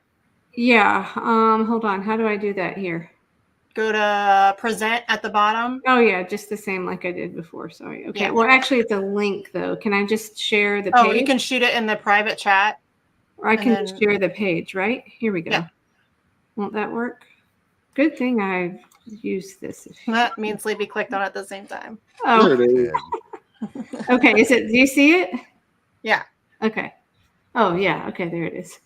Yeah. Hold on. How do I do that here? Go to present at the bottom. Oh, yeah. Just the same like I did before. Sorry. Okay. Yeah. Well, actually, it's a link, though. Can I just share the page? Oh, you can shoot it in the private chat. Or I can share the page, right? Here we go. Yeah. Won't that work? Good thing I've used this. That means Sleepy clicked on it at the same time. Oh. There it is. Okay, do you see it? Yeah. Okay. Oh, yeah. Okay, there it is.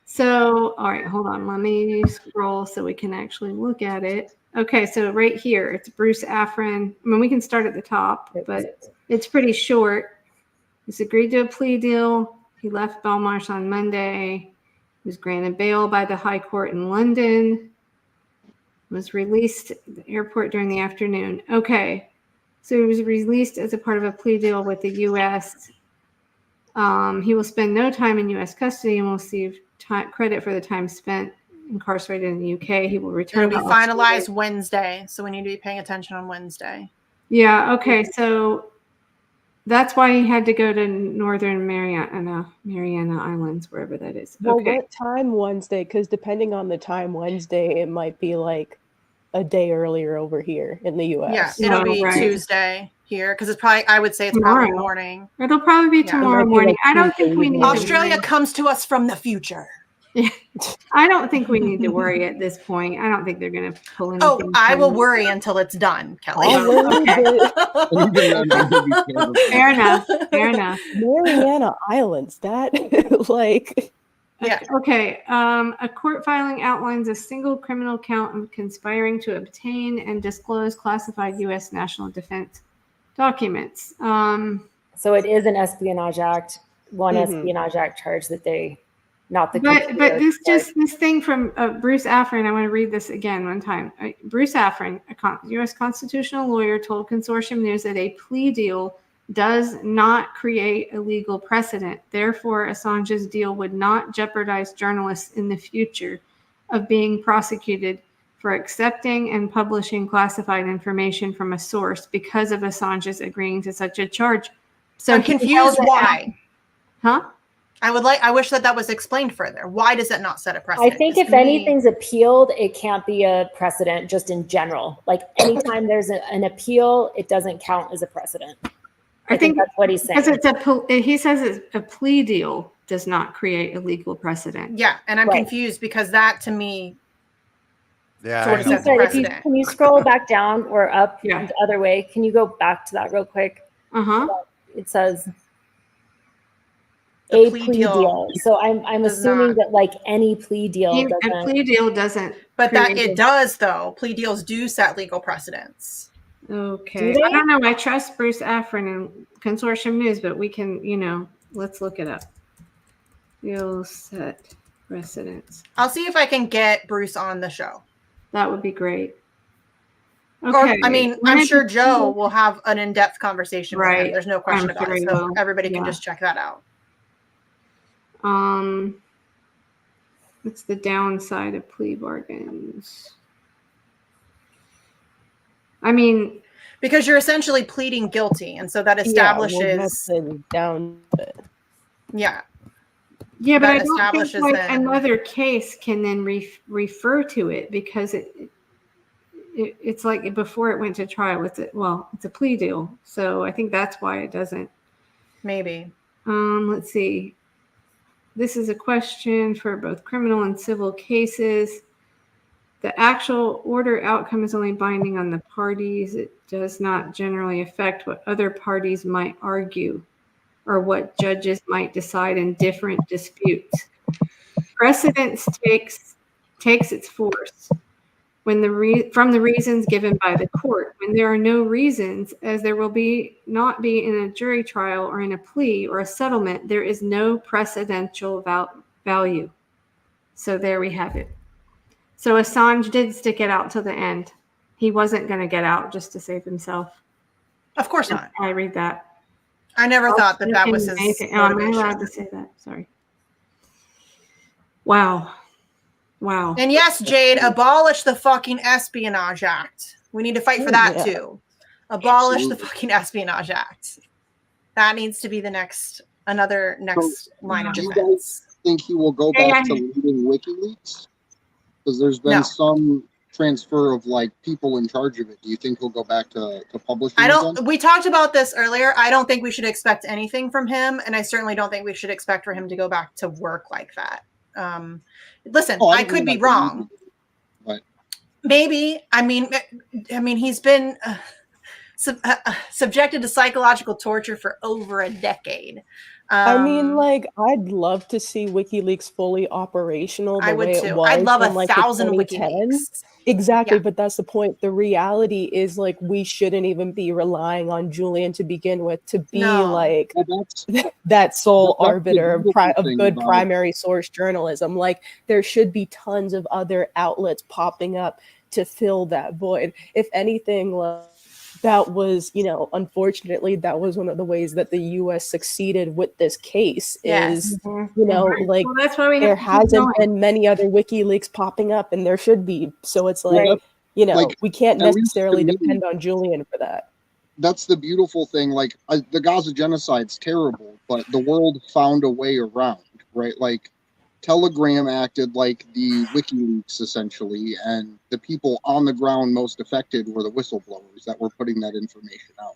So, all right, hold on. Let me scroll so we can actually look at it. Okay, so right here, it's Bruce Afrin. I mean, we can start at the top, but it's pretty short. He's agreed to a plea deal. He left Belmarsh on Monday. He was granted bail by the High Court in London. Was released at the airport during the afternoon. Okay. So he was released as a part of a plea deal with the U.S. He will spend no time in U.S. custody and will receive credit for the time spent incarcerated in the U.K. He will return. It'll be finalized Wednesday, so we need to be paying attention on Wednesday. Yeah. Okay. So that's why he had to go to Northern Mariana Islands, wherever that is. Well, what time Wednesday? Because depending on the time Wednesday, it might be like a day earlier over here in the U.S. Yeah, it'll be Tuesday here because it's probably. I would say it's probably morning. It'll probably be tomorrow morning. I don't think we need. Australia comes to us from the future. Yeah. I don't think we need to worry at this point. I don't think they're going to pull anything. Oh, I will worry until it's done, Kelly. Fair enough. Fair enough. Mariana Islands, that like. Yeah. Okay. A court filing outlines a single criminal count of conspiring to obtain and disclose classified U.S. national defense documents. So it is an Espionage Act, Espionage Act charge that they, not the. But this thing from Bruce Afrin. I want to read this again one time. Bruce Afrin, a U.S. constitutional lawyer, told Consortium News that a plea deal does not create a legal precedent. Therefore, Assange's deal would not jeopardize journalists in the future of being prosecuted for accepting and publishing classified information from a source because of Assange's agreeing to such a charge. So I'm confused why. Huh? I wish that was explained further. Why does that not set a precedent? I think if anything's appealed, it can't be a precedent just in general. Like anytime there's an appeal, it doesn't count as a precedent. I think that's what he's saying. He says a plea deal does not create a legal precedent. Yeah, and I'm confused because that to me sort of sets a precedent. Can you scroll back down or up the other way? Can you go back to that real quick? It says a plea deal. So I'm assuming that like any plea deal doesn't. A plea deal doesn't. But that it does though. Plea deals do set legal precedents. Okay. I don't know. I trust Bruce Afrin and Consortium News, but we can, let's look it up. You'll set precedents. I'll see if I can get Bruce on the show. That would be great. Okay. Or, I'm sure Joe will have an in-depth conversation with him. There's no question about it. So everybody can just check that out. What's the downside of plea bargains? Because you're essentially pleading guilty, and so that establishes Yeah, but I don't think another case can then refer to it because it's like before it went to trial. It's a plea deal, so I think that's why it doesn't. Maybe. Let's see. This is a question for both criminal and civil cases. The actual order outcome is only binding on the parties. It does not generally affect what other parties might argue or what judges might decide in different disputes. Precedence takes its force from the reasons given by the court. When there are no reasons, as there will not be in a jury trial or in a plea or a settlement, there is no precedential value. So there we have it. So Assange did stick it out to the end. He wasn't going to get out just to save himself. Of course not. I read that. I never thought that was his motivation. I'm not allowed to say that. Sorry. Wow. And yes, Jade, abolish the fucking Espionage Act. We need to fight for that too. Abolish the fucking Espionage Act. That needs to be the next line of defense. Do you guys think he will go back to leading WikiLeaks? Because there's been some transfer of like people in charge of it. Do you think he'll go back to publishing? We talked about this earlier. I don't think we should expect anything from him, and I certainly don't think we should expect for him to go back to work like that. Listen, I could be wrong. Maybe. He's been subjected to psychological torture for over a decade. I'd love to see WikiLeaks fully operational the way it was. I'd love in, 1,000 WikiLeaks. Exactly, but that's the point. The reality is we shouldn't even be relying on Julian to begin with to be that sole arbiter of good primary source journalism. There should be tons of other outlets popping up to fill that void. If anything, that was, unfortunately, that was one of the ways that the U.S. succeeded with this case is, that's why there hasn't been many other WikiLeaks popping up, and there should be. So it's we can't necessarily depend on Julian for that. That's the beautiful thing. The Gaza genocide's terrible, but the world found a way around, right? Telegram acted like the WikiLeaks essentially, and the people on the ground most affected were the whistleblowers that were putting that information out.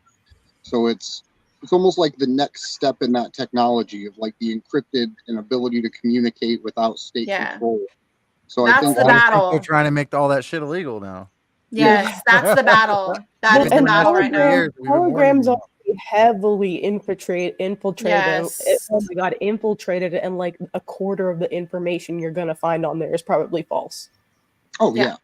So it's it's almost like the next step in that technology of like the encrypted and ability to communicate without state control. So that's I think the battle. They're trying to make all that shit illegal now. Yes, that's the battle. That is the battle right now. Telegram's already heavily infiltrated. Yes. Oh my god, infiltrated, and like a quarter of the information you're gonna find on there is probably false. Oh yeah.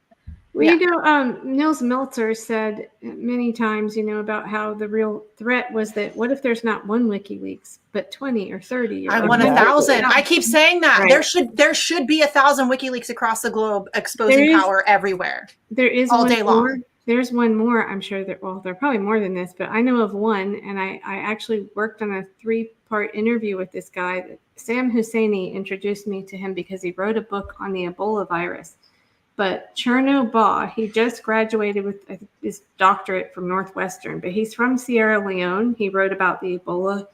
Well, you know, Nils Meltzer said many times, you know, about how the real threat was that what if there's not one WikiLeaks, but 20 or 30? Or I want 1,000. I keep saying that. Right. There should be 1,000 WikiLeaks across the globe exposing power everywhere. There is all one day more. long. There's one more. I'm sure that, well, there are probably more than this, but I know of one, and I actually worked on a 3-part interview with this guy. Sam Husseini introduced me to him because he wrote a book on the Ebola virus. But Cherno Ba, he just graduated with his doctorate from Northwestern, but he's from Sierra Leone. He wrote about the Ebola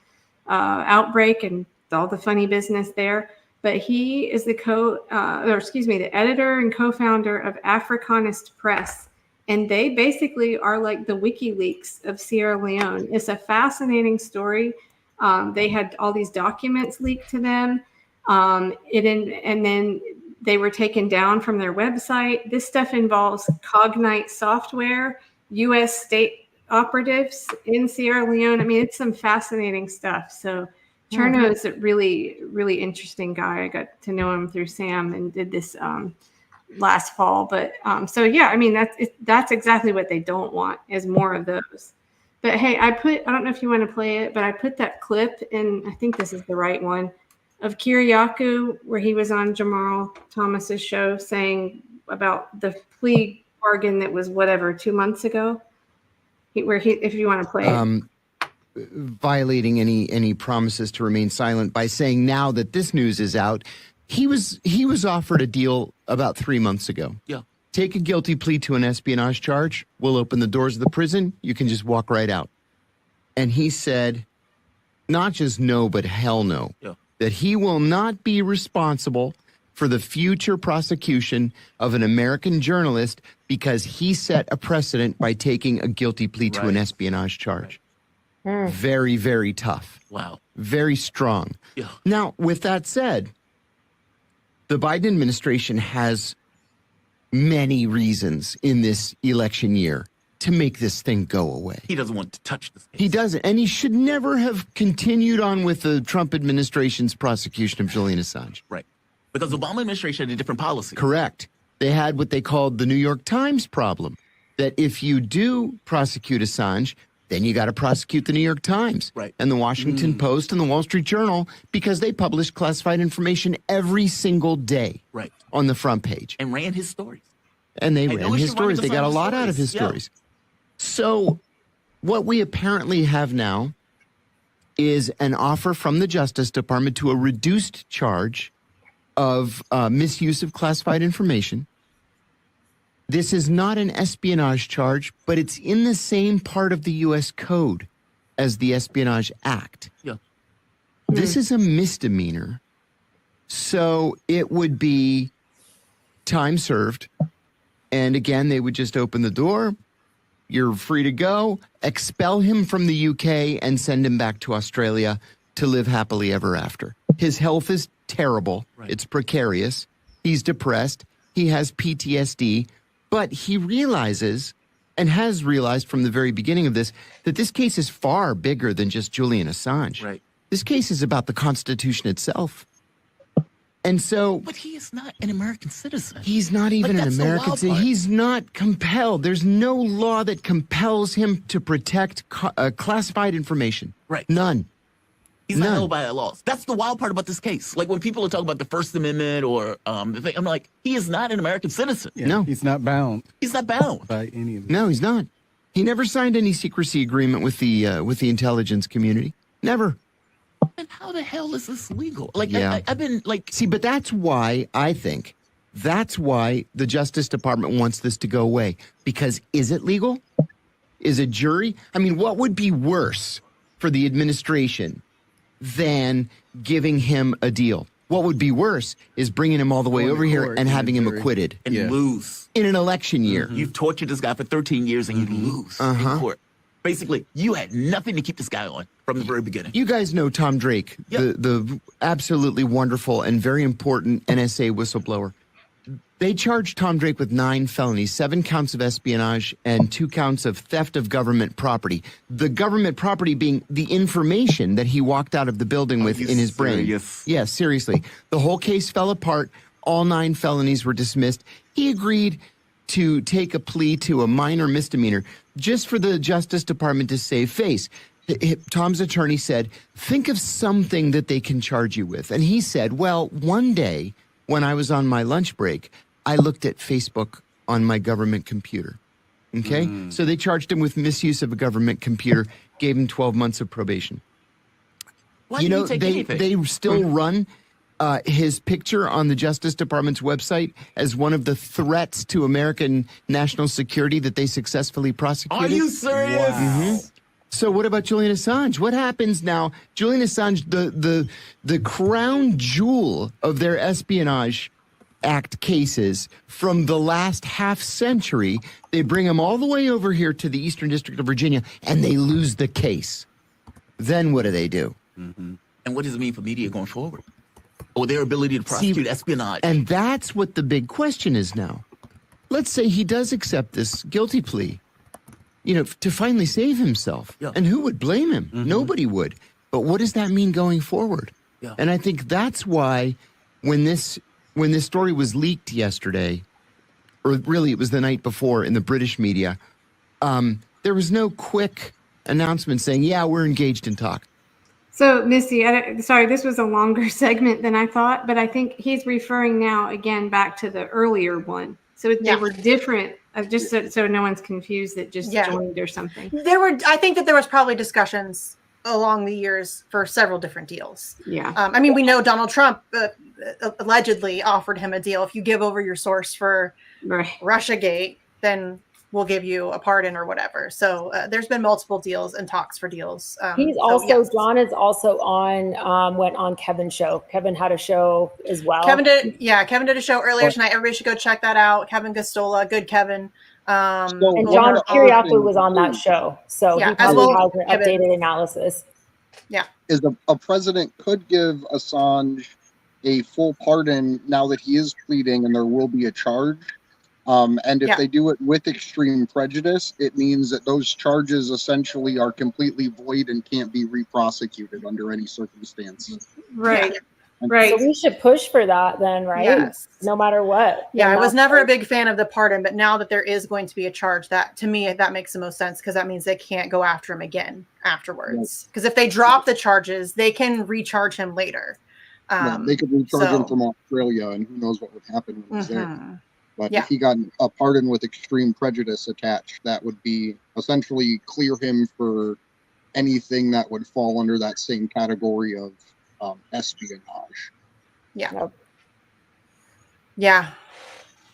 outbreak and all the funny business there. But he is the the editor and co-founder of Africanist Press. And they basically are like the WikiLeaks of Sierra Leone. It's a fascinating story. They had all these documents leaked to them. And then they were taken down from their website. This stuff involves Cognite software, U.S. state operatives in Sierra Leone. I mean, it's some fascinating stuff. So Cherno is a really, really interesting guy. I got to know him through Sam and did this last fall. But so, yeah, I mean, that's exactly what they don't want is more of those. But, hey, I don't know if you want to play it, but I put that clip in, I think this is the right one, of Kiriakou, where he was on Jamal Thomas's show saying about the plea bargain that was 2 months ago. If you want to play it. Violating any promises to remain silent by saying now that this news is out, he was offered a deal about 3 months ago. Yeah. Take a guilty plea to an espionage charge. We'll open the doors of the prison. You can just walk right out. And he said, not just no, but hell no. Yeah. That he will not be responsible for the future prosecution of an American journalist because he set a precedent by taking a guilty plea to an espionage charge. Right. Very, very tough. Wow. Very strong. Yeah. Now, with that said, the Biden administration has many reasons in this election year to make this thing go away. He doesn't want to touch this case. He doesn't. And he should never have continued on with the Trump administration's prosecution of Julian Assange. Right. Because the Obama administration had a different policy. Correct. They had what they called the New York Times problem. That if you do prosecute Assange, then you got to prosecute the New York Times. Right. And the Washington Post and the Wall Street Journal because they publish classified information every single day. Right. On the front page. And ran his stories. And they ran his stories. They got a lot out of his stories. So what we apparently have now is an offer from the Justice Department to a reduced charge of misuse of classified information. This is not an espionage charge, but it's in the same part of the U.S. Code as the Espionage Act. Yeah. This is a misdemeanor, so it would be time served. And again, they would just open the door. You're free to go, expel him from the UK and send him back to Australia to live happily ever after. His health is terrible. Right. It's precarious. He's depressed. He has PTSD, but he realizes and has realized from the very beginning of this that this case is far bigger than just Julian Assange. Right. This case is about the Constitution itself. And so, but he is not an American citizen. He's not even an American citizen. He's not compelled. There's no law that compels him to protect classified information. Right. None. He's not held by a law. That's the wild part about this case. Like when people are talking about the First Amendment or the thing, I'm like, he is not an American citizen. Yeah, no, he's not bound. He's not bound by any of it. No, he's not. He never signed any secrecy agreement with the intelligence community. Never. And how the hell is this legal? Like, yeah. I've been like... See, but that's why the Justice Department wants this to go away. Because is it legal? Is a jury? I mean, what would be worse for the administration than giving him a deal? What would be worse is bringing him all the way over here and having him acquitted. And lose. In an election year. Mm-hmm. You've tortured this guy for 13 years and you lose in court. Basically, you had nothing to keep this guy on. from the very beginning. You guys know Tom Drake, the absolutely wonderful and very important NSA whistleblower. They charged Tom Drake with 9 felonies, 7 counts of espionage and 2 counts of theft of government property. The government property being the information that he walked out of the building with in his brain. Yeah, seriously. The whole case fell apart. All 9 felonies were dismissed. He agreed to take a plea to a minor misdemeanor just for the Justice Department to save face. Tom's attorney said, think of something that they can charge you with. And he said, well, one day when I was on my lunch break, I looked at Facebook on my government computer. Okay? So they charged him with misuse of a government computer, gave him 12 months of probation. Why You didn't know, he take anything? they still run his picture on the Justice Department's website as one of the threats to American national security that they successfully prosecuted. Are you serious? Wow. So what about Julian Assange? What happens now? Julian Assange, the crown jewel of their Espionage Act cases from the last half century, they bring him all the way over here to the Eastern District of Virginia, and they lose the case. Then what do? And what does it mean for media going forward? Or their ability to prosecute espionage? And that's what the big question is now. Let's say he does accept this guilty plea, you know, to finally save himself. And who would blame him? Nobody would. But what does that mean going forward? And I think that's why when this story was leaked yesterday, or really it was the night before in the British media, there was no quick announcement saying, yeah, we're engaged in talk. So, Misty, sorry, this was a longer segment than I thought, but I think he's referring now again back to the earlier one. So they were different, just so no one's confused that just joined or something. I think that there was probably discussions along the years for several different deals. Yeah. I mean, we know Donald Trump allegedly offered him a deal. If you give over your source for Russiagate, then we'll give you a pardon or whatever. So there's been multiple deals and talks for deals. He's also, John is also on, went on Kevin's show. Kevin had a show as well. Kevin did a show earlier tonight. Everybody should go check that out. Kevin Gostola, good Kevin. And John Kiriakou was on that show. So he probably has an updated analysis. Yeah. Is a president could give Assange a full pardon now that he is pleading and there will be a charge. And if they do it with extreme prejudice, it means that those charges essentially are completely void and can't be re-prosecuted under any circumstance. Right. Right. So we should push for that then, right? Yes. No matter what. Yeah, I was never a big fan of the pardon, but now that there is going to be a charge, that to me, that makes the most sense because that means they can't go after him again afterwards. Because if they drop the charges, they can recharge him later. They could recharge him from Australia, and who knows what would happen when he's there. But if he got a pardon with extreme prejudice attached, that would be essentially clear him for anything that would fall under that same category of espionage. Yeah. Yeah.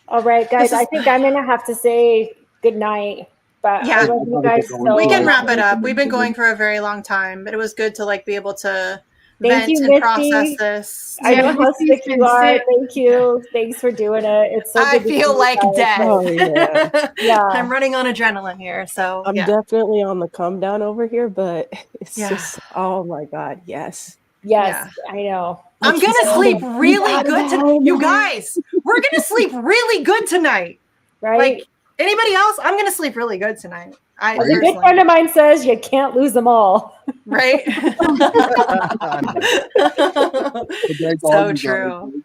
All right, guys. I think I'm gonna have to say good night. But I love you guys so we can wrap it up. We've been going for a very long time, but it was good to be able to Thank you, and Misty. Process this. I know how sick you are. Thank you. Thanks for doing it. It's so I good to feel see like you guys. death. Oh, yeah. I'm running on adrenaline here. So I'm definitely on the come down over here, but it's just, oh my God, yes. Yes, I know. I'm going to sleep really good tonight. You guys, we're going to sleep really good tonight. Right? Like anybody else, I'm going to sleep really good tonight. As a good friend of mine says, you can't lose them all. Right? So true.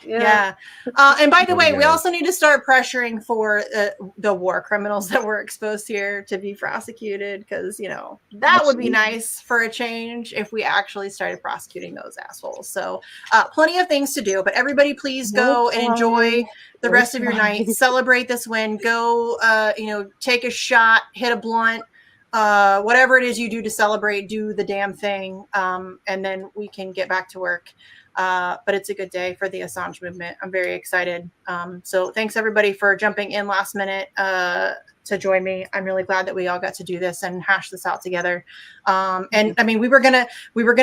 Yeah. And by the way, we also need to start pressuring for the war criminals that were exposed here to be prosecuted because, that would be nice for a change if we actually started prosecuting those assholes. So plenty of things to do, but everybody please go and enjoy the rest of your night. Celebrate this win. Go, take a shot, hit a blunt. Whatever it is you do to celebrate, do the damn thing, and then we can get back to work. But it's a good day for the Assange movement. I'm very excited. So thanks everybody for jumping in last minute to join me. I'm really glad that we all got to do this and hash this out together. And I mean, we were gonna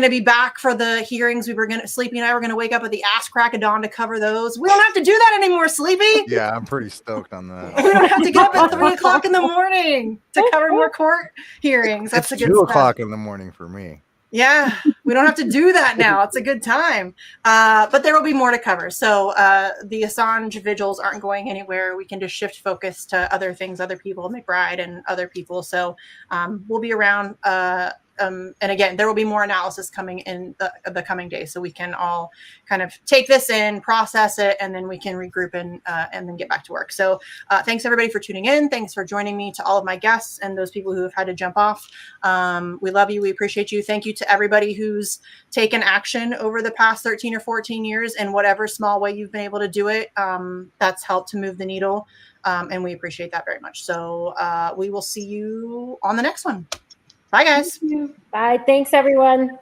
be back for the hearings. Sleepy and I were gonna wake up at the ass crack of dawn to cover those. We don't have to do that anymore, Sleepy. Yeah, I'm pretty stoked on that. We don't have to get up at 3:00 in the morning to cover more court hearings. That's it's a good 2 stuff. o'clock in the morning for me. Yeah, we don't have to do that now. It's a good time. But there will be more to cover. So the Assange vigils aren't going anywhere. We can just shift focus to other things, other people, McBride and other people. So we'll be around. And again, there will be more analysis coming in the coming days, so we can all kind of take this in, process it, and then we can regroup and then get back to work. So thanks everybody for tuning in. Thanks for joining me, to all of my guests and those people who have had to jump off. We love you. We appreciate you. Thank you to everybody who's taken action over the past 13 or 14 years in whatever small way you've been able to do it. That's helped to move the needle. And we appreciate that very much. So we will see you on the next one. Bye, guys. Bye. Thanks, everyone.